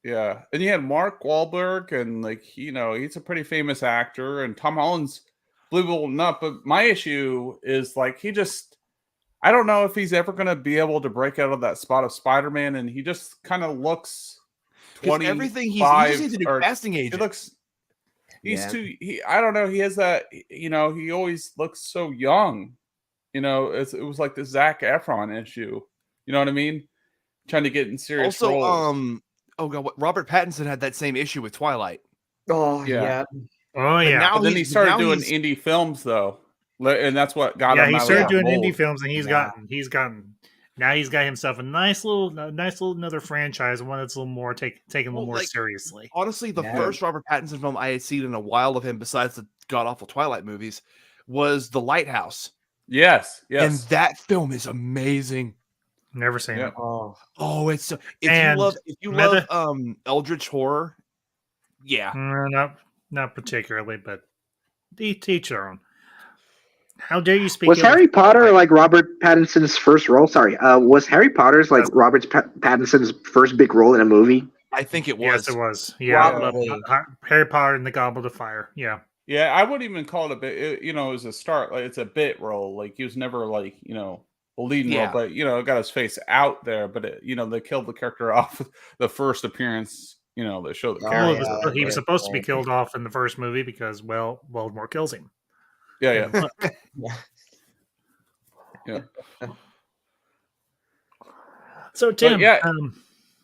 Yeah, and you had Mark Wahlberg, and he's a pretty famous actor, and Tom Holland's believable enough. But my issue is I don't know if he's ever going to be able to break out of that spot of Spider-Man, and he just kind of looks 'Cause 25. everything he just needs a new or casting he agent. looks. He's Yeah. I don't know. He has that. He always looks so young. It was like the Zac Efron issue. You know what I mean? Trying to get in serious Also, roles. oh god, Robert Pattinson had that same issue with Twilight. Oh Yeah. yeah. Oh yeah. now But then he he's- started now doing he's- indie films though, and that's what got Yeah, him he out of started that doing mold. indie films, and he's Yeah. gotten. Now he's got himself a nice little another franchise, one that's a little more taken a little Well, more like- seriously. Honestly, the Yeah. first Robert Pattinson film I had seen in a while of him, besides the god awful Twilight movies, was The Lighthouse, Yes. and that film is amazing. Never seen Yeah. it. Oh. Oh, it's so, And if you meta- love Eldritch horror, yeah. Not particularly, but teach their own. How dare you speak? Was ill of- Harry Potter like Robert Pattinson's first role? Sorry, was Harry Potter's like Robert Pattinson's first big role in a movie? I think it was. Yes, it was. Yeah, Probably. Harry Potter and the Goblet of Fire. Yeah. Yeah, I wouldn't even call it a bit. It was a start. Like it's a bit role. Like he was never leading role, Yeah. but got his face out there. But they killed the character off the first appearance. They showed the Oh, character. yeah, He was that's supposed to be right. killed off in the first movie because, well, Voldemort kills him. Yeah, yeah, Yeah. yeah. So, But Tim, yeah.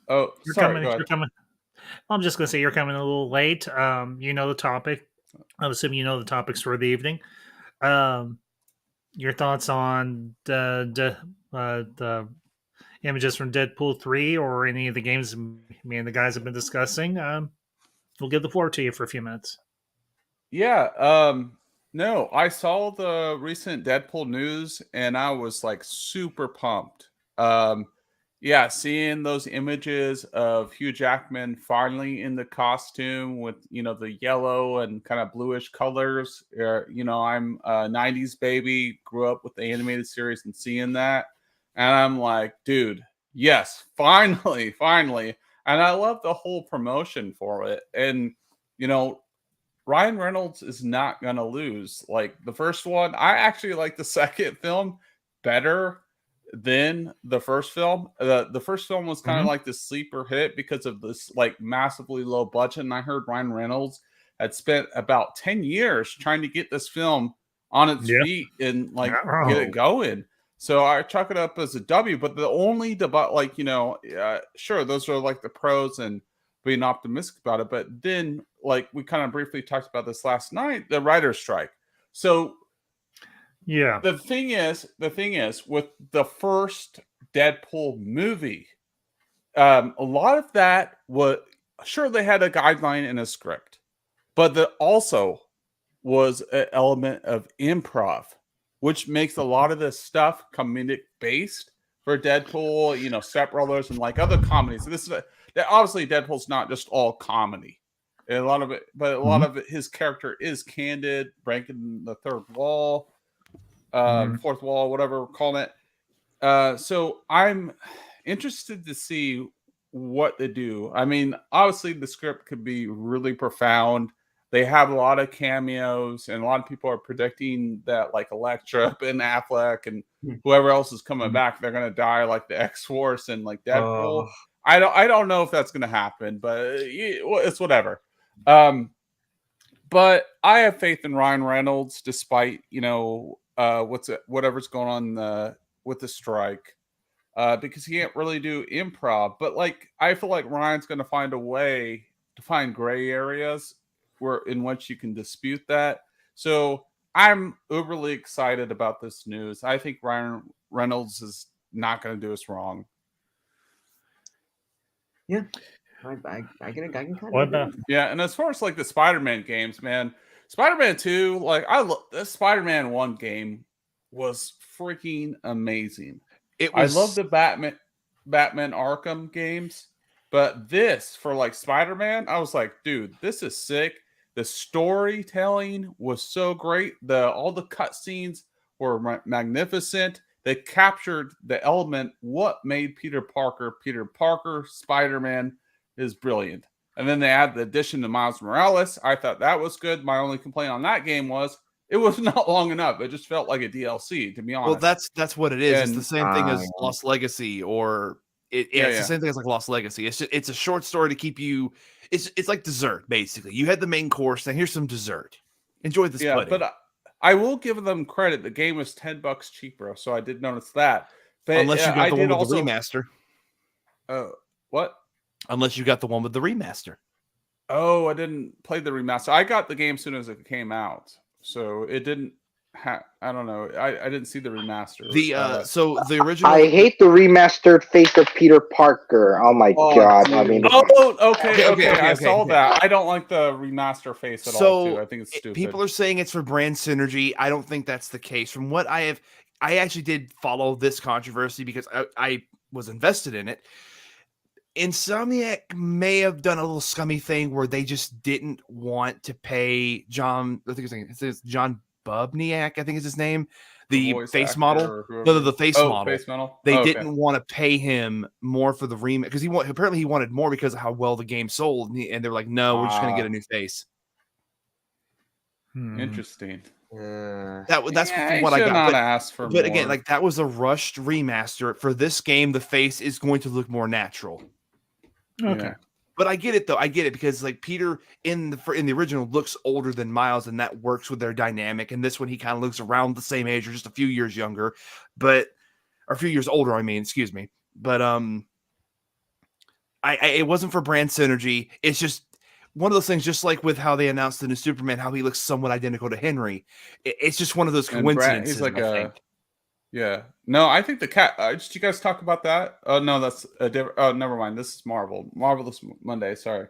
you're Sorry. coming. Go ahead. You're coming. I'm just gonna say you're coming a little late. You know the topic. I'm assuming you know the topics for the evening. Your thoughts on the images from Deadpool 3 or any of the games me and the guys have been discussing? We'll give the floor to you for a few minutes. Yeah. No, I saw the recent Deadpool news and I was like super pumped. Yeah, seeing those images of Hugh Jackman finally in the costume with the yellow and kind of bluish colors. I'm a '90s baby, grew up with the animated series and seeing that, and I'm like, dude, yes, finally, finally. And I love the whole promotion for it. And Ryan Reynolds is not going to lose. Like the first one, I actually like the second film better than the first film. The first film was kind of like the sleeper hit because of this like massively low budget. And I heard Ryan Reynolds had spent about 10 years trying to get this film on its feet and like get it going. So I chalk it up as a W. But the only debate, like, sure, those are like the pros and being optimistic about it. But then, like, we kind of briefly talked about this last night, the writer's strike. So yeah, the thing is, with the first Deadpool movie, a lot of that was sure they had a guideline and a script, but there also was an element of improv, which makes a lot of this stuff comedic based for Deadpool, Step Brothers and like other comedies. So this is obviously Deadpool's not just all comedy. A lot of it, but a lot of it, his character is candid, breaking the third wall, fourth wall, whatever we're calling it. So I'm interested to see what they do. I mean, obviously the script could be really profound. They have a lot of cameos, and a lot of people are predicting that like Elektra and Affleck and whoever else is coming back, they're gonna die like the X-Force and like Deadpool. I don't know if that's gonna happen, but it's whatever. But I have faith in Ryan Reynolds, despite whatever's going on with the strike, because he can't really do improv. But like, I feel like Ryan's going to find a way to find gray areas in which you can dispute that. So I'm overly excited about this news. I think Ryan Reynolds is not going to do us wrong. Yeah. I can kind What of about Yeah, and as far as like the Spider-Man games, man, Spider-Man 2, like the Spider-Man 1 game was freaking amazing. I love the Batman Arkham games, but this for like Spider-Man, I was like, dude, this is sick. The storytelling was so great. All the cutscenes were magnificent. They captured the element what made Peter Parker. Spider-Man is brilliant. And then they add the addition to Miles Morales. I thought that was good. My only complaint on that game was it was not long enough. It just felt like a DLC, to be honest. Well, that's what it is. And, it's the same thing as Lost Legacy, or it's the same thing as like Lost Legacy. It's a short story to keep you. It's like dessert, basically. You had the main course, and here's some dessert. Enjoy this pudding. But I will give them credit. The game was $10 cheaper, so I did notice that. But unless you got the one with the remaster. What? Unless you got the one with the remaster. Oh, I didn't play the remaster. I got the game as soon as it came out, so it didn't. I don't know. I didn't see the remaster. So the original. I hate the remastered face of Peter Parker. Oh my god! Dude. I mean, okay. I saw that. I don't like the remaster face at all. Too. I think it's stupid. People are saying it's for brand synergy. I don't think that's the case. From what I actually did follow this controversy because I was invested in it. Insomniac may have done a little scummy thing where they just didn't want to pay John. I think it's John Bubniak, I think is his name, the face model. The face model. They didn't want to pay him more for the remake because apparently he wanted more because of how well the game sold, and they're like, no, we're just going to get a new face. Interesting. That's Yeah, what he I should got. not But, ask for but again, more. like that was a rushed remaster. For this game, the face is going to look more natural. Okay. Yeah. But I get it though. I get it because like Peter in the original looks older than Miles, and that works with their dynamic. And this one, he kind of looks around the same age or just a few years younger, or a few years older. I mean, excuse me. But I it wasn't for brand synergy. It's just one of those things. Just like with how they announced the new Superman, how he looks somewhat identical to Henry. It's just one of those And Brad, coincidences. he's like I think. Yeah. No, I think the cat. Did you guys talk about that? Oh no, that's a different. Oh, never mind. This is Marvelous Monday. Sorry.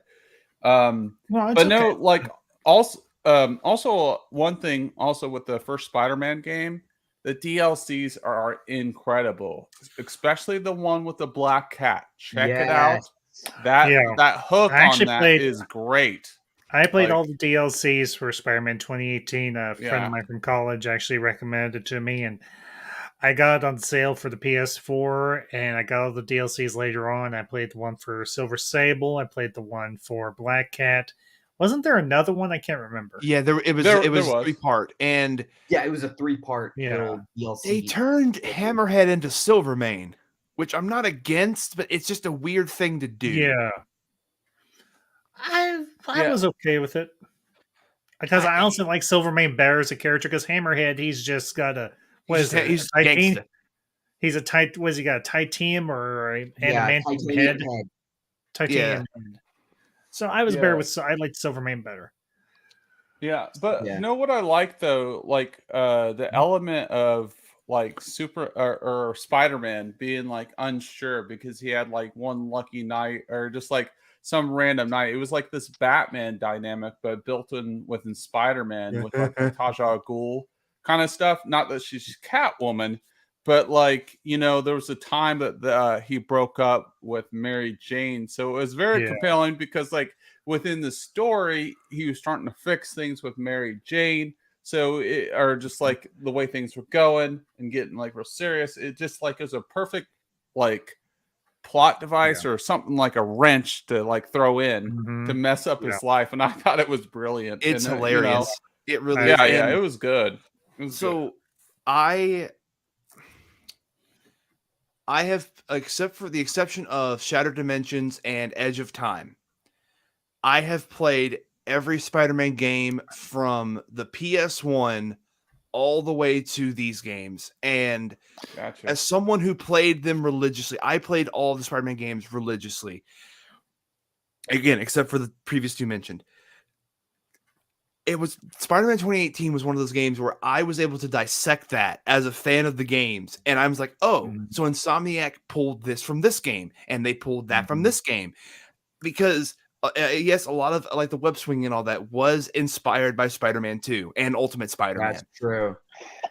Well, it's But okay. no, like also one thing also with the first Spider-Man game, the DLCs are incredible, especially the one with the black cat. Check it out. That Yeah. that hook I on actually that played- is great. I played Like- all the DLCs for Spider-Man 2018. A friend Yeah. of mine from college actually recommended it to me, and I got it on sale for the PS4, and I got all the DLCs later on. I played the one for Silver Sable. I played the one for Black Cat. Wasn't there another one? I can't remember. Yeah, it was There 3-part, and Yeah, it was a 3-part Yeah. little DLC. they turned Hammerhead into Silvermane, which I'm not against, but it's just a weird thing to do. Yeah. I Yeah. was okay with it. Because I also like Silvermane better as a character, because Hammerhead, he's just got a He's gangsta. He's a tight. Was he got a titanium or an adamantium titanium head? head. Titanium head. So I was better with. I liked Silvermane better. Yeah, but Yeah. you know what I like though, like the element of like or Spider-Man being like unsure because he had like one lucky night or just like some random night. It was like this Batman dynamic, but built in within Spider-Man with like a Taja al Ghul kind of stuff. Not that she's Catwoman, but like there was a time that he broke up with Mary Jane, so it was very compelling because like within the story he was starting to fix things with Mary Jane. So or just like the way things were going and getting like real serious. It just like is a perfect like plot device or something like a wrench to like throw in to mess up his life, and I thought it was brilliant. It's and, hilarious. It really yeah, is. yeah, And it was good. It was so I have, except for the exception of Shattered Dimensions and Edge of Time, I have played every Spider-Man game from the PS1 all the way to these games. And as someone who played them religiously, I played all the Spider-Man games religiously. Again, except for the previous two mentioned. It was Spider-Man 2018 was one of those games where I was able to dissect that as a fan of the games. And I was like, oh, so Insomniac pulled this from this game and they pulled that from this game. Because yes, a lot of like the web swinging and all that was inspired by Spider-Man 2 and Ultimate Spider-Man. That's true.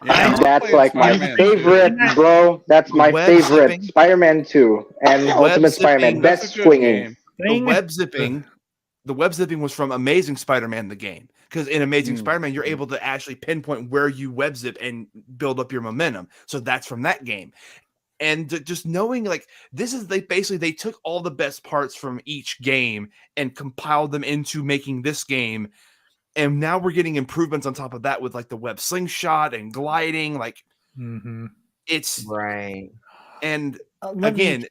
Yeah, That's like my Spider-Man favorite, bro. That's my Web favorite. zipping. Spider-Man 2 and Ultimate Spider-Man. zipping. Best That's a good swinging. game. The web zipping was from Amazing Spider-Man, the game. Because in Amazing Spider-Man, you're able to actually pinpoint where you web zip and build up your momentum. So that's from that game. And just knowing like they took all the best parts from each game and compiled them into making this game. And now we're getting improvements on top of that with like the web slingshot and gliding. Like it's right. And Again,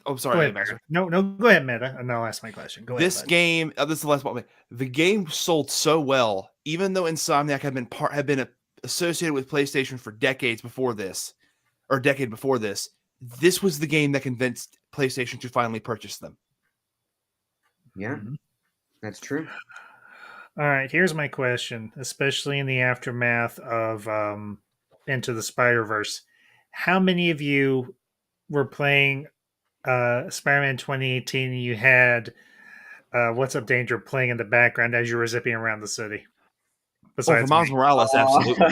oh, sorry. Go ahead, no, go ahead, Meta, and I'll ask my question. Go This ahead. game, this is the last one. The game sold so well, even though Insomniac had been associated with PlayStation for decades before this, or a decade before this. This was the game that convinced PlayStation to finally purchase them. Yeah, that's true. All right, here's my question, especially in the aftermath of Into the Spider-Verse. How many of you were playing Spider-Man 2018 and you had What's Up Danger playing in the background as you were zipping around the city? For Miles Morales, absolutely.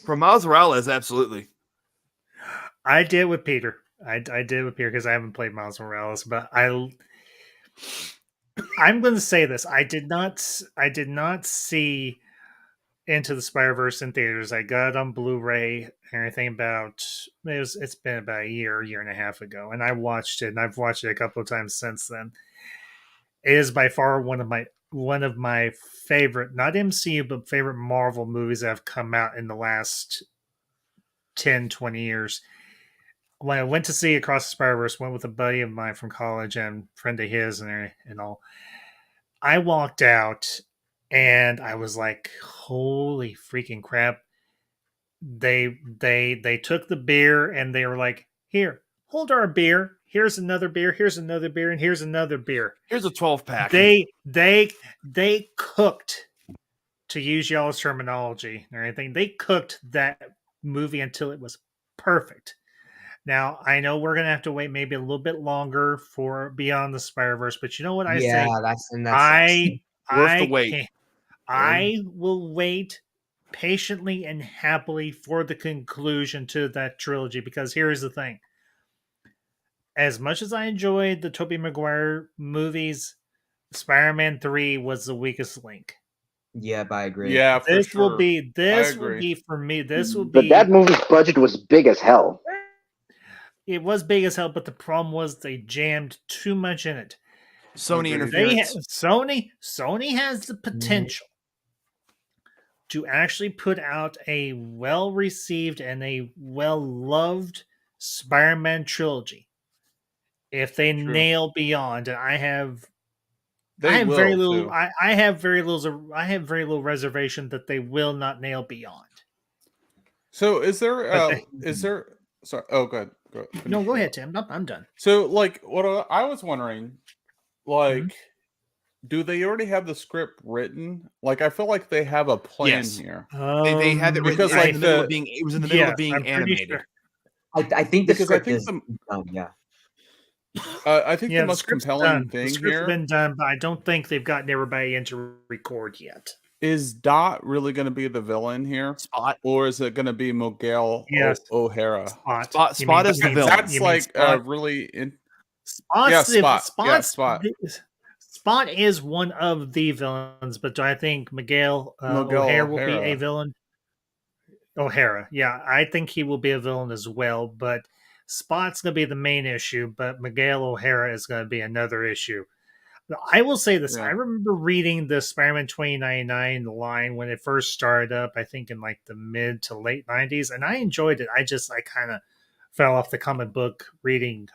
For Miles Morales, absolutely. I did with Peter. I did with Peter because I haven't played Miles Morales, but I'm going to say this: I did not see Into the Spider-Verse in theaters. I got it on Blu-ray and everything it's been about a year and a half ago, and I watched it, and I've watched it a couple of times since then. It is by far one of my one of my favorite, not MCU, but favorite Marvel movies that have come out in the last 10, 20 years. When I went to see Across the Spider-Verse, went with a buddy of mine from college and friend of his and all. I walked out and I was like, holy freaking crap. They took the beer and they were like, here, hold our beer. Here's another beer, here's another beer, and here's another beer. Here's a 12-pack. They cooked, to use y'all's terminology and everything, they cooked that movie until it was perfect. Now, I know we're gonna have to wait maybe a little bit longer for Beyond the Spider-Verse, but you know what I say? that's I Worth the I wait. can I will wait patiently and happily for the conclusion to that trilogy, because here's the thing. As much as I enjoyed the Tobey Maguire movies, Spider-Man 3 was the weakest link. Yep, I agree. Yeah, for This will sure. be this I will agree. be for me. This will But be that movie's budget was big as hell. it was big as hell, but the problem was they jammed too much in it. Sony Agreed. interference. Sony has the potential to actually put out a well-received and a well-loved Spider-Man trilogy if they True. nail Beyond. And I have They will very little. too. I have very little. I have very little reservation that they will not nail Beyond. So is there But sorry, oh good. No, go ahead, Tim. I'm done. So like what I was wondering, like Mm-hmm. do they already have the script written? Like I feel like they have a plan Yes. here. They had it written because, in like, the middle the- of being. It was in the middle of being I'm pretty animated. sure. I think the Because I script think is the- yeah. I think Yeah, the most script's compelling done. The thing script's here been done, but I don't think they've gotten everybody in to record yet. is Dot really going to be the villain here, Spot. or is it going to be Miguel Yes. O'Hara? Spot. You Spot mean- is the you mean- villain. That's you mean like Spot? really in. Spot's Yeah, the- Spot. Yeah, Spot's- Spot. Spot is one of the villains, but do I think Miguel O'Hare will be O'Hara. a villain? O'Hara, yeah, I think he will be a villain as well, but Spot's going to be the main issue, but Miguel O'Hara is going to be another issue. I will say this. Yeah. I remember reading the Spider-Man 2099 line when it first started up, I think in like the mid to late 90s, and I enjoyed it. I kind of fell off the comic book reading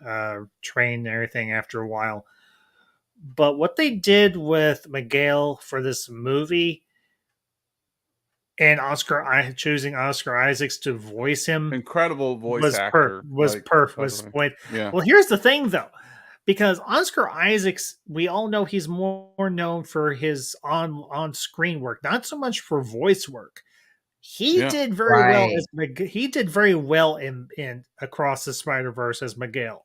train and everything after a while. But what they did with Miguel for this movie and choosing Oscar Isaacs to voice him Incredible voice actor. was like, perfect. by Was the way. point. Yeah. Well, here's the thing, though, because Oscar Isaacs, we all know he's more known for his on-screen work, not so much for voice work. He Yeah. did very well Right. as he did very well in Across the Spider-Verse as Miguel.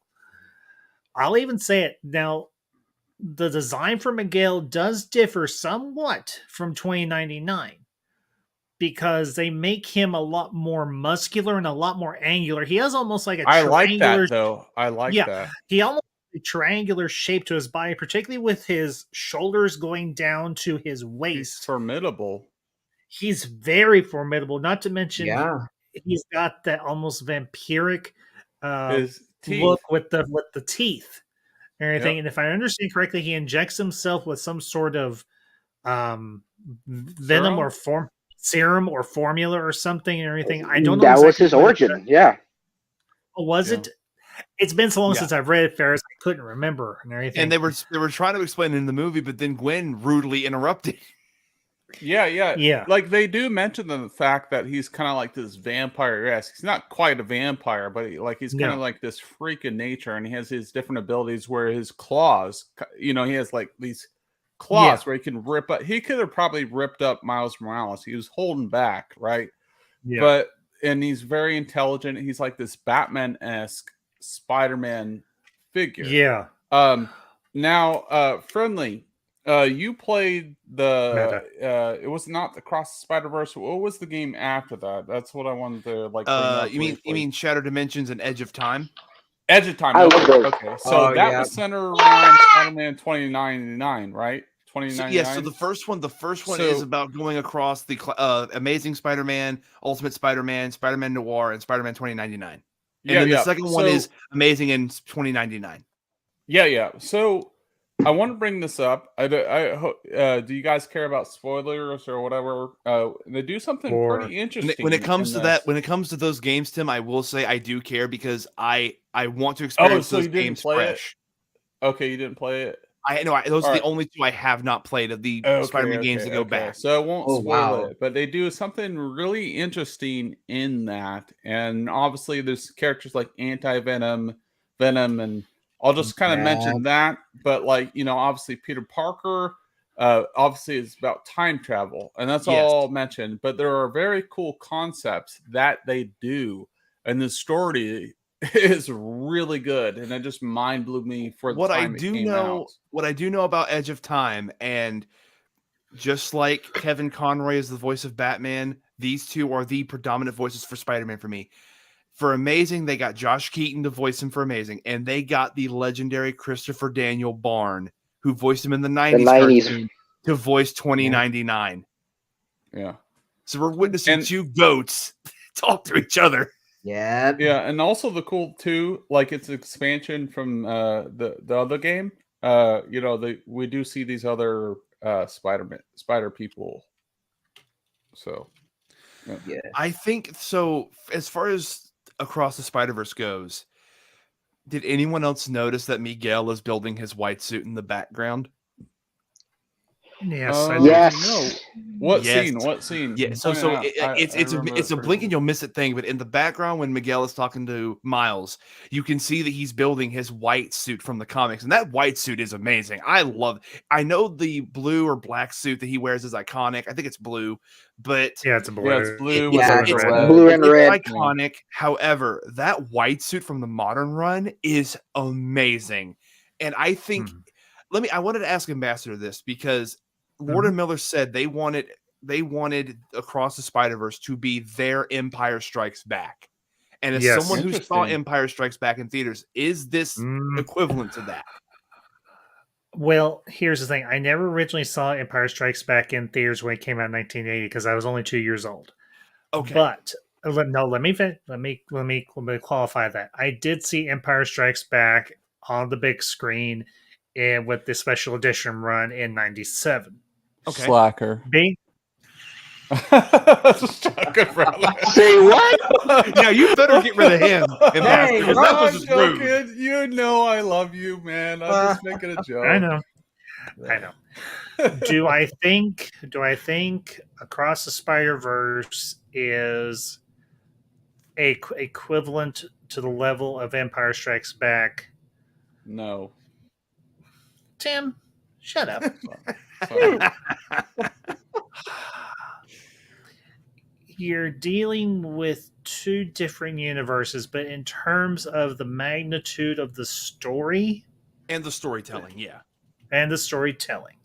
I'll even say it now. The design for Miguel does differ somewhat from 2099 because they make him a lot more muscular and a lot more angular. He has almost like a I like triangular. that though. I like Yeah. that. He almost has a triangular shape to his body, particularly with his shoulders going down to his He's waist. formidable. He's very formidable. Not to mention, Yeah. he's got that almost vampiric His teeth. look with the teeth and everything. Yep. And if I understand correctly, he injects himself with some sort of venom or serum or formula or something and everything. I don't know. That was exactly his what origin. Yeah. was Yeah. it? It's been so long Yeah. since I've read it, Ferris. I couldn't remember and everything. And they were trying to explain it in the movie, but then Gwen rudely interrupted. Yeah. Yeah. Like they do mention the fact that he's kind of like this vampire-esque. He's not quite a vampire, but he's kind of No. like this freak of nature, and he has his different abilities where his claws, he has like these claws where he can rip up. He could have probably ripped up Miles Morales. He was holding back, right? Yeah. And he's very intelligent. He's like this Batman-esque Spider-Man figure. Yeah. Now, Friendly, you played it was not the Cross the Spider-Verse. What was the game after that? That's what I wanted to like. bring up You briefly. mean Shattered Dimensions and Edge of Time? Edge of Time? I okay, love those. okay. So that was centered around Spider-Man 2099, right? 2099. Yeah. So the first one is about going across the Amazing Spider-Man, Ultimate Spider-Man, Spider-Man Noir, and Spider-Man 2099. And then the second one is Amazing in 2099. Yeah. So I want to bring this up. Do you guys care about spoilers or whatever? They do something Or- pretty interesting When it comes in to that, this. when it comes to those games, Tim, I will say I do care because I want to Oh, experience so those you didn't games play fresh. it? Okay, you didn't play it. I know those are All the right. only two I have not played of the Spider-Man games that go back. So I won't Oh, spoil wow. it, but they do something really interesting in that. And obviously, there's characters like Anti-Venom, Venom, and I'll just kind of Yeah. mention that. But like, obviously Peter Parker, obviously it's about time travel, and that's Yes. all mentioned. But there are very cool concepts that they do, and the story is really good, and it just mind blew me for the time it came out. What I do know about Edge of Time, and just like Kevin Conroy is the voice of Batman, these two are the predominant voices for Spider-Man for me. For Amazing, they got Josh Keaton to voice him for Amazing, and they got the legendary Christopher Daniel Barn, who voiced him in the 90s, 90s. cartoon, to voice 2099. Yeah. So we're witnessing two goats talk to each other. Yeah. Yeah, and also the cool too, like it's expansion from the other game. We do see these other spider people. So Yeah. I think so. As far as Across the Spider-Verse goes, did anyone else notice that Miguel is building his white suit in the background? Yes, I Yes. No. What Yes. scene? What scene? Yeah, so Point out. it's a blink and you'll miss it thing, but in the background when Miguel is talking to Miles, you can see that he's building his white suit from the comics, and that white suit is amazing. I know the blue or black suit that he wears is iconic. I think it's blue, but Yeah, it's a blue. Yeah, it's blue with Yeah, the it's red. Blue and it's red. iconic. However, that white suit from the modern run is amazing, and I think I wanted to ask Ambassador this because Lord and Miller said they wanted Across the Spider-Verse to be their Empire Strikes Back. And as Yes. someone who saw Interesting. Empire Strikes Back in theaters, is this equivalent to that? Well, here's the thing. I never originally saw Empire Strikes Back in theaters when it came out in 1980 because I was only 2 years old. Okay. But let me qualify that. I did see Empire Strikes Back on the big screen and with the special edition run in 97. Okay. Slacker. Being Good for Say what? Yeah, you better get rid of him. Dang, Ambassador, 'cause bro. that was I'm just rude. joking. You know I love you, man. I'm just making a joke. I know. Do I think Across the Spider-Verse is equivalent to the level of Empire Strikes Back? No. Tim, shut up. Sorry. You're dealing with two different universes, but in terms of the magnitude of the story And the storytelling, yeah. and the storytelling,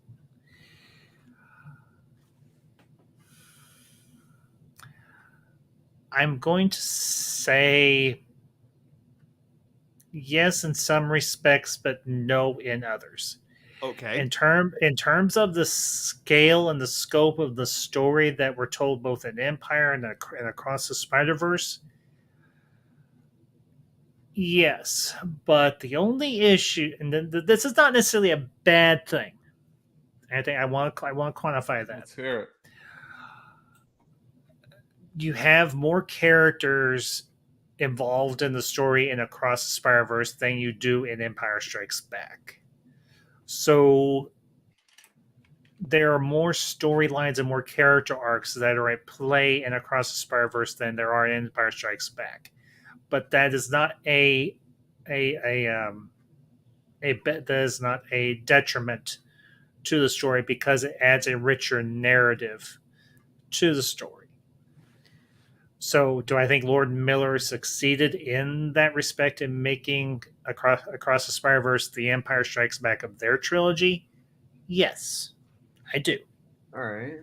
I'm going to say yes in some respects, but no in others. Okay. In terms of the scale and the scope of the story that were told both in Empire and Across the Spider-Verse, yes. But the only issue, and this is not necessarily a bad thing. I think I want to quantify that. Let's hear it. You have more characters involved in the story in Across the Spider-Verse than you do in Empire Strikes Back. So there are more storylines and more character arcs that are at play in Across the Spider-Verse than there are in Empire Strikes Back. But that is not a detriment to the story because it adds a richer narrative to the story. So, do I think Lord Miller succeeded in that respect in making Across the Spider-Verse the Empire Strikes Back of their trilogy? Yes, I do. All right.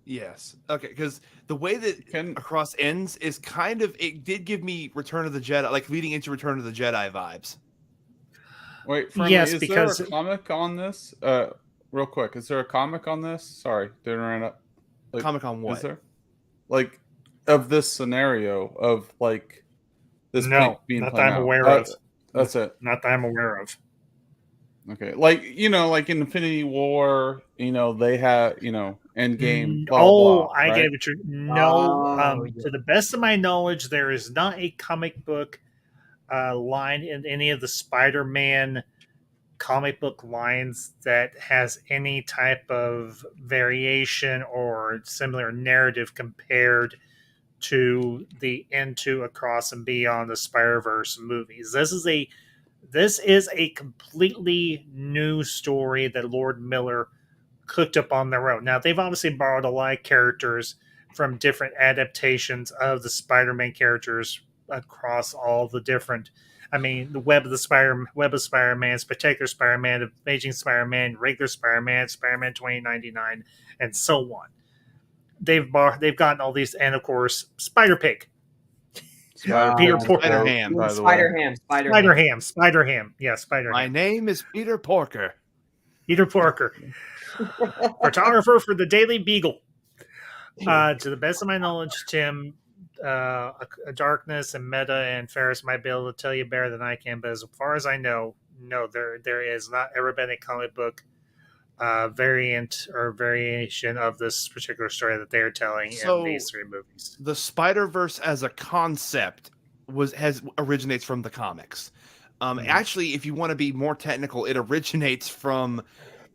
Yes. Okay, because the way that Across ends is kind of, it did give me Return of the Jedi, like leading into Return of the Jedi vibes. Wait, Friendly, Yes, is because there a comic on this? Real quick, is there a comic on this? Sorry, didn't run up. Like, Comic on what? Is there? Like, of this scenario of this no, being not played that I'm out. aware of. That's it. Not that I'm aware of. Okay, like like in Infinity War, they have Endgame, blah blah Oh, blah, I right? get what you're. No, Oh, yeah. to the best of my knowledge, there is not a comic book line in any of the Spider-Man comic book lines that has any type of variation or similar narrative compared to the Into, Across, and Beyond the Spider-Verse movies. This is a completely new story that Lord Miller cooked up on their own. Now they've obviously borrowed a lot of characters from different adaptations of the Spider-Man characters across all the different. I mean, the Web of Spider-Man, Spectacular Spider-Man, Amazing Spider-Man, Regular Spider-Man, Spider-Man 2099, and so on. They've gotten all these, and of course, Spider Pig, Peter God. Spider Porker, Ham. By the way, Spider Ham, yeah, Spider My Ham, name is Peter Porker. Peter Porker, photographer for the Daily Beagle. To the best of my knowledge, Tim, Darkness and Meta and Ferris might be able to tell you better than I can. But as far as I know, no, there is not ever been a comic book variant or variation of this particular story that they are telling in So these three movies. the Spider-Verse as a concept originates from the comics. Actually, if you want to be more technical, it originates from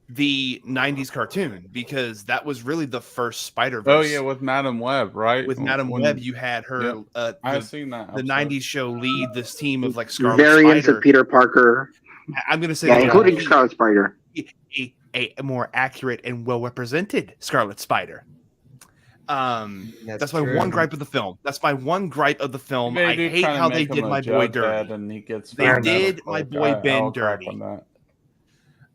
the 90s cartoon, because that was really the first Spider-Verse. oh yeah, with Madam Web, right? With Madam Web, you had her I've seen that the episode. 90s show lead this team of like Scarlet Variants Spider. of Peter Parker. I'm going to say Yeah, the including only- Scarlet Spider. a more accurate and well represented Scarlet Spider. That's my true. one gripe of the film. That's my one gripe of the film. They I do hate try to how they make him did a my boy dirty. Jughead, and he gets They found out did of my course. boy Ben I'll crap dirty. on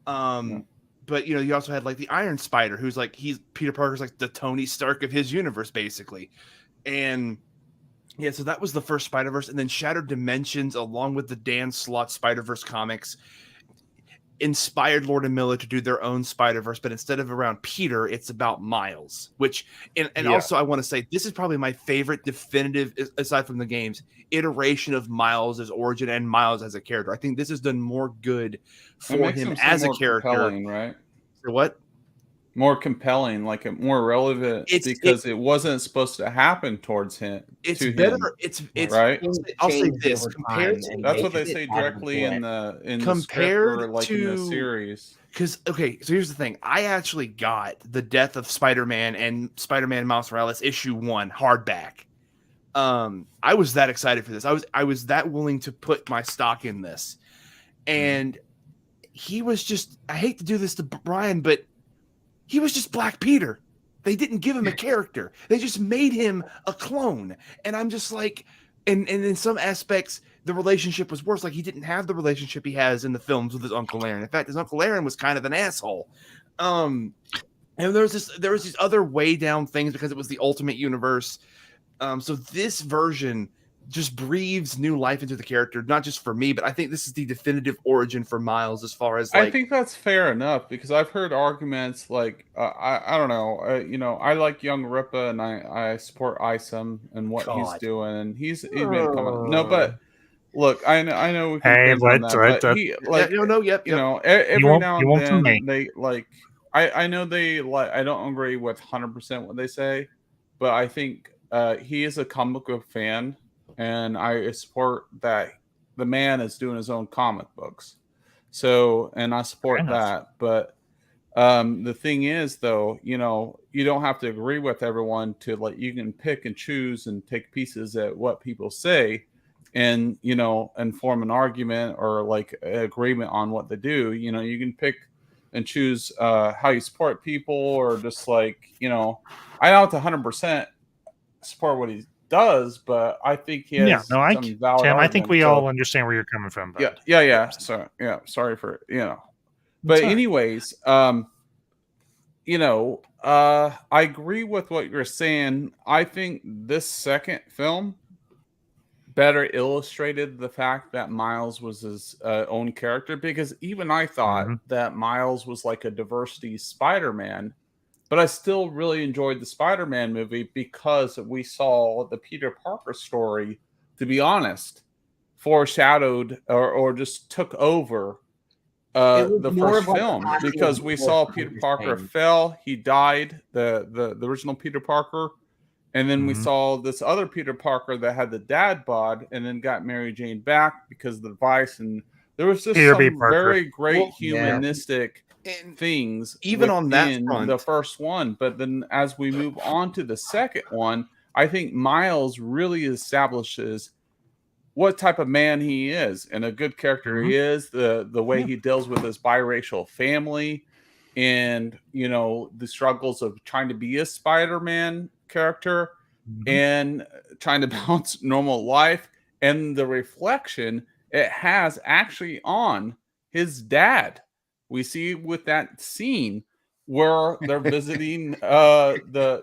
that. But you also had like the Iron Spider, who's like Peter Parker's like the Tony Stark of his universe, basically. And yeah, so that was the first Spider-Verse, and then Shattered Dimensions, along with the Dan Slott Spider-Verse comics, inspired Lord and Miller to do their own Spider-Verse, but instead of around Peter, it's about Miles. Which and also I want to say this is probably my favorite definitive, aside from the games, iteration of Miles' origin and Miles as a character. I think this has done more good for him as a character. Compelling, right? For what? More compelling, like more relevant, because it wasn't supposed to happen towards him. It's better. Him, It's right. I'll say this compared to, that's what they say directly in the script or like in the series. Because so here's the thing. I actually got the Death of Spider-Man and Spider-Man Miles Morales issue 1 hardback. I was that excited for this. I was that willing to put my stock in this, and he was just. I hate to do this to Brian, but he was just Black Peter. They didn't give him a character. They just made him a clone. And I'm just like, and in some aspects, the relationship was worse. Like, he didn't have the relationship he has in the films with his Uncle Aaron. In fact, his Uncle Aaron was kind of an asshole. And there was these other way down things because it was the Ultimate Universe. So this version just breathes new life into the character, not just for me, but I think this is the definitive origin for Miles as far as like. I think that's fair enough, because I've heard arguments like I don't know, I like Young Ripa, and I support Isom and what he's doing, and he's made a comment. No, but look, I know we can every now and then they like I know they like I don't agree with 100% what they say, but I think he is a comic book fan. And I support that the man is doing his own comic books. So, and I support that. But the thing is, though, you don't have to agree with everyone to you can pick and choose and take pieces at what people say and, and form an argument or agreement on what they do. You can pick and choose how you support people, or just I don't have to 100% support what he's does, but I think he has some valid Tim, arguments. I think we all understand where you're coming from. Bud. Yeah. So sorry for but anyways, I agree with what you're saying. I think this second film better illustrated the fact that Miles was his own character, because even I thought that Miles was like a diversity Spider-Man. But I still really enjoyed the Spider-Man movie because we saw the Peter Parker story, to be honest, foreshadowed or just took over was the more first of like film passing of because the we torch, saw like Peter you're Parker saying. fell, he died, the original Peter Parker, and then we Mhm. saw this other Peter Parker that had the dad bod and then got Mary Jane back because of the device, and there was just Peter B. some Parker. very great Well, humanistic and things even on that within front, the first one. But then as we move on to the second one, I think Miles really establishes what type of man he is and a good character he is, the way Yeah. he deals with his biracial family, and the struggles of trying to be a Spider-Man character and trying to balance normal life, and the reflection it has actually on his dad. We see with that scene where they're visiting the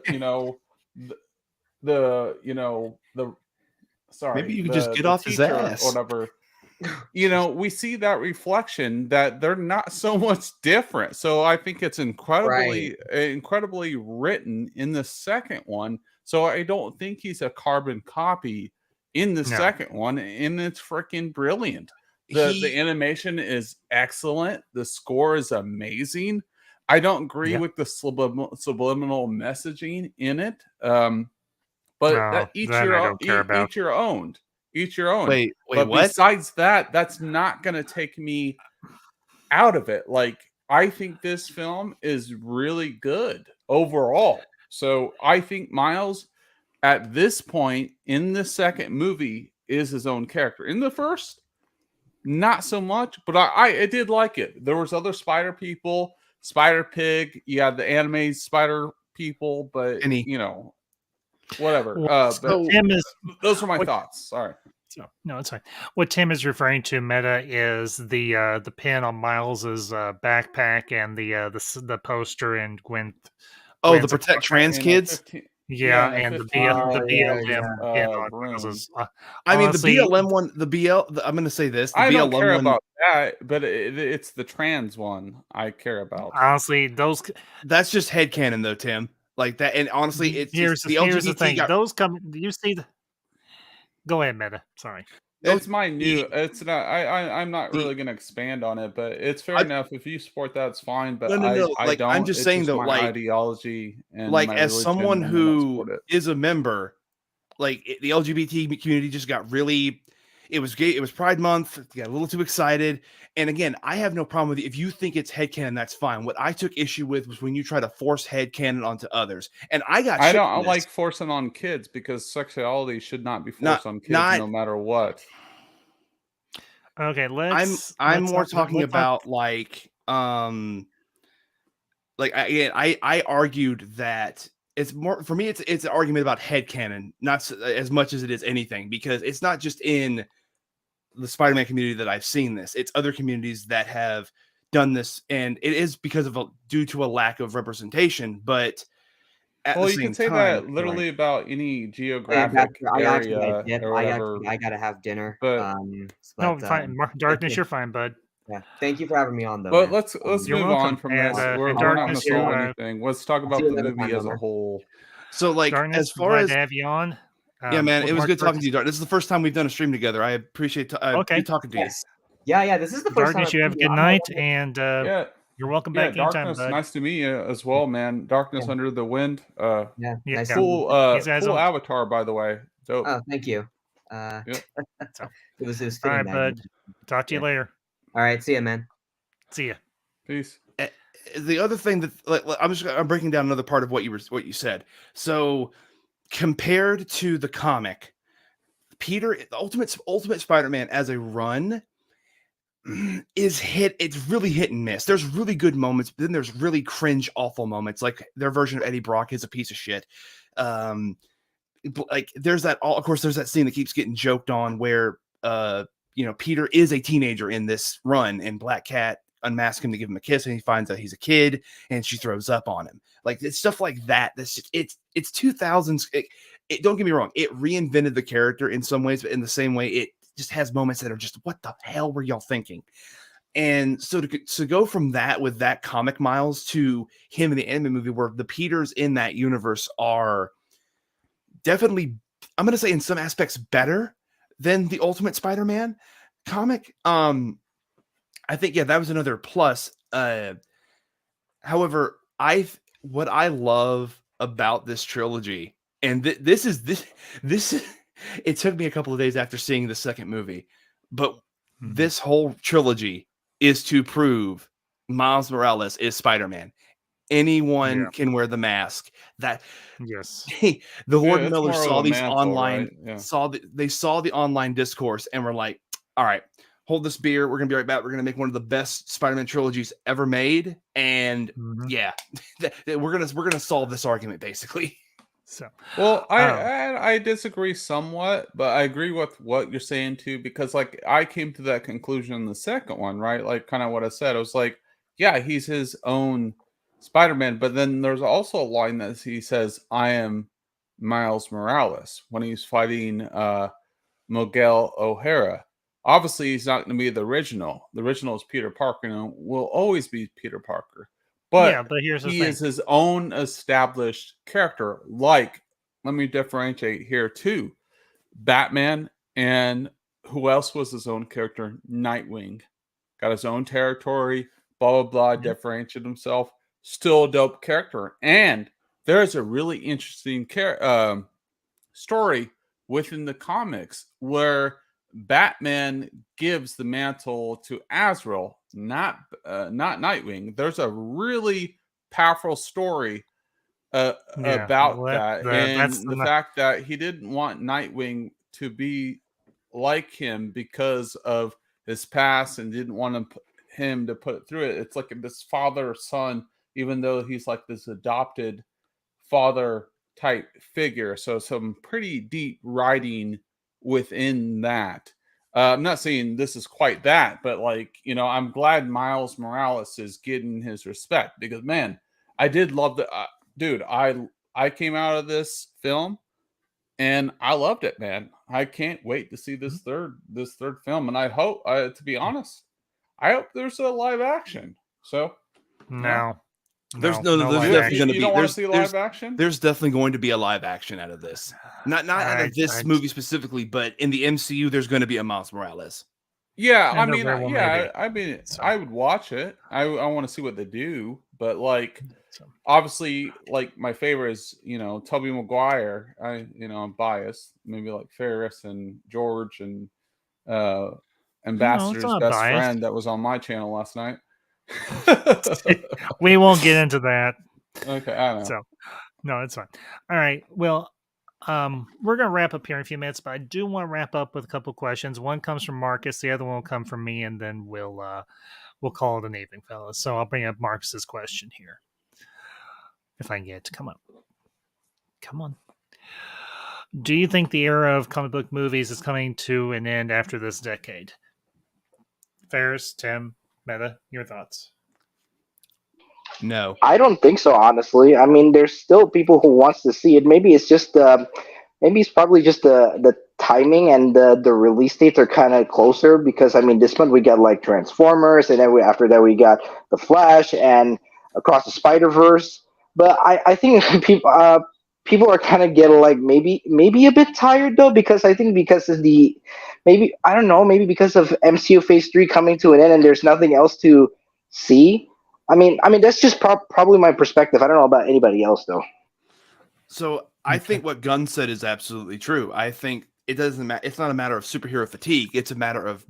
maybe sorry, you could just get the off his teacher or ass. whatever. We see that reflection that they're not so much different. So I think it's incredibly written in the second one. So I don't think he's a carbon copy in the No. second one, and it's freaking brilliant. The animation is excellent. The score is amazing. I don't agree Yep. with the subliminal messaging in it. But No, each that I don't care about. each your own. Each your own. Wait, But what? besides that, that's not going to take me out of it. Like, I think this film is really good overall. So I think Miles, at this point in the second movie, is his own character. In the first, not so much, but I did like it. There was other spider people, Spider Pig, you had the anime spider people, but whatever. But Tim is those are my thoughts. Sorry. No, it's fine. What Tim is referring to, Meta, is the pin on Miles's backpack and the poster and Gwen. Oh, the Protect Trans Kids. Yeah, and the BLM pin on broom. Miles's. I mean, honestly, the BLM one. I'm going to say this. The I BLM don't care one, about that, but it's the trans one I care about. Honestly, that's just headcanon, though, Tim. Like that, and honestly, it's here's the here's the LGBT thing. got. Those come. You see the. Go ahead, Meta. Sorry. It's my new. It's not. I'm not really going to expand on it, but it's fair enough. If you support that, it's fine. But No. I Like, don't. I'm just saying though, my like ideology and like my as religion, someone and I don't who support it. is a member, like the LGBT community just got really. It was gay. It was Pride Month. Got a little too excited. And again, I have no problem with it. If you think it's headcanon, that's fine. What I took issue with was when you try to force headcanon onto others. And I got. I don't like forcing on kids because sexuality should not be forced on kids, no matter what. Okay, I'm more talking about like I argued that it's more for me. It's an argument about headcanon, not as much as it is anything, because it's not just in the Spider-Man community that I've seen this. It's other communities that have done this, and it is because of due to a lack of representation. But at the you same can say time, that literally about any geographic I area or whatever. I gotta have dinner. But no, fine. Darkness, you're fine, bud. Yeah, thank you for having me on, though. But man. let's move on from this. We're not going to solve anything. Let's talk about the movie as a whole. So, like, Darkness, as far as to have you on. Yeah, man, it was good talking to you, Dark. This is the first time we've done a stream together. I appreciate good talking to you. Yeah, this is the first Darkness, time. you have a good night, and you're welcome back anytime, Darkness, bud. nice to meet you as well, man. Darkness Under the Wind. Nice cool avatar, by the way. Dope. Oh, thank you. Yep. It was All fitting, right, man. bud. Talk to you later. All right, see ya, man. See ya. Peace. The other thing that I'm breaking down another part of what you said. So compared to the comic, Peter, the Ultimate Spider-Man as a run it's really hit and miss. There's really good moments, but then there's really cringe, awful moments. Like their version of Eddie Brock is a piece of shit. Like there's that. Of course, there's that scene that keeps getting joked on where Peter is a teenager in this run, and Black Cat unmasks him to give him a kiss, and he finds out he's a kid, and she throws up on him. Like it's stuff like that. It's 2000s. Don't get me wrong. It reinvented the character in some ways, but in the same way, it just has moments that are just, what the hell were y'all thinking? And so to go from that with that comic Miles to him in the anime movie, where the Peters in that universe are definitely, I'm going to say in some aspects better than the Ultimate Spider-Man comic. I think that was another plus. However, what I love about this trilogy, and this is it took me a couple of days after seeing the second movie, but this whole trilogy is to prove Miles Morales is Spider-Man. Anyone can wear the mask. That Yes. the Lord it's Miller more of saw a these mantle, online right? Yeah. they saw the online discourse and were like, all right, hold this beer. We're gonna be right back. We're gonna make one of the best Spider-Man trilogies ever made. And yeah, we're gonna solve this argument basically. So, well, I disagree somewhat, but I agree with what you're saying too, because like I came to that conclusion in the second one, right? Like kind of what I said. I was like, yeah, he's his own Spider-Man, but then there's also a line that he says, "I am Miles Morales" when he's fighting Miguel O'Hara. Obviously, he's not going to be the original. The original is Peter Parker and will always be Peter Parker. But but here's the he thing. is his own established character. Like, let me differentiate here too. Batman and who else was his own character? Nightwing. Got his own territory, blah, blah, blah, differentiated himself. Still a dope character. And there's a really interesting story within the comics where Batman gives the mantle to Azrael, not Nightwing. There's a really powerful story about that, that's and the fact that he didn't want Nightwing to be like him because of his past, and didn't want him to put it through it. It's like this father son, even though he's like this adopted father type figure. So some pretty deep writing within that. I'm not saying this is quite that, but like, I'm glad Miles Morales is getting his respect, because man, I did love the dude. I came out of this film and I loved it, man. I can't wait to see this third film, and I hope, to be honest, I hope there's a live action. So There's live definitely going to you be. don't want to see live action. There's definitely going to be a live action out of this. Not out of this movie specifically, but in the MCU, there's going to be a Miles Morales. Yeah, I mean, I would watch it. I want to see what they do, but like, obviously, like my favorite is Tobey Maguire. I'm biased, maybe like Ferris and George and Ambassador's best friend that was on my channel last night. We won't get into that. Okay, I know. So, no, it's fine. All right. Well, we're gonna wrap up here in a few minutes, but I do want to wrap up with a couple questions. One comes from Marcus, the other one will come from me, and then we'll call it an evening, fellas. So I'll bring up Marcus's question here, if I can get it to come up. Come on. Do you think the era of comic book movies is coming to an end after this decade? Ferris, Tim, Meta, your thoughts? No, I don't think so. Honestly, I mean, there's still people who wants to see it. Maybe it's just maybe it's probably just the timing, and the release dates are kind of closer, because I mean, this month we got like Transformers, and then after that we got the Flash and Across the Spider Verse. But I think people are kind of getting like maybe a bit tired though, because I think because of the maybe I don't know, maybe because of MCU Phase 3 coming to an end and there's nothing else to see. I mean that's just probably my perspective. I don't know about anybody else though. So I think what Gunn said is absolutely true. I think it doesn't matter. It's not a matter of superhero fatigue. It's a matter of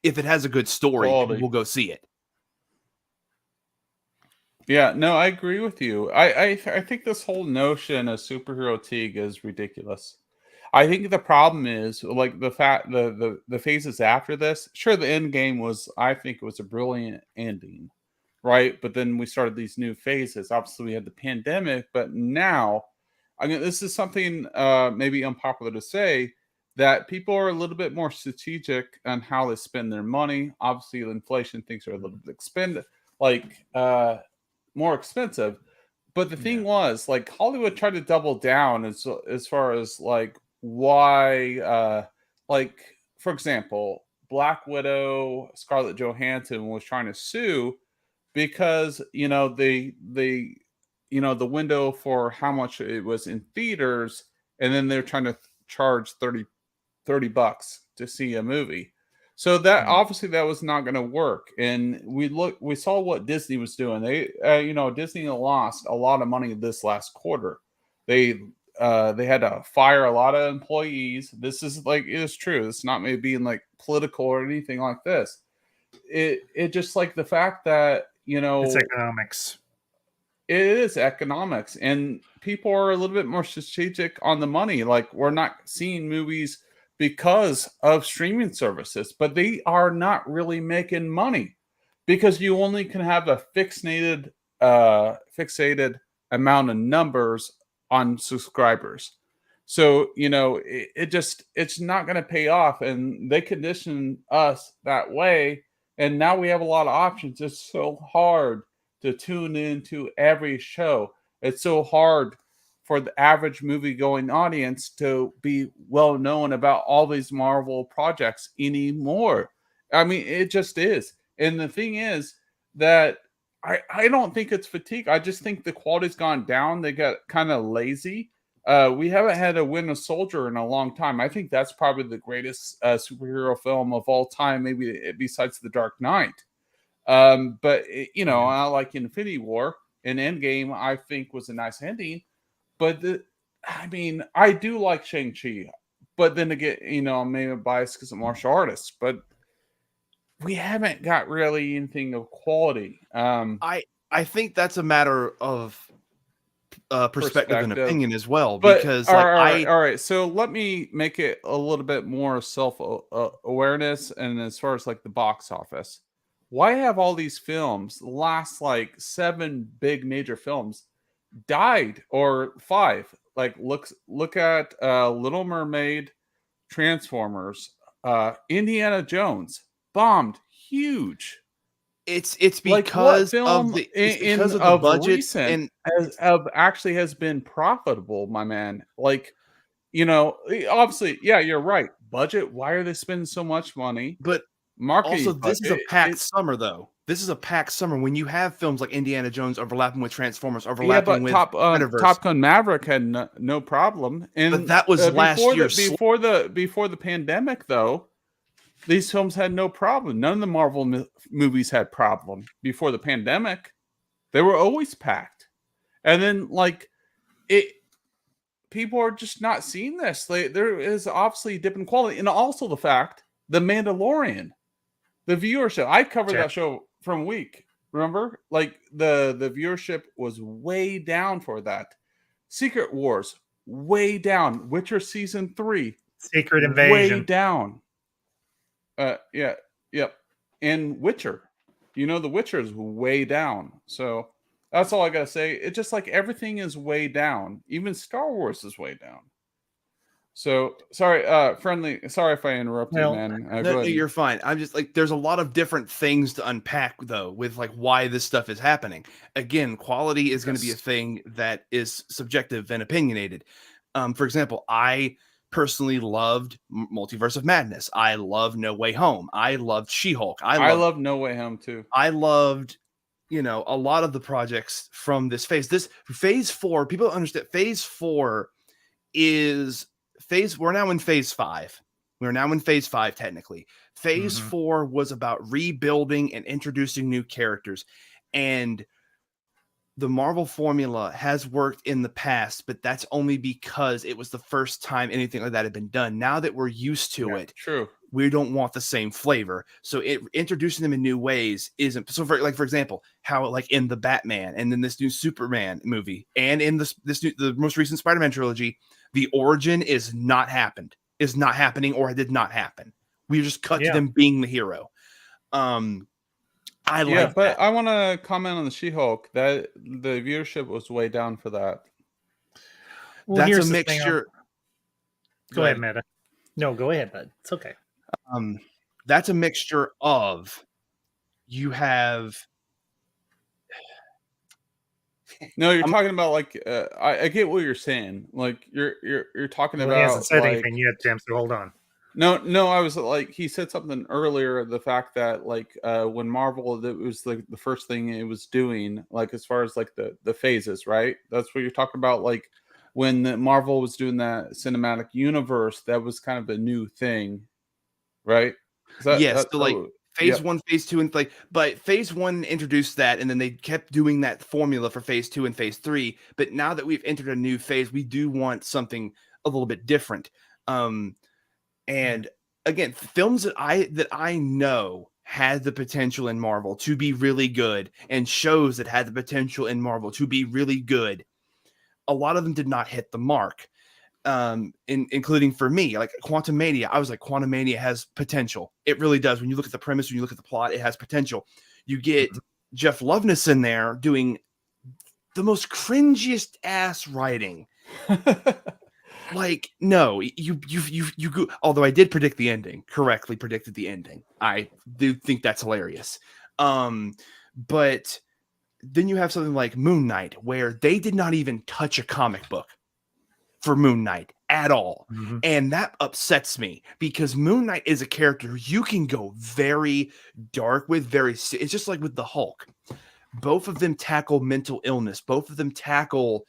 if it has a good story, we'll go see it. Yeah, no, I agree with you. I think this whole notion of superhero fatigue is ridiculous. I think the problem is like the phases after this. Sure, the end game was, I think it was a brilliant ending, right? But then we started these new phases. Obviously, we had the pandemic, but now, I mean, this is something maybe unpopular to say, that people are a little bit more strategic on how they spend their money. Obviously, the inflation things are a little bit more expensive. But the thing was, like, Hollywood tried to double down as far as like why, like, for example, Black Widow, Scarlett Johansson was trying to sue because the window for how much it was in theaters, and then they're trying to charge $30 to see a movie. So that obviously that was not going to work. And we saw what Disney was doing. They, Disney lost a lot of money this last quarter. They had to fire a lot of employees. This is it is true. It's not me being like political or anything like this. It just like the fact that, It's economics. it is economics, and people are a little bit more strategic on the money. Like, we're not seeing movies because of streaming services, but they are not really making money because you only can have a fixated amount of numbers on subscribers. So, it's not going to pay off, and they condition us that way. And now we have a lot of options. It's so hard to tune into every show. It's so hard for the average movie going audience to be well known about all these Marvel projects anymore. I mean, it just is. And the thing is that I don't think it's fatigue. I just think the quality's gone down. They got kind of lazy. We haven't had a Winter Soldier in a long time. I think that's probably the greatest superhero film of all time, maybe besides The Dark Knight. But I like Infinity War and Endgame. I think was a nice ending. But I do like Shang-Chi. But then again, I'm maybe biased because of martial artists. But we haven't got really anything of quality. I think that's a matter of perspective and opinion as well. But, Because all right. So let me make it a little bit more self awareness, and as far as like the box office, why have all these films, the last like 7 big major films, died, or 5? Like look at Little Mermaid, Transformers, Indiana Jones, bombed huge. It's Like, because what of film the budget recent actually has been profitable, my man? Like, obviously, yeah, you're right. Budget. Why are they spending so much money? But Marketing also, this is a budget, packed summer, though. This is a packed summer when you have films like Indiana Jones overlapping with Transformers, Yeah, overlapping but with Spider-Verse. Top Gun Maverick had no problem. And But that was last year. Before the pandemic, though, these films had no problem. None of the Marvel movies had problem before the pandemic. They were always packed. And then, people are just not seeing this. There is obviously a dip in quality, and also the fact The Mandalorian, the viewership. I covered that show from a week. Remember, like the viewership was way down for that. Secret Wars way down. Witcher season 3 Secret Invasion way down. Yep. And Witcher, The Witcher is way down. So that's all I gotta say. It's just like everything is way down. Even Star Wars is way down. So sorry, Friendly. Sorry if I interrupted, man. No, you're fine. I'm just like, there's a lot of different things to unpack, though, with like why this stuff is happening. Again, quality is going to be a thing that is subjective and opinionated. For example, I personally loved Multiverse of Madness. I loved No Way Home. I loved She-Hulk. I love No Way Home too. I loved, a lot of the projects from this phase. This phase 4, people don't understand. Phase 4 is we're now in phase 5. We're now in phase 5, technically. Phase 4 was about rebuilding and introducing new characters. And the Marvel formula has worked in the past, but that's only because it was the first time anything like that had been done. Now that we're used to it, true, we don't want the same flavor. So introducing them in new ways isn't. So for example, how like in the Batman and then this new Superman movie and in the most recent Spider-Man trilogy, the origin is not happening or it did not happen. We just cut to them being the hero. I want to comment on the She-Hulk that the viewership was way down for that. Well, that's a mixture. Go ahead, Meta. No, go ahead, bud. It's okay. That's a mixture of you have. No, you're talking about like I get what you're saying. Like you're talking about. He hasn't said anything yet, Tim. So hold on. No, I was like, he said something earlier, the fact that like when Marvel, it was like the first thing it was doing, like as far as like the phases, right? That's what you're talking about. Like when Marvel was doing that cinematic universe, that was kind of a new thing, right? Yes, that so like oh, phase yeah. 1, phase 2, and like, but phase 1 introduced that, and then they kept doing that formula for phase 2 and phase 3. But now that we've entered a new phase, we do want something a little bit different. And again, films that I know had the potential in Marvel to be really good, and shows that had the potential in Marvel to be really good, a lot of them did not hit the mark. Including for me, like Quantumania. I was like, Quantumania has potential. It really does. When you look at the premise, when you look at the plot, it has potential. You get Jeff Loveness in there doing the most cringiest ass writing. Like, no, you go. Although I did predict the ending, correctly predicted the ending. I do think that's hilarious. But then you have something like Moon Knight, where they did not even touch a comic book for Moon Knight at all. And that upsets me, because Moon Knight is a character you can go very dark with, it's just like with the Hulk. Both of them tackle mental illness. Both of them tackle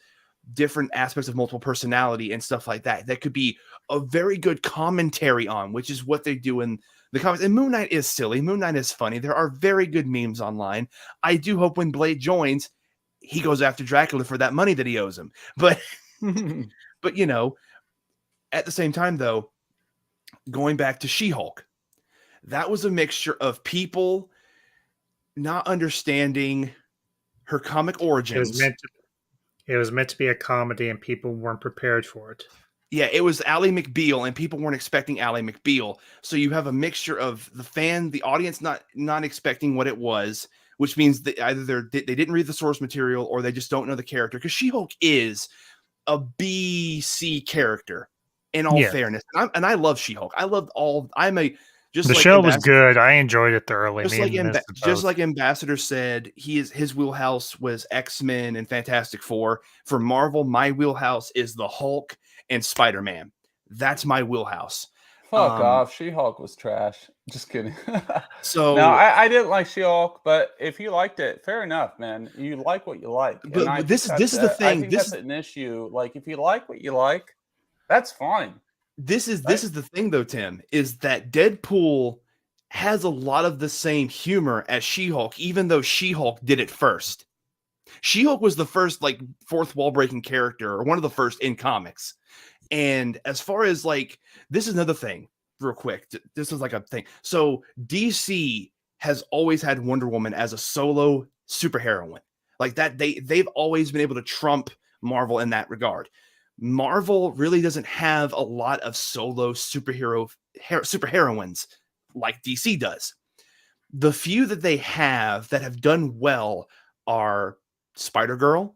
different aspects of multiple personality and stuff like that. That could be a very good commentary on, which is what they do in the comics. And Moon Knight is silly. Moon Knight is funny. There are very good memes online. I do hope when Blade joins, he goes after Dracula for that money that he owes him. But but you know, at the same time, though, going back to She-Hulk, that was a mixture of people not understanding her comic origins. It was meant to be a comedy, and people weren't prepared for it. Yeah, it was Ally McBeal, and people weren't expecting Ally McBeal. So you have a mixture of the audience not expecting what it was, which means that either they didn't read the source material, or they just don't know the character. Because She-Hulk is a BC character, in all fairness, and I love She-Hulk. I love all. The show was good. I enjoyed it thoroughly. Just like Ambassador said, his wheelhouse was X-Men and Fantastic Four. For Marvel, my wheelhouse is the Hulk and Spider-Man. That's my wheelhouse. Fuck off. She-Hulk was trash. Just kidding. So no, I didn't like She-Hulk, but if you liked it, fair enough, man. You like what you like. But this is the thing. I think that's an issue. Like, if you like what you like, that's fine. This is the thing, though, Tim, is that Deadpool has a lot of the same humor as She-Hulk, even though She-Hulk did it first. She-Hulk was the first, like, fourth wall breaking character, or one of the first in comics. And as far as, like, this is another thing, real quick. This is like a thing. So DC has always had Wonder Woman as a solo superheroine. Like that, they've always been able to trump Marvel in that regard. Marvel really doesn't have a lot of solo superheroines like DC does. The few that they have that have done well are Spider-Girl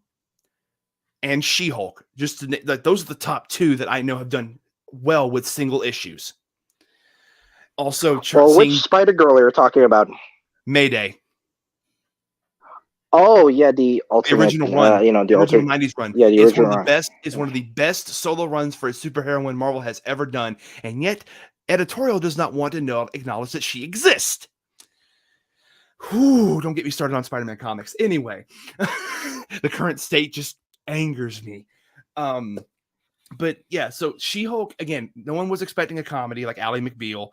and She-Hulk. Like, those are the top two that I know have done well with single issues. Also, which Spider-Girl are you talking about? Mayday. Oh yeah, the original one. The original 90s run. Yeah, the it's original one of the best. It's one of the best solo runs for a superheroine Marvel has ever done, and yet editorial does not want to acknowledge that she exists. Whew, don't get me started on Spider-Man comics. Anyway, the current state just angers me. But yeah, so She-Hulk, again, no one was expecting a comedy like Ally McBeal.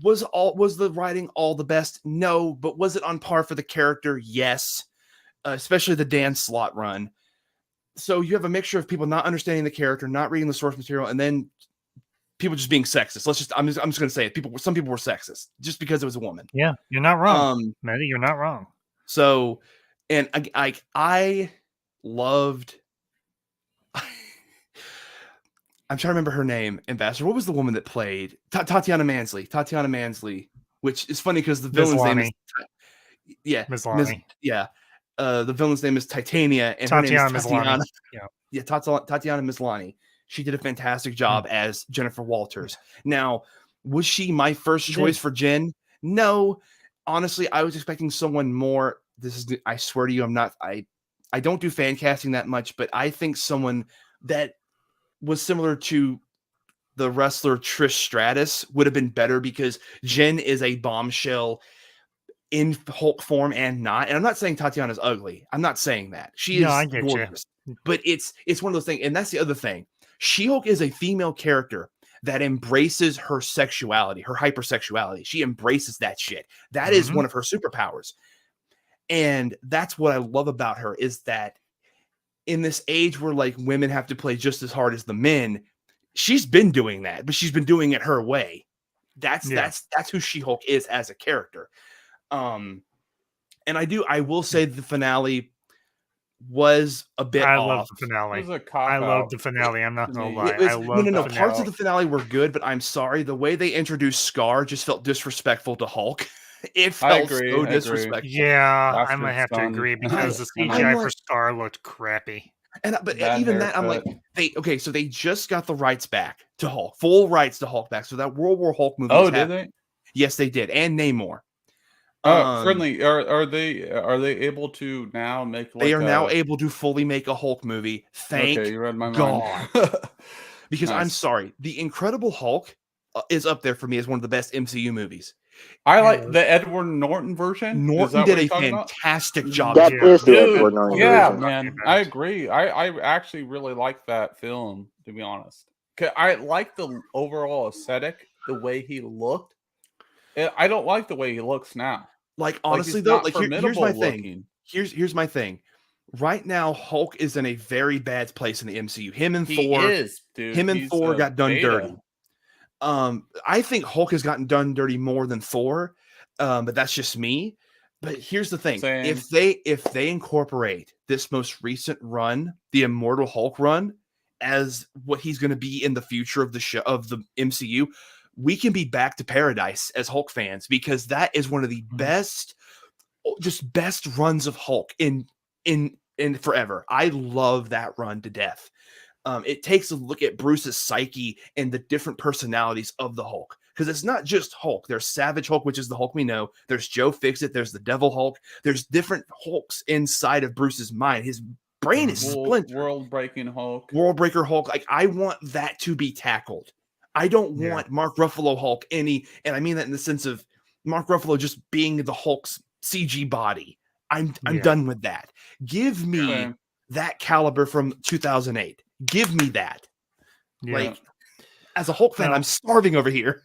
Was the writing all the best? No, but was it on par for the character? Yes. Especially the Dan Slott run. So you have a mixture of people not understanding the character, not reading the source material, and then people just being sexist. I'm just going to say it. Some people were sexist just because it was a woman. Yeah, you're not wrong, Maddie. You're not wrong. So, and I loved. I'm trying to remember her name, Ambassador. What was the woman that played Tatiana Mansley? Tatiana Mansley, which is funny because the villain's name is Ms. Lonnie. The villain's name is Titania, and Tatiana her name is Tatiana. Yeah, Tatiana Maslany. She did a fantastic job as Jennifer Walters. Now, was she my first choice for Jen? No, honestly, I was expecting someone more. I swear to you, I'm not. I don't do fan casting that much, but I think someone that was similar to the wrestler Trish Stratus would have been better, because Jen is a bombshell in Hulk form and not. And I'm not saying Tatiana's ugly. I'm not saying that. She is gorgeous. But it's one of those things. And that's the other thing. She-Hulk is a female character that embraces her sexuality, her hypersexuality. She embraces that shit. That is one of her superpowers. And that's what I love about her, is that in this age where like women have to play just as hard as the men, she's been doing that, but she's been doing it her way. That's who She-Hulk is as a character. And I will say the finale was a bit I off. love the finale. It was a cop I love out the finale. I'm not to gonna me. lie. It was, I love no. the Parts of finale. the finale were good, but I'm sorry, the way they introduced Scar just felt disrespectful to Hulk. It felt so disrespectful. Yeah, I Bastard might have to son. agree because the I'm CGI for like- Scar looked crappy. And but Bad even that, I'm like, haircut. so they just got the rights back to Hulk, full rights to Hulk back. So that World War Hulk movie. Oh, did they? Yes, they did, and Namor. Friendly, are they able to now make like They are now able to fully make a Hulk movie. Thank you read my God. mind. Because I'm Nice. sorry, The Incredible Hulk is up there for me as one of the best MCU movies. I like the Edward Norton version. Norton did a fantastic job. That is the Dude, Edward Norton yeah, version. man, I agree. I actually really like that film, to be honest. I like the overall aesthetic, the way he looked. I don't like the way he looks now. Like honestly, he's though, not like here's formidable my thing. looking. Here's my thing. Right now, Hulk is in a very bad place in the MCU. Him and He Thor, is, dude. him and He's Thor a got done beta. dirty. I think Hulk has gotten done dirty more than Thor, but that's just me. But here's the thing: Same. if they incorporate this most recent run, the Immortal Hulk run, as what he's going to be in the future of the show of the MCU, we can be back to paradise as Hulk fans, because that is one of the best runs of Hulk in forever. I love that run to death. It takes a look at Bruce's psyche and the different personalities of the Hulk, because it's not just Hulk. There's Savage Hulk, which is the Hulk we know. There's Joe Fixit. There's the Devil Hulk. There's different Hulks inside of Bruce's mind. His brain is splintered. World-breaking Hulk. World Breaker Hulk. Like, I want that to be tackled. I don't want Mark Ruffalo Hulk and I mean that in the sense of Mark Ruffalo just being the Hulk's CG body. I'm done with that. Give me that caliber from 2008. Give me that. Yeah. Like, as a Hulk fan, I'm starving over here.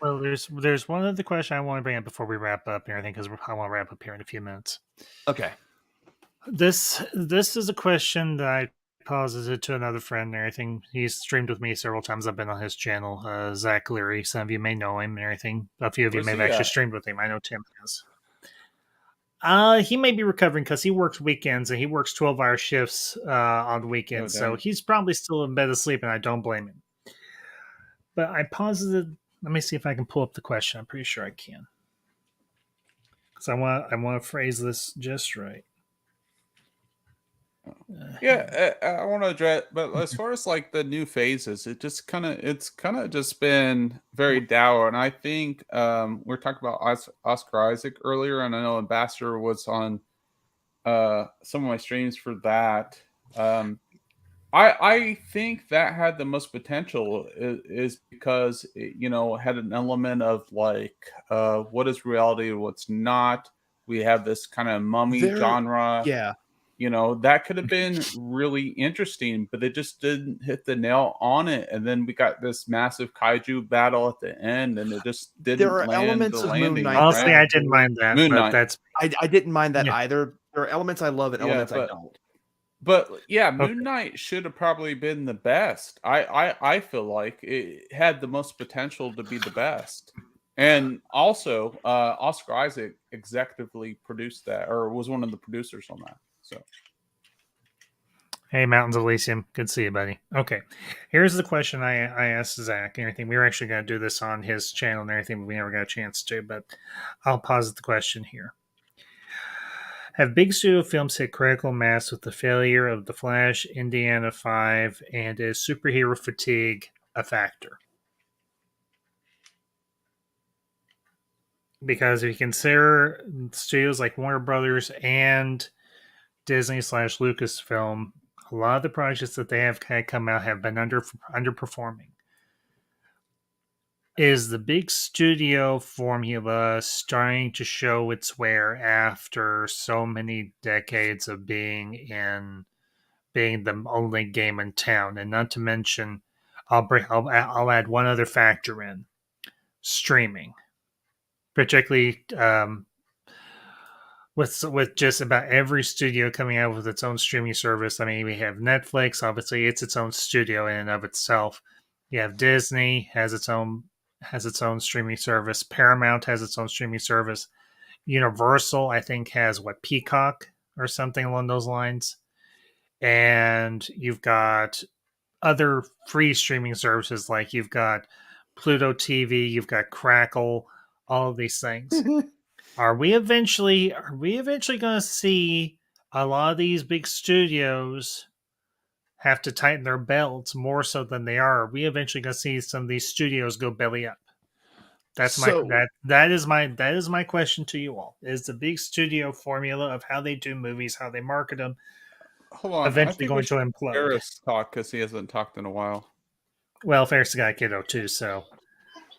Well, there's one other question I want to bring up before we wrap up and everything, because I want to wrap up here in a few minutes. Okay. This is a question that I posited to another friend and everything. He's streamed with me several times. I've been on his channel, Zach Leary. Some of you may know him and everything. A few of you may have actually streamed with him. I know Tim has. He may be recovering because he works weekends and he works 12-hour shifts on the weekends. So he's probably still in bed asleep, and I don't blame him. But I posited, let me see if I can pull up the question. I'm pretty sure I can. Because I want to phrase this just right. I want to address, but as far as like the new phases, it's kind of just been very dour. And I think we're talking about Oscar Isaac earlier, and I know Ambassador was on some of my streams for that. I think that had the most potential is because it, had an element of like what is reality, what's not. We have this kind of mummy genre. Yeah. That could have been really interesting, but they just didn't hit the nail on it. And then we got this massive kaiju battle at the end, and it just didn't. There are land elements the of Moon landing, Knight. Honestly, I didn't mind that. Moon but Knight. That's I didn't mind that either. There are elements I love and elements I don't. But yeah, Moon Knight should have probably been the best. I feel like it had the most potential to be the best. And also, Oscar Isaac executively produced that, or was one of the producers on that. So, hey, Mountains Elysium, good to see you, buddy. Okay, here's the question I asked Zach and everything. We were actually going to do this on his channel and everything, but we never got a chance to. But I'll posit the question here. Have big studio films hit critical mass with the failure of The Flash, Indiana 5, and is superhero fatigue a factor? Because if you consider studios like Warner Brothers and Disney/Lucasfilm, a lot of the projects that they have come out have been underperforming. Is the big studio formula starting to show its wear after so many decades of being the only game in town? And not to mention, I'll add one other factor in: streaming, particularly with just about every studio coming out with its own streaming service. I mean, we have Netflix. Obviously, it's its own studio in and of itself. You have Disney has its own streaming service. Paramount has its own streaming service. Universal, I think, has Peacock or something along those lines. And you've got other free streaming services, like you've got Pluto TV, you've got Crackle, all of these things. Are we eventually going to see a lot of these big studios have to tighten their belts more so than they are? Are we eventually going to see some of these studios go belly up? That's that is my question to you all. Is the big studio formula of how they do movies, how they market them, Hold on, eventually going to implode? Ferris talk because he hasn't talked in a while. Well, Ferris got a kiddo too, so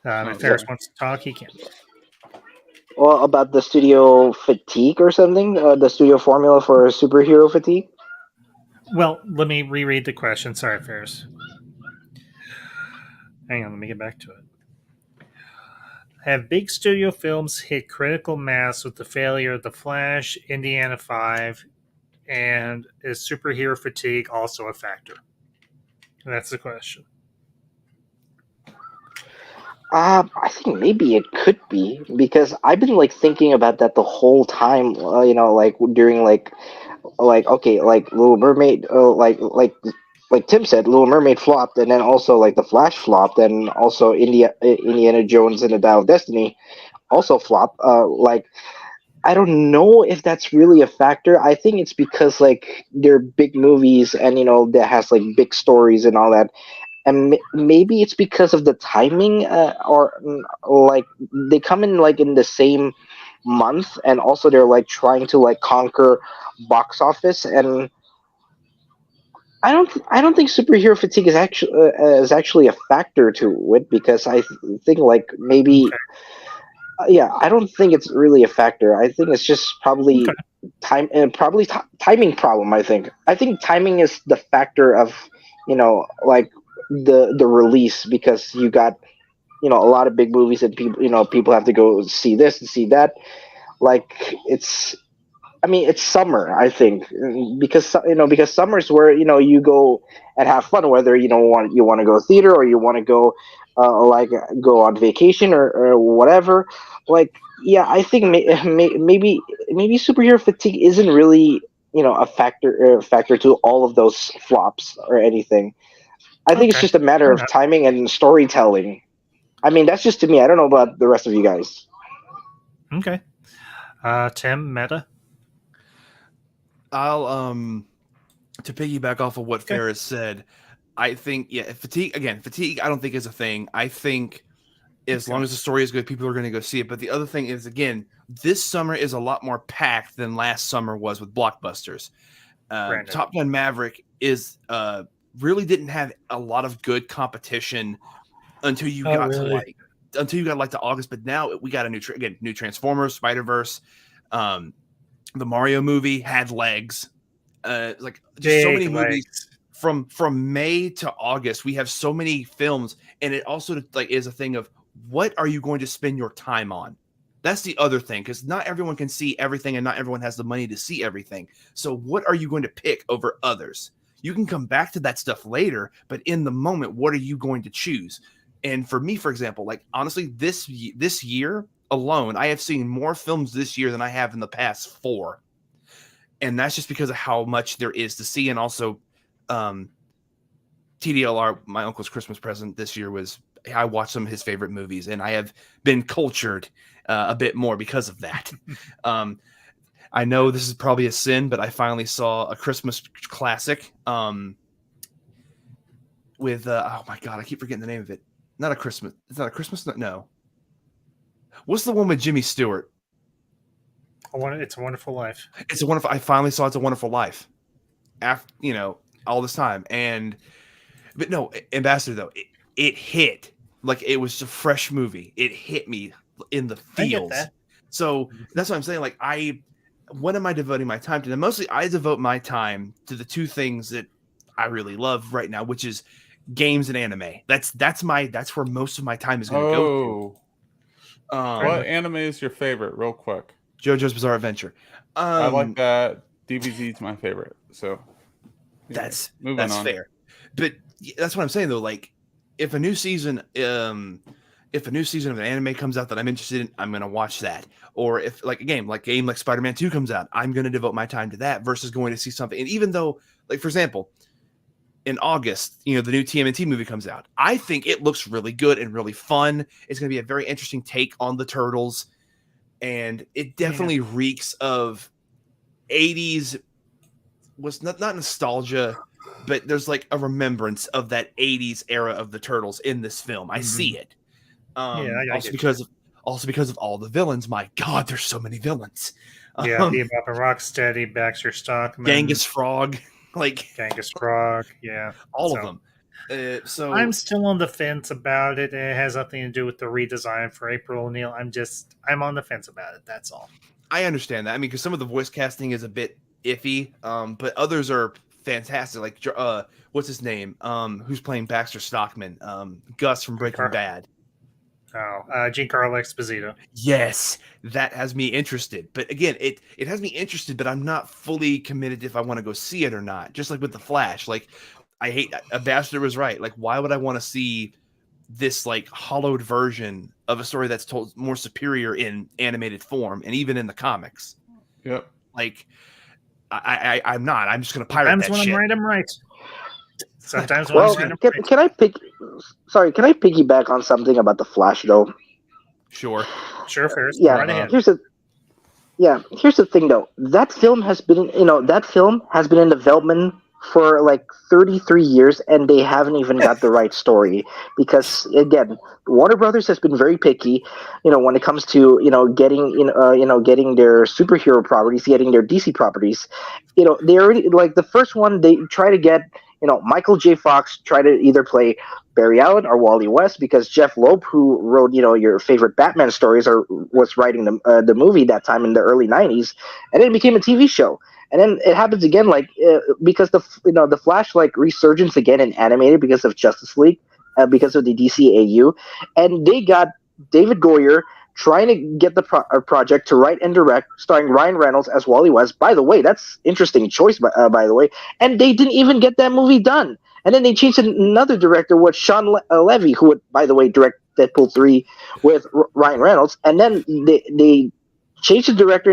if Ferris wants to talk, he can. Well, about the studio fatigue or something, the studio formula for superhero fatigue. Well, let me reread the question. Sorry, Ferris. Hang on, let me get back to it. Have big studio films hit critical mass with the failure of The Flash, Indiana 5, and is superhero fatigue also a factor? That's the question. I think maybe it could be, because I've been like thinking about that the whole time. Like during okay, like Little Mermaid, like Tim said, Little Mermaid flopped, and then also like The Flash flopped, and also Indiana Jones and the Dial of Destiny also flopped. I don't know if that's really a factor. I think it's because like they're big movies, and that has like big stories and all that, and maybe it's because of the timing, like they come in like in the same month, and also they're like trying to like conquer box office, and I don't think superhero fatigue is actually a factor to it, because think like maybe yeah, I don't think it's really a factor. I think it's just probably timing problem. I think timing is the factor of like the release, because you got a lot of big movies, and people have to go see this and see that. Like it's summer, I think, because because summer's where you go and have fun, whether you want to go theater, or you want to go go on vacation, or whatever. Like, yeah, I think maybe superhero fatigue isn't really a factor to all of those flops or anything. I think it's just a matter of timing and storytelling. I mean, that's just to me. I don't know about the rest of you guys. Okay. Tim, Meta? I'll to piggyback off of what Ferris said, I think fatigue I don't think is a thing. I think as long as the story is good, people are going to go see it. But the other thing is, again, this summer is a lot more packed than last summer was with blockbusters. Top Gun Maverick is really didn't have a lot of good competition until you got to August. But now we got a new Transformers, Spider-Verse. The Mario movie had legs. Like just so many movies from May to August. We have so many films, and it also like is a thing of what are you going to spend your time on? That's the other thing, because not everyone can see everything, and not everyone has the money to see everything. So what are you going to pick over others? You can come back to that stuff later, but in the moment, what are you going to choose? And for me, for example, like honestly, this year alone, I have seen more films this year than I have in the past 4. And that's just because of how much there is to see. And also, TDLR, my uncle's Christmas present this year was I watched some of his favorite movies, and I have been cultured a bit more because of that. I know this is probably a sin, but I finally saw a Christmas classic with, oh my God, I keep forgetting the name of it. It's not a Christmas. No. What's the one with Jimmy Stewart? It's a Wonderful Life. I finally saw It's a Wonderful Life after, all this time. But no, Ambassador, though, it hit like it was a fresh movie. It hit me in the feels. So that's what I'm saying. Like, what am I devoting my time to? And mostly I devote my time to the two things that I really love right now, which is games and anime. That's where most of my time is going to go to. What anime is your favorite? Real quick. JoJo's Bizarre Adventure. I like that. DBZ is my favorite. So that's moving on. Fair. But that's what I'm saying though. Like, if a new season of an anime comes out that I'm interested in, I'm gonna watch that. Or if like a game like Spider-Man 2 comes out, I'm gonna devote my time to that versus going to see something. And even though, like, for example, in August, the new TMNT movie comes out. I think it looks really good and really fun. It's gonna be a very interesting take on the Turtles. And it definitely reeks of 80s, was not nostalgia, but there's like a remembrance of that 80s era of the Turtles in this film. I see it. Also because of all the villains. My God, there's so many villains. Yeah, Bebop and Rocksteady, Baxter Stockman, Genghis Frog, yeah, all of them. So I'm still on the fence about it. It has nothing to do with the redesign for April O'Neil. I'm on the fence about it. That's all. I understand that. I mean, because some of the voice casting is a bit iffy, but others are fantastic. Like, what's his name? Who's playing Baxter Stockman? Gus from Breaking Bad. Giancarlo Esposito. Yes, that has me interested. But again, it has me interested, but I'm not fully committed if I want to go see it or not. Just like with The Flash, like, Ambassador was right. Like, why would I want to see this like hollowed version of a story that's told more superior in animated form and even in the comics? Yep. Like, I'm not. I'm just gonna pirate that shit. I'm right. Sometimes can I piggyback on something about the Flash though? Sure, Ferris. Yeah. Right ahead. Here's the thing though. That film has been in development for like 33 years, and they haven't even got the right story. Because again, Warner Brothers has been very picky, when it comes to getting getting their superhero properties, getting their DC properties. They already, like, the first one, they try to get Michael J. Fox try to either play Barry Allen or Wally West, because Jeff Loeb, who wrote your favorite Batman stories, was writing the movie that time in the early 90s, and then it became a TV show. And then it happens again, because the Flash resurgence again in animated because of Justice League, because of the DCAU, and they got David Goyer trying to get the project to write and direct, starring Ryan Reynolds as Wally West. By the way, that's interesting choice. By the way, and they didn't even get that movie done. And then they changed another director, with Sean Levy, who would, by the way, direct Deadpool 3 with Ryan Reynolds, and then they changed the director,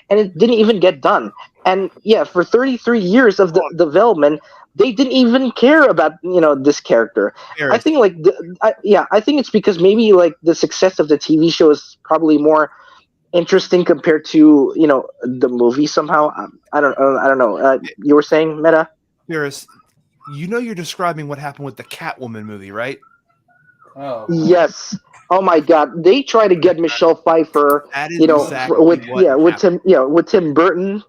and it didn't even get done. And yeah, for 33 years of the development, they didn't even care about this character. I think I think it's because maybe the success of the TV show is probably more interesting compared to the movie somehow. I don't know. You were saying, Meta? Ferris, you're describing what happened with the Catwoman movie, right? Oh. Yes. Oh my God! They try to get Michelle Pfeiffer, with Tim Burton,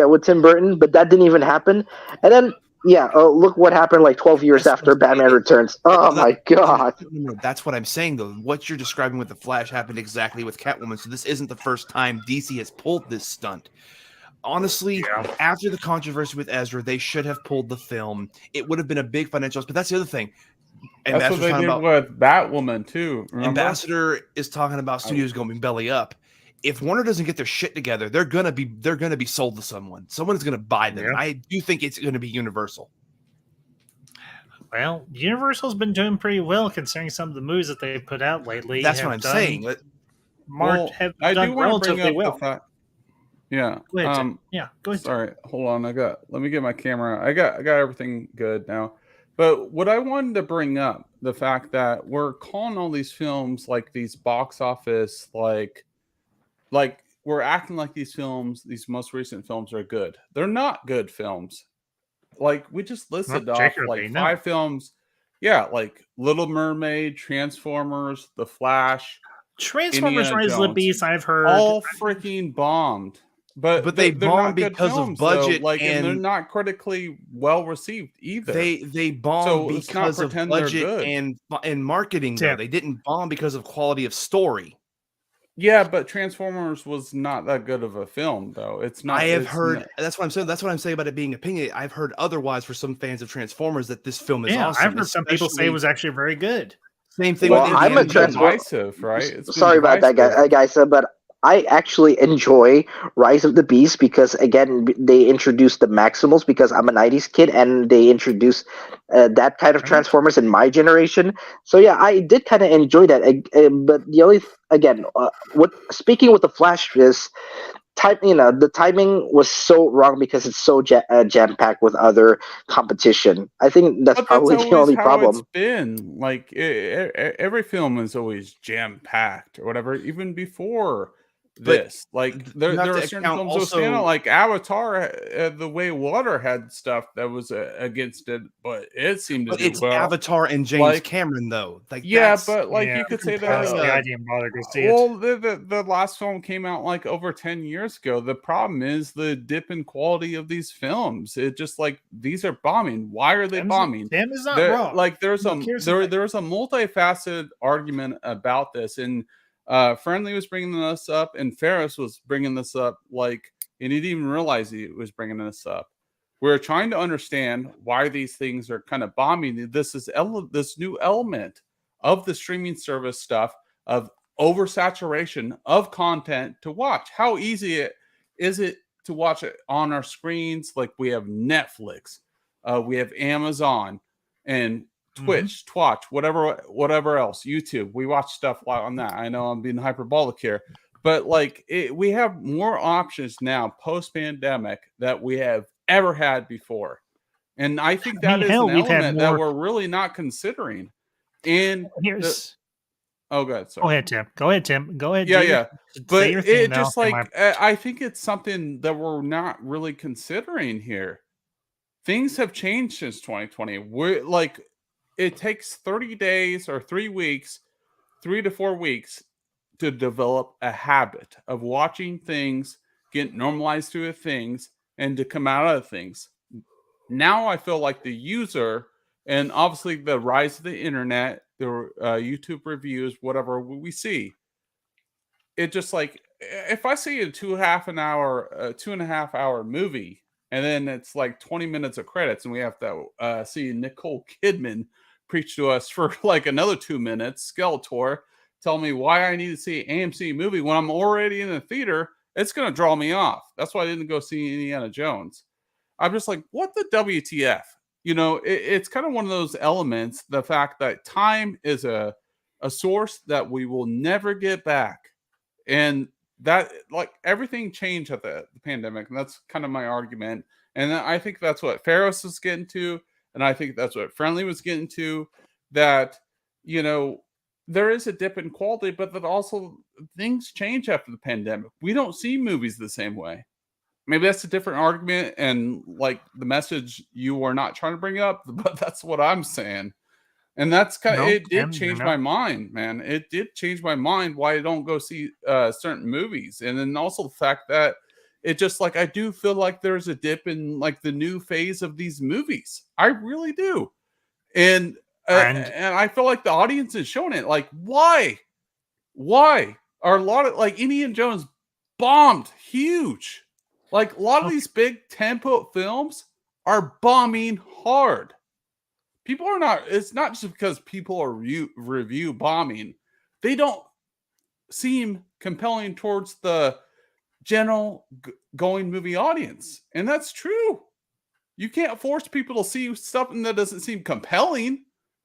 with Tim Burton, but that didn't even happen. And then look what happened 12 years after Batman Returns. Oh my God! No, that's what I'm saying though. What you're describing with the Flash happened exactly with Catwoman. So this isn't the first time DC has pulled this stunt. Honestly, after the controversy with Ezra, they should have pulled the film. It would have been a big financial. But that's the other thing. That's what they did with Batwoman too. Remember? Ambassador is talking about studios going belly up. If Warner doesn't get their shit together, they're gonna be sold to someone. Someone's gonna buy them. Yeah. I do think it's gonna be Universal. Well, Universal's been doing pretty well considering some of the movies that they've put out lately. That's what I'm saying. Have done relatively well. Yeah. Go ahead. Go ahead. Sorry, hold on. Let me get my camera. I got everything good now. But what I wanted to bring up, the fact that we're calling all these films like these box office, like we're acting like these most recent films are good. They're not good films. Like, we just listed off 5 films. Yeah, like Little Mermaid, Transformers, The Flash, Transformers: Rise of the Beast. I've heard all freaking bombed. But they bombed because of budget, and they're not critically well received either. They bombed because of budget and marketing. Though they didn't bomb because of quality of story. Yeah, but Transformers was not that good of a film, though. It's not. I have It's heard not, that's what I'm saying. That's what I'm saying about it being opinion. I've heard otherwise for some fans of Transformers that this film is Yeah, I've awesome. heard some people say it Especially was actually very good. same thing well, with Well, it's I'm a Indiana been Jones. divisive, right? It's been Sorry about that, divisive. guys, but I actually enjoy Rise of the Beast because again they introduced the Maximals because I'm a '90s kid and they introduced that kind of Right? Transformers in my generation. So yeah, I did kind of enjoy that. But the only again, what speaking with the Flash is time. The timing was so wrong because it's so jam packed with other competition. I think that's But that's probably the always only how it's problem. been. Like every film is always jam packed or whatever. Even before But this, like you have there are to certain account films that stand out. also. Like Avatar, the way water had stuff that was against it, but it seemed to But do it's well. Avatar and James Like Cameron, though. Like yeah, that's but like Yeah, you could say that. comparing honestly, I a. didn't bother to see it. Well, the last film came out like over 10 years ago. The problem is the dip in quality of these films. It just like these are bombing. Why are they bombing? Tim is not wrong. Look, here's the thing. There's a multifaceted argument about this, and Friendly was bringing this up, and Ferris was bringing this up. Like, and he didn't even realize he was bringing this up. We're trying to understand why these things are kind of bombing. This new element of the streaming service stuff of oversaturation of content to watch. How easy is it to watch it on our screens? Like we have Netflix, we have Amazon, and Twitch, Twatch, whatever else, YouTube. We watch stuff on that. I know I'm being hyperbolic here, but like we have more options now post pandemic that we have ever had before. And I think I mean, that is hell, an we've had element that more. we're really not considering. And Here's. oh, good. Go Sorry. ahead, Tim. Go ahead, Tim. Go ahead. Yeah. Say But your thing it now. just like I think it's something that we're not really considering here. Things have changed since 2020. We're like, it takes 30 days or 3 weeks, 3 to 4 weeks to develop a habit of watching things, get normalized to things, and to come out of things. Now I feel like the user, and obviously the rise of the internet, the YouTube reviews, whatever we see, it just like if I see a 2.5 hour movie, and then it's like 20 minutes of credits, and we have to see Nicole Kidman preach to us for like another 2 minutes, Skeletor, tell me why I need to see AMC movie when I'm already in the theater, it's going to draw me off. That's why I didn't go see Indiana Jones. I'm just like, what the WTF? It's kind of one of those elements, the fact that time is a source that we will never get back. And that, like, everything changed at the pandemic. And that's kind of my argument. And I think that's what Ferris was getting to. And I think that's what Friendly was getting to. That, there is a dip in quality, but that also things change after the pandemic. We don't see movies the same way. Maybe that's a different argument, and like the message you are not trying to bring up, but that's what I'm saying. And that's kind of, it did change my mind, man. It did change my mind why I don't go see certain movies. And then also the fact that it just like, I do feel like there's a dip in like the new phase of these movies. I really do. And I feel like the audience is showing it. Like, why are a lot of like Indiana Jones bombed huge? Like a lot of these big tempo films are bombing hard. People are not. It's not just because people are review bombing. They don't seem compelling towards the general going movie audience, and that's true. You can't force people to see something that doesn't seem compelling.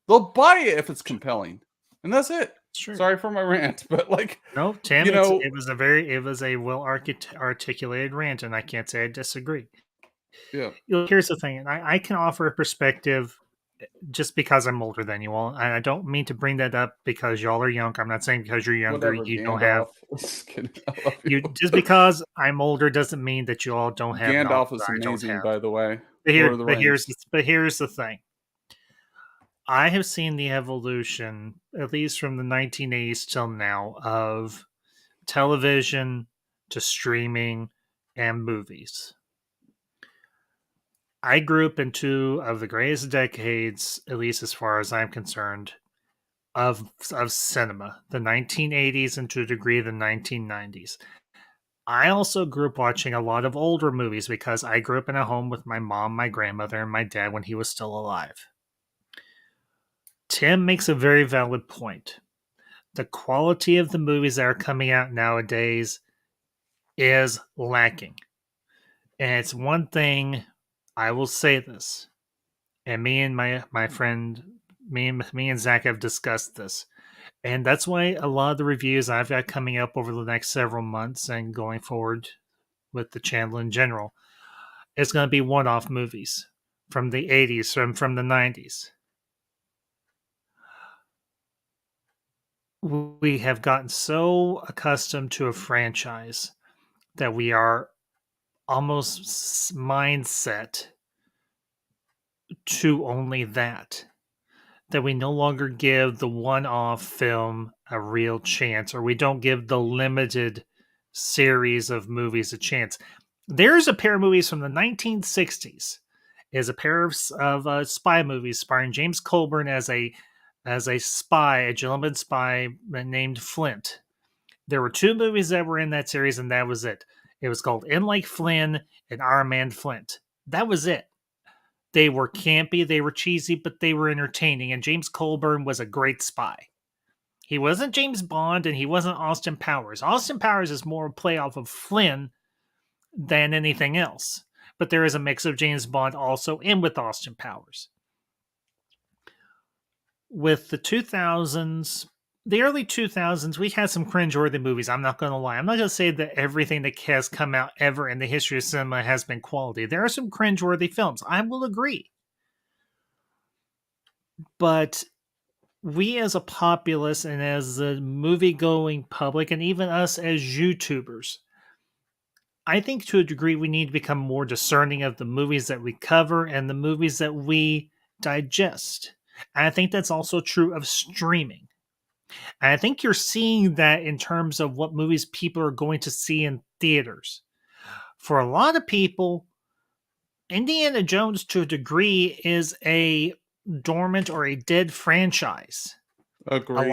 They'll buy it if it's compelling, and that's it. Sorry for my rant, but like, no, Tim, it was a well articulated rant, and I can't say I disagree. Yeah. Here's the thing, and I can offer a perspective just because I'm older than you all, and I don't mean to bring that up because y'all are young. I'm not saying because you're younger, you don't have. Just because I'm older doesn't mean that you all don't have. Gandalf is amazing, by the way. But here's the thing. I have seen the evolution, at least from the 1980s till now, of television to streaming and movies. I grew up in two of the greatest decades, at least as far as I'm concerned, of cinema, the 1980s and to a degree the 1990s. I also grew up watching a lot of older movies because I grew up in a home with my mom, my grandmother, and my dad when he was still alive. Tim makes a very valid point. The quality of the movies that are coming out nowadays is lacking. And it's one thing, I will say this, and me and my friend, me and Zach have discussed this. And that's why a lot of the reviews I've got coming up over the next several months and going forward with the channel in general is going to be one-off movies from the 80s, from the 90s. We have gotten so accustomed to a franchise that we are almost mindset to only that we no longer give the one-off film a real chance, or we don't give the limited series of movies a chance. There's a pair of movies from the 1960s, is a pair of spy movies starring James Colburn as a spy, a gentleman spy named Flint. There were two movies that were in that series, and that was it. It was called In Like Flynn and Our Man Flint. That was it. They were campy, they were cheesy, but they were entertaining, and James Colburn was a great spy. He wasn't James Bond, and he wasn't Austin Powers. Austin Powers is more a play off of Flynn than anything else, but there is a mix of James Bond also in with Austin Powers. With the 2000s, the early 2000s, we had some cringeworthy movies. I'm not going to lie. I'm not going to say that everything that has come out ever in the history of cinema has been quality. There are some cringeworthy films. I will agree. But we as a populace and as the movie-going public, and even us as YouTubers, I think to a degree we need to become more discerning of the movies that we cover and the movies that we digest. And I think that's also true of streaming. And I think you're seeing that in terms of what movies people are going to see in theaters. For a lot of people, Indiana Jones to a degree is a dormant or a dead franchise. Agreed.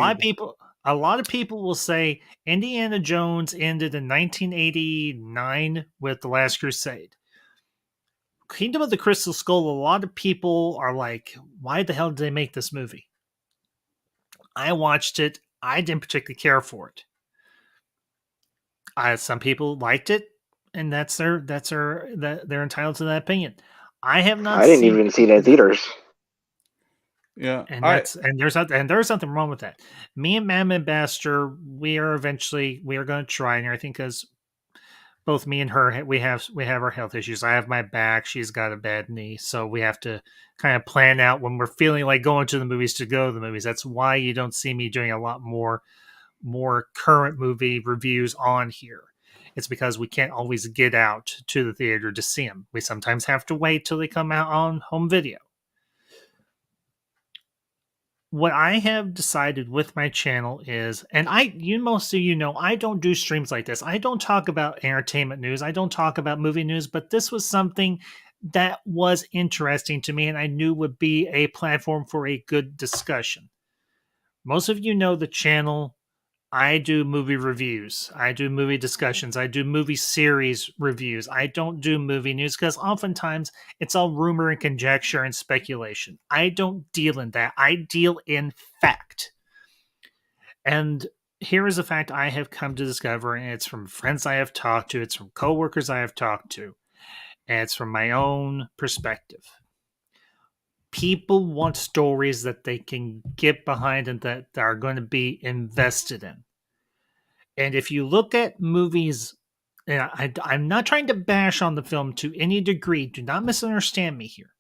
A lot of people will say Indiana Jones ended in 1989 with The Last Crusade. Kingdom of the Crystal Skull, a lot of people are like, why the hell did they make this movie? I watched it. I didn't particularly care for it. Some people liked it, and they're entitled to that opinion. I have not. I didn't even see it in theaters. Yeah, and there's something wrong with that. Me and Mam Ambassador, we are going to try and everything because both me and her we have our health issues. I have my back, she's got a bad knee, so we have to kind of plan out when we're feeling like going to the movies to go to the movies. That's why you don't see me doing a lot more current movie reviews on here. It's because we can't always get out to the theater to see them. We sometimes have to wait till they come out on home video. What I have decided with my channel is, and most of you know, I don't do streams like this. I don't talk about entertainment news. I don't talk about movie news, but this was something that was interesting to me and I knew would be a platform for a good discussion. Most of you know the channel. I do movie reviews. I do movie discussions. I do movie series reviews. I don't do movie news because oftentimes it's all rumor and conjecture and speculation. I don't deal in that. I deal in fact. And here is a fact I have come to discover, and it's from friends I have talked to. It's from coworkers I have talked to. And it's from my own perspective. People want stories that they can get behind and that are going to be invested in. And if you look at movies, and I'm not trying to bash on the film to any degree, do not misunderstand me here.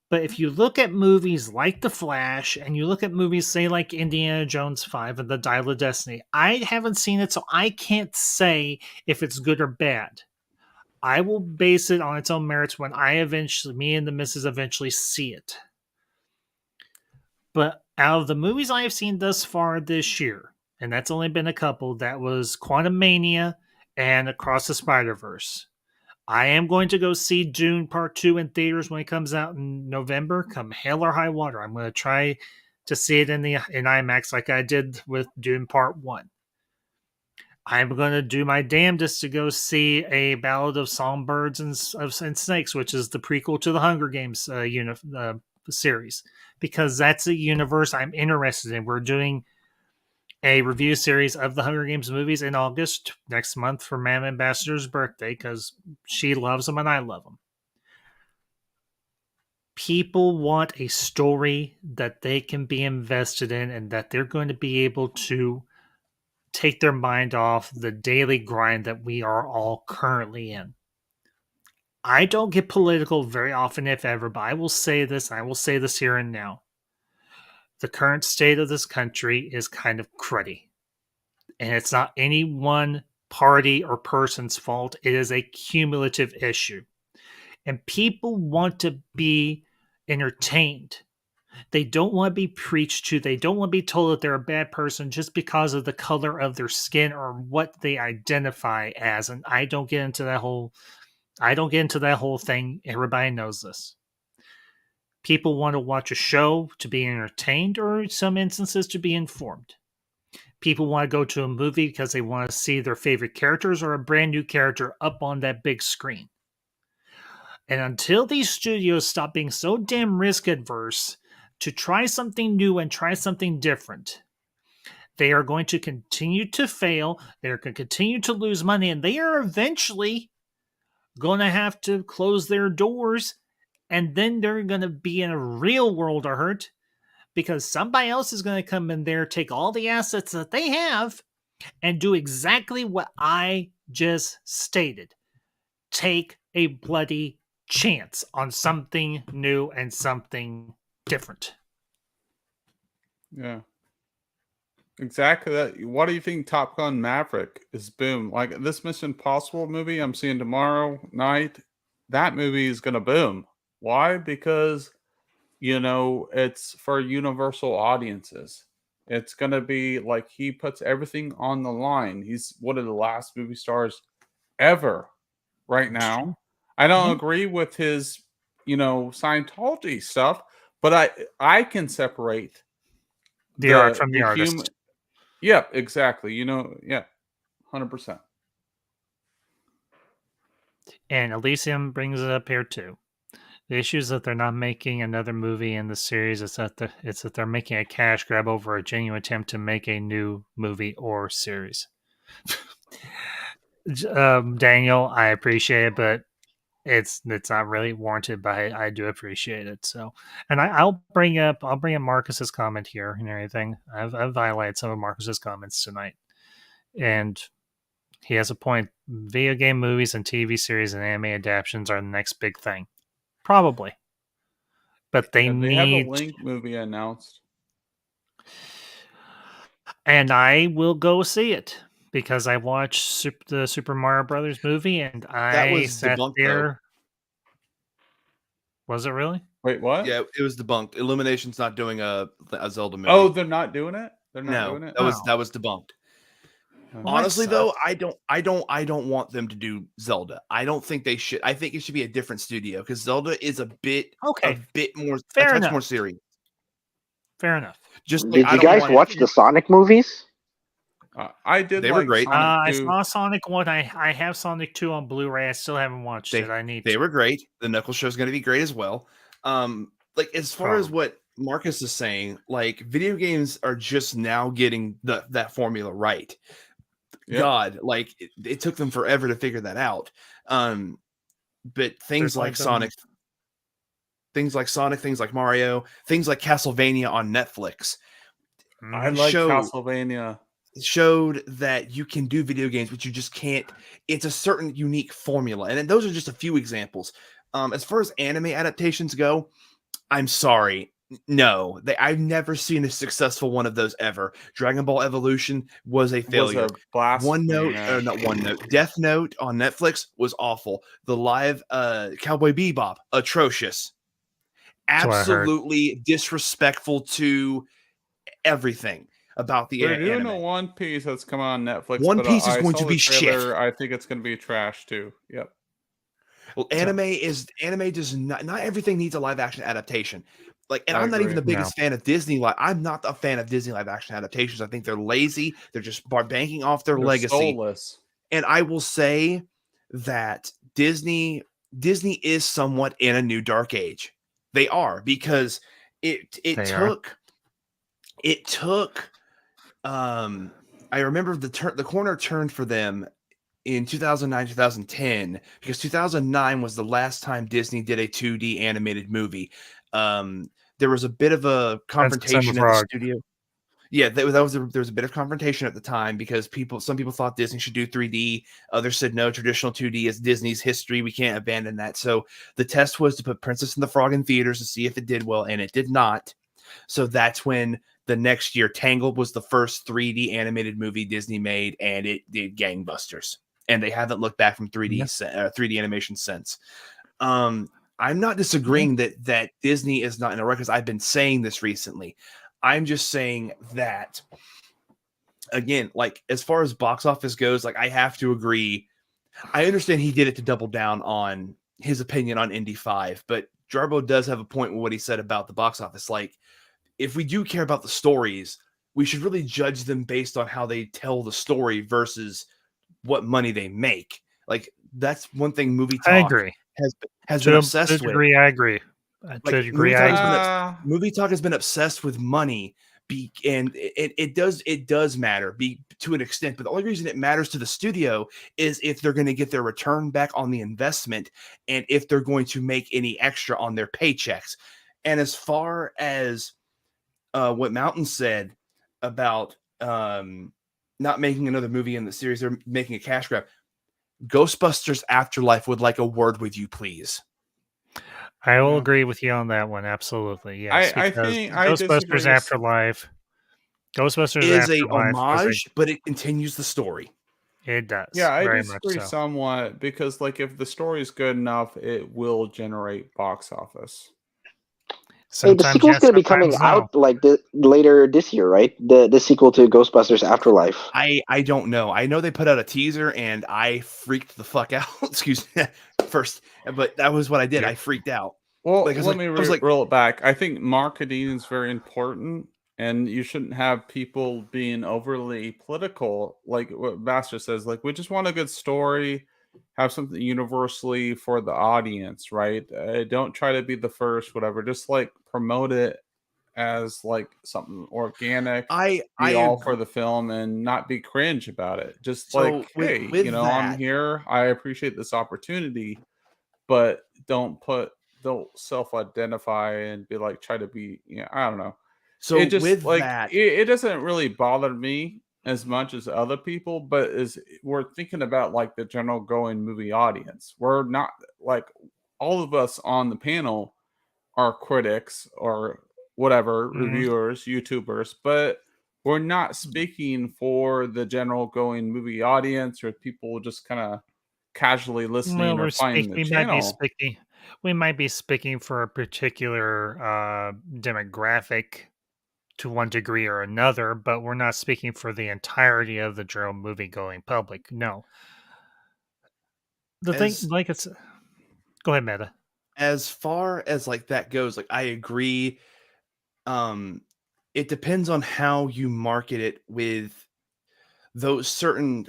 But if you look at movies like The Flash, and you look at movies, say, like Indiana Jones 5 and The Dial of Destiny, I haven't seen it, so I can't say if it's good or bad. I will base it on its own merits when me and the missus eventually see it. But out of the movies I have seen thus far this year, and that's only been a couple, that was Quantumania and Across the Spider-Verse. I am going to go see Dune Part 2 in theaters when it comes out in November, come hell or high water. I'm going to try to see it in IMAX like I did with Dune Part 1. I'm going to do my damnedest to go see a Ballad of Songbirds and Snakes, which is the prequel to the Hunger Games series, because that's a universe I'm interested in. We're doing a review series of the Hunger Games movies in August next month for Mam Ambassador's birthday, because she loves them and I love them. People want a story that they can be invested in and that they're going to be able to take their mind off the daily grind that we are all currently in. I don't get political very often, if ever, but I will say this here and now. The current state of this country is kind of cruddy. And it's not any one party or person's fault. It is a cumulative issue. And people want to be entertained. They don't want to be preached to. They don't want to be told that they're a bad person just because of the color of their skin or what they identify as. And I don't get into that whole thing. Everybody knows this. People want to watch a show to be entertained, or in some instances to be informed. People want to go to a movie because they want to see their favorite characters or a brand new character up on that big screen. And until these studios stop being so damn risk adverse to try something new and try something different, they are going to continue to fail. They're going to continue to lose money, and they are eventually going to have to close their doors, and then they're going to be in a real world of hurt because somebody else is going to come in there, take all the assets that they have, and do exactly what I just stated. Take a bloody chance on something new and something different. Yeah. Exactly that. What do you think Top Gun Maverick is boom? Like this Mission Impossible movie I'm seeing tomorrow night, that movie is gonna boom. Why? Because it's for universal audiences. It's gonna be like he puts everything on the line. He's one of the last movie stars ever right now. I don't agree with his, Scientology stuff, but I can separate the art from the artist. Yeah, exactly. 100%. And Elysium brings it up here too. The issue is that they're not making another movie in the series. It's that they're making a cash grab over a genuine attempt to make a new movie or series. Daniel, I appreciate it, but it's not really warranted. But I do appreciate it. So, and I'll bring up Marcus's comment here and everything. I've violated some of Marcus's comments tonight, and he has a point. Video game movies and TV series and anime adaptations are the next big thing. Probably. But they have need a Link movie announced. And I will go see it because I watched the Super Mario Brothers movie and I sat there. Was it really? Wait, what? Yeah, it was debunked. Illumination's not doing a Zelda movie. Oh, they're not doing it? They're not doing it? That was debunked. Honestly, though, I don't want them to do Zelda. I don't think they should. I think it should be a different studio because Zelda is a bit more more serious. Fair enough. Did you guys watch the Sonic movies? I did. They were great. I saw Sonic 1. I have Sonic 2 on Blu-ray. I still haven't watched it. They were great. The Knuckles show is going to be great as well. Like as far as what Marcus is saying, like video games are just now getting that formula right. Yep. God, like it took them forever to figure that out. But things like Sonic, things like Mario, things like Castlevania on Netflix. I like Castlevania. Showed that you can do video games, but you just can't. It's a certain unique formula, and those are just a few examples. As far as anime adaptations go, I'm sorry. No, I've never seen a successful one of those ever. Dragon Ball Evolution was a failure. Death Note on Netflix was awful. The live Cowboy Bebop, atrocious. Absolutely disrespectful to everything about the anime. They're doing a One Piece that's come on Netflix. One Piece is going to be shit. I think it's going to be trash too. Yep. Well, anime does not everything needs a live action adaptation. Like, and I I'm not even agree. the biggest fan of Disney. I'm not a fan of Disney live action adaptations. I think they're lazy. They're just banking off their They're legacy. soulless. And I will say that Disney is somewhat in a new dark age. They are, because it took I remember the corner turned for them in 2009, 2010, because 2009 was the last time Disney did a 2D animated movie. There was a bit of a confrontation in the studio. Yeah, there was a bit of confrontation at the time, because some people thought Disney should do 3D. Others said no, traditional 2D is Disney's history. We can't abandon that. So the test was to put Princess and the Frog in theaters to see if it did well, and it did not. So that's when the next year Tangled was the first 3D animated movie Disney made, and it did gangbusters. And they haven't looked back from 3D animation since. I'm not disagreeing that Disney is not in a rush, because I've been saying this recently. I'm just saying that, again, like, as far as box office goes, like, I have to agree. I understand he did it to double down on his opinion on Indy 5, but Jarbo does have a point with what he said about the box office. Like, if we do care about the stories, we should really judge them based on how they tell the story versus what money they make. Like, that's one thing Movie Talk I agree. has been obsessed with. I agree. Like, Movie Talk has been obsessed with money, and it does matter to an extent. But the only reason it matters to the studio is if they're going to get their return back on the investment, and if they're going to make any extra on their paychecks. And as far as what Mountain said about not making another movie in the series, they're making a cash grab. Ghostbusters Afterlife would like a word with you, please. I will agree with you on that one. Absolutely. Yes. I think Ghostbusters Afterlife. Ghostbusters is a Afterlife homage, but it continues the story. It does. Yeah, I very disagree much so. somewhat, because like if the story is good enough, it will generate box office. Hey, the sequel's going to be coming out like later this year, right? The sequel to Ghostbusters Afterlife. I don't know. I know they put out a teaser, and I freaked the fuck out. Excuse me, first, but that was what I did. I freaked out. Well, let me roll it back. I think marketing is very important, and you shouldn't have people being overly political, like what Master says. Like, we just want a good story, have something universally for the audience, right? Don't try to be the first, whatever. Just like promote it as like something organic. I all for the film and not be cringe about it. Just So like, with hey, I'm that- here. I appreciate this opportunity, but don't self-identify and be like, try to be, I don't know. So it just with like that- it doesn't really bother me as much as other people, but we're thinking about like the general going movie audience. We're not like all of us on the panel are critics or whatever, reviewers, YouTubers, but we're not speaking for the general going movie audience or people just kind of casually listening or finding the channel. We might be speaking for a particular demographic to one degree or another, but we're not speaking for the entirety of the general movie going public. No. The thing, like, it's go ahead, Meta. As far as like that goes, like, I agree. It depends on how you market it with those certain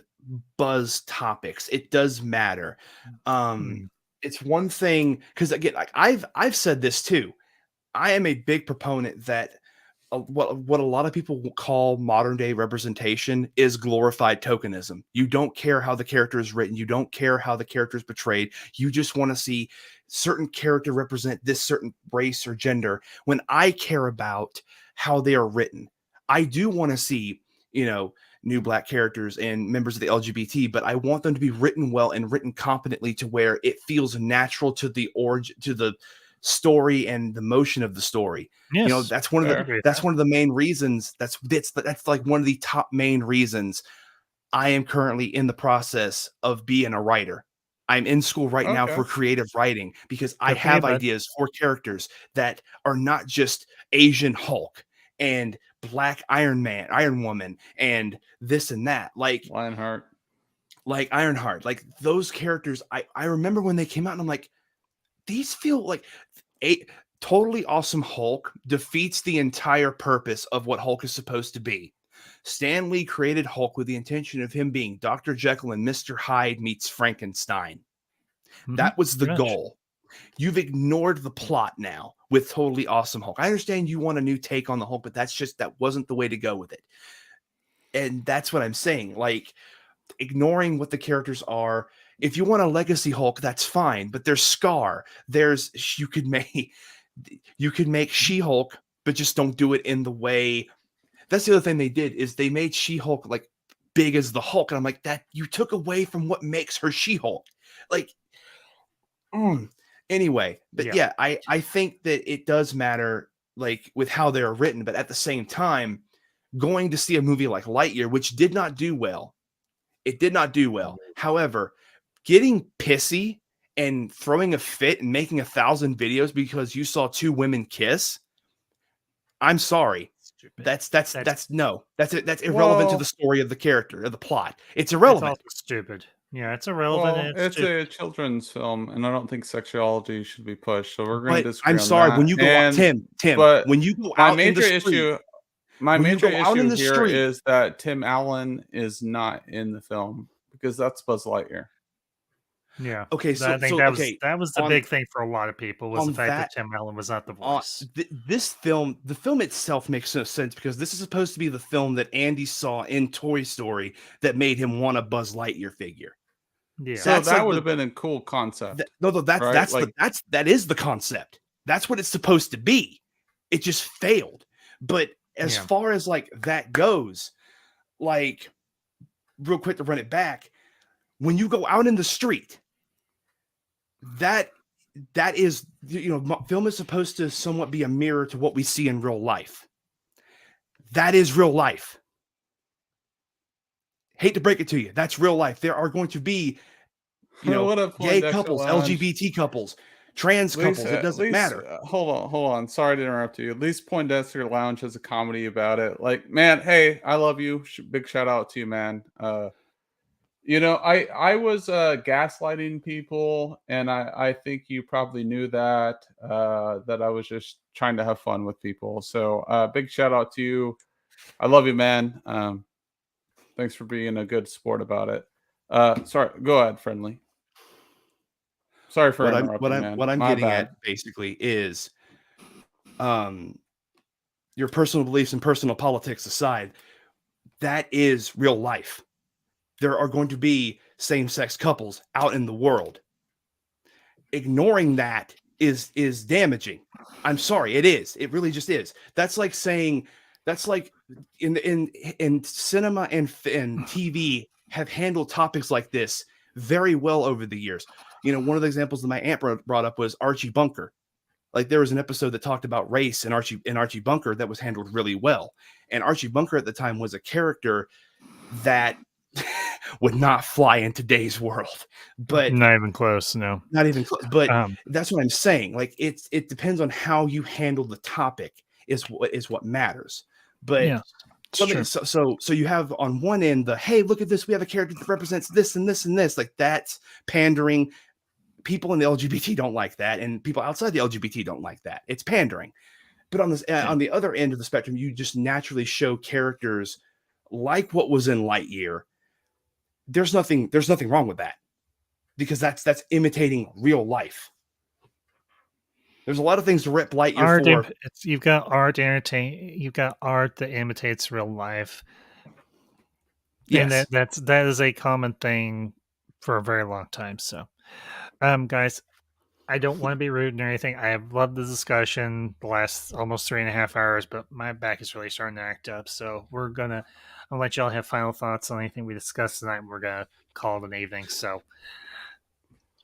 buzz topics. It does matter. It's one thing, because again, like, I've said this too. I am a big proponent that what a lot of people will call modern day representation is glorified tokenism. You don't care how the character is written. You don't care how the character is portrayed. You just want to see certain character represent this certain race or gender. When I care about how they are written, I do want to see, new Black characters and members of the LGBT, but I want them to be written well and written competently to where it feels natural to the origin, to the story and the motion of the story. Yes, that's one of the main reasons. That's like one of the top main reasons I am currently in the process of being a writer. I'm in school right now for creative writing, because I have ideas for characters that are not just Asian Hulk and Black Iron Man, Iron Woman, and this and that, like Ironheart, like those characters. I remember when they came out, and I'm like, these feel like Totally Awesome Hulk defeats the entire purpose of what Hulk is supposed to be. Stan Lee created Hulk with the intention of him being Dr. Jekyll and Mr. Hyde meets Frankenstein. That was the goal. You've ignored the plot now with Totally Awesome Hulk. I understand you want a new take on the Hulk, but that wasn't the way to go with it. And that's what I'm saying. Like, ignoring what the characters are. If you want a legacy Hulk, that's fine. But there's Scar. You could make She-Hulk, but just don't do it in the way. That's the other thing they did is they made She-Hulk like big as the Hulk, and I'm like, that you took away from what makes her She-Hulk. Like, anyway, but yeah, I think that it does matter, like with how they're written, but at the same time, going to see a movie like Lightyear, which did not do well, it did not do well. However, getting pissy and throwing a fit and making 1,000 videos because you saw two women kiss, I'm sorry. That's irrelevant to the story of the character, of the plot. It's irrelevant. It's also stupid. Yeah, it's irrelevant. Well, it's a children's film, and I don't think sexuality should be pushed. So we're going to disagree. I'm sorry. When you go out, Tim, but when you go my out major in the street, issue here is that Tim Allen is not in the film because that's Buzz Lightyear. Yeah. Okay. So I think that was the big thing for a lot of people was the fact that Tim Allen was not the voice. This film, the film itself makes no sense because this is supposed to be the film that Andy saw in Toy Story that made him want a Buzz Lightyear figure. Yeah. So that would have been a cool concept. That is the concept. That's what it's supposed to be. It just failed. But as far as like that goes, like real quick to run it back, when you go out in the street, that is, film is supposed to somewhat be a mirror to what we see in real life. That is real life. Hate to break it to you, that's real life. There are going to be, gay couples, LGBT couples, trans couples. It doesn't matter. Hold on. Sorry to interrupt you. At least Poindexter Lounge has a comedy about it. Like, man, hey, I love you. Big shout out to you, man. I was gaslighting people, and I think you probably knew that I was just trying to have fun with people. So big shout out to you. I love you, man. Thanks for being a good sport about it. Sorry, go ahead, Friendly. Sorry for interrupting, man. What I'm getting at basically is, your personal beliefs and personal politics aside, that is real life. There are going to be same-sex couples out in the world. Ignoring that is damaging. I'm sorry, it is. It really just is. That's like in cinema and TV have handled topics like this very well over the years. One of the examples that my aunt brought up was Archie Bunker. Like, there was an episode that talked about race in Archie Bunker that was handled really well. And Archie Bunker at the time was a character that would not fly in today's world, but not even close. No, not even close. But that's what I'm saying. Like, it depends on how you handle the topic is what matters. But yeah, so you have on one end hey, look at this, we have a character that represents this and this and this. Like, that's pandering. People in the LGBT don't like that, and people outside the LGBT don't like that. It's pandering. But on the other end of the spectrum, you just naturally show characters like what was in Lightyear. There's nothing wrong with that, because that's imitating real life. There's a lot of things to rip Lightyear for. You've got art you've got art that imitates real life. Yes. And that is a common thing for a very long time. So, guys, I don't want to be rude or anything. I have loved the discussion the last almost 3.5 hours, but my back is really starting to act up. So I'll let y'all have final thoughts on anything we discussed tonight, and we're gonna call it an evening. So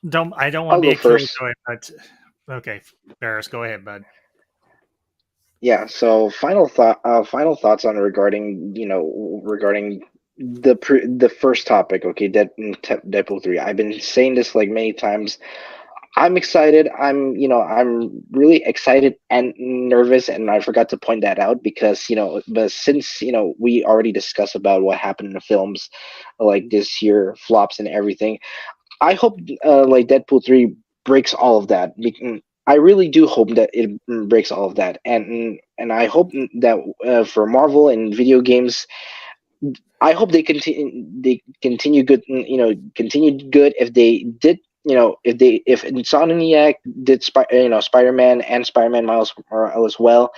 I don't want to be a killer, but okay, Barris, go ahead, bud. Yeah. So final thoughts on regarding the first topic. Okay, Deadpool 3. I've been saying this like many times. I'm excited. I'm really excited and nervous, and I forgot to point that out because but since we already discussed about what happened in the films, like this year flops and everything. I hope like Deadpool 3 breaks all of that. I really do hope that it breaks all of that, and I hope that for Marvel and video games, I hope they continue good, continue good. If they did, if Insomniac did Spider-Man and Spider-Man Miles Morales well,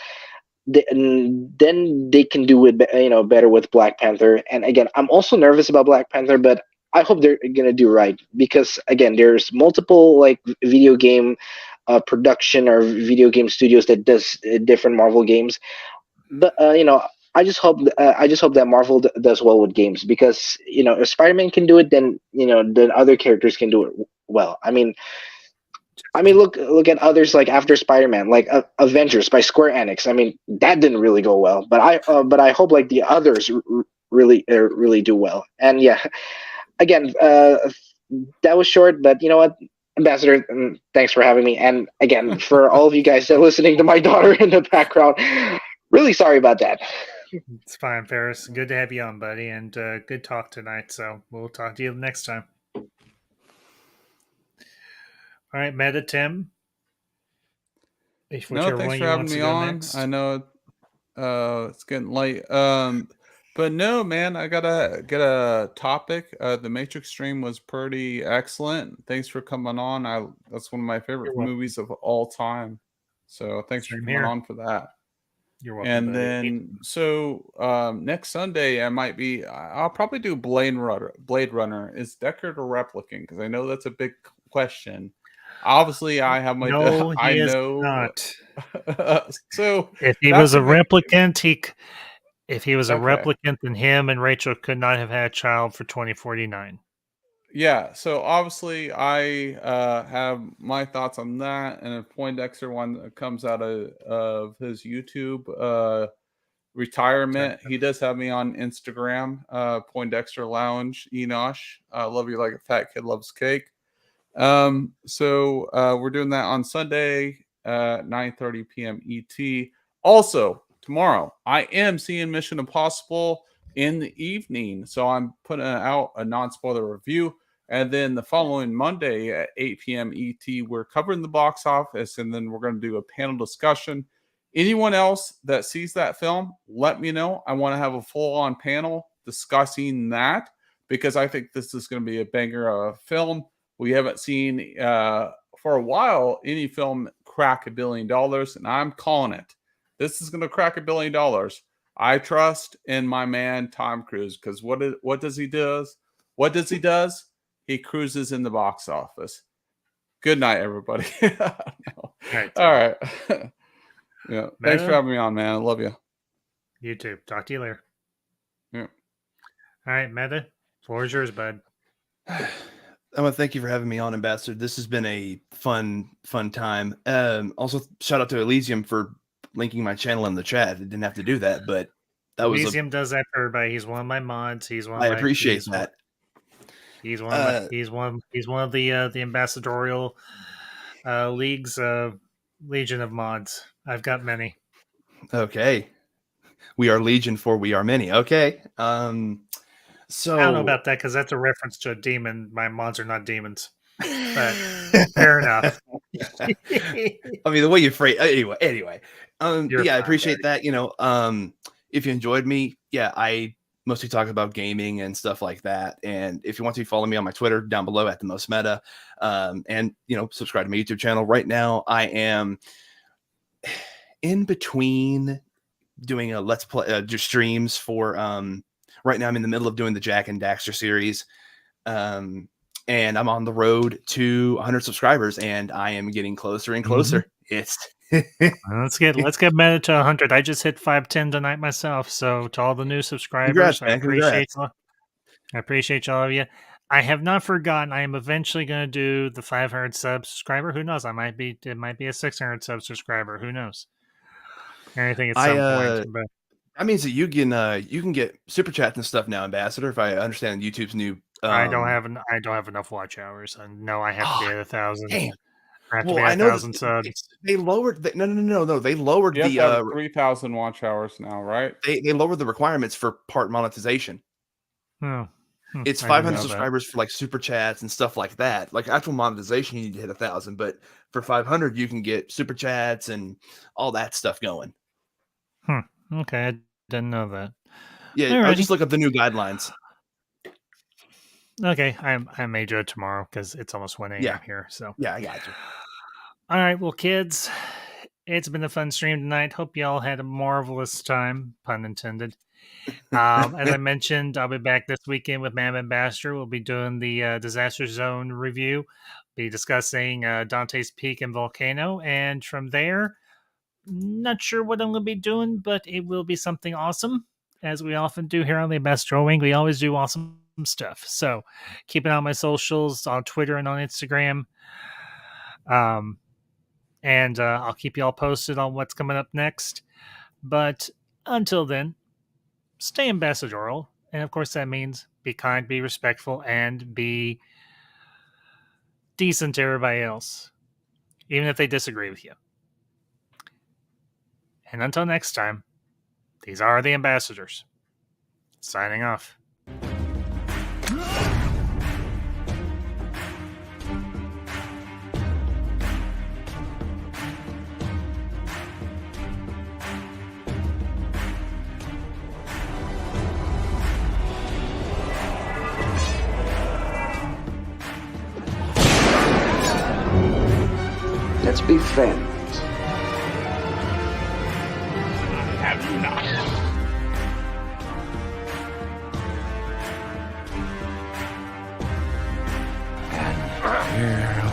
then they can do it better with Black Panther. And again, I'm also nervous about Black Panther, but I hope they're gonna do right, because again, there's multiple like video game production or video game studios that does different Marvel games. But I just hope that Marvel does well with games, because if Spider-Man can do it, then other characters can do it well. I mean, look at others like after Spider-Man, like Avengers by Square Enix. I mean, that didn't really go well, but I hope like the others really do well. And yeah, again, that was short, but you know what, Ambassador, thanks for having me. And again, for all of you guys that are listening to my daughter in the background, really sorry about that. It's fine, Ferris. Good to have you on, buddy, and good talk tonight. So we'll talk to you next time. All right, Meta Tim. No, thanks for having me on. Next. I know it's getting late. But no, man, I gotta get a topic. The Matrix stream was pretty excellent. Thanks for coming on. That's one of my favorite movies of all time. So thanks for coming on for that. You're welcome. And buddy. then next Sunday I'll probably do Blade Runner. Is Deckard a replicant? Because I know that's a big question. Obviously, I have my. No, he I is know. not. So if he was a replicant, if he was a replicant, then him and Rachel could not have had a child for 2049. Yeah, so obviously I have my thoughts on that, and if Poindexter one that comes out of his YouTube retirement, he does have me on Instagram, Poindexter Lounge, Enosh. Love you like a fat kid loves cake. So we're doing that on Sunday, 9:30 p.m. ET. Also, tomorrow I am seeing Mission Impossible in the evening, so I'm putting out a non-spoiler review. And then the following Monday at 8 p.m. ET, we're covering the box office, and then we're going to do a panel discussion. Anyone else that sees that film, let me know. I want to have a full-on panel discussing that, because I think this is going to be a banger of a film. We haven't seen for a while any film crack $1 billion, and I'm calling it. This is going to crack $1 billion. I trust in my man Tom Cruise, because what does he do? What does he does? He cruises in the box office. Good night, everybody. All right. Yeah. Thanks for having me on, man. I love you. You too. Talk to you later. Yeah. All right, Meta. Floor is yours, bud. I want to thank you for having me on, Ambassador. This has been a fun time. Also, shout out to Elysium for linking my channel in the chat. I didn't have to do that, but that was Elysium does that for everybody. He's one of my mods. He's one. I appreciate that. He's one. Of he's one of the ambassadorial leagues legion of mods. I've got many. Okay, we are legion for we are many. Okay. So I don't know about that, because that's a reference to a demon. My mods are not demons, but fair enough. I mean, the way you phrase anyway. Yeah, I appreciate that. If you enjoyed me, yeah, I mostly talk about gaming and stuff like that. And if you want to follow me on my Twitter down below at the most meta, and subscribe to my YouTube channel. Right now, I am in between doing a let's play just streams for right now I'm in the middle of doing the Jack and Daxter series, and I'm on the road to 100 subscribers, and I am getting closer and closer. It's let's get Meta to 100. I just hit 510 tonight myself. So to all the new subscribers, Congrats, man. I appreciate all of you. I have not forgotten. I am eventually going to do the 500 subscriber. Who knows? It might be a 600 subscriber. Who knows? Anything at some point. But that means that you can get super chats and stuff now, Ambassador. If I understand YouTube's new, I don't have enough watch hours, and no, I have to be at 1,000. Damn. I have to be at 1,000 subs. They lowered. No. They lowered you have 3,000 watch hours now, right? They lowered the requirements for part monetization. Oh, It's I didn't 500 know that. subscribers for like super chats and stuff like that. Like actual monetization, you need to hit 1,000, but for 500, you can get super chats and all that stuff going. Okay, I didn't know that. Yeah, I'll Alrighty. just look up the new guidelines. Okay, I may do it tomorrow because it's almost 1 a.m. Yeah. here. So Yeah, I got you. all right, well, kids, it's been a fun stream tonight. Hope y'all had a marvelous time, pun intended. As I mentioned, I'll be back this weekend with Mam Ambassador. We'll be doing the Disaster Zone review, be discussing Dante's Peak and Volcano, and from there, not sure what I'm going to be doing, but it will be something awesome, as we often do here on the Ambassador Wing. We always do awesome stuff. So keep an eye on my socials on Twitter and on Instagram. And I'll keep you all posted on what's coming up next. But until then, stay ambassadorial. And of course, that means be kind, be respectful, and be decent to everybody else, even if they disagree with you. And until next time, these are the ambassadors. Signing off. Let's be friends. Have you not? And here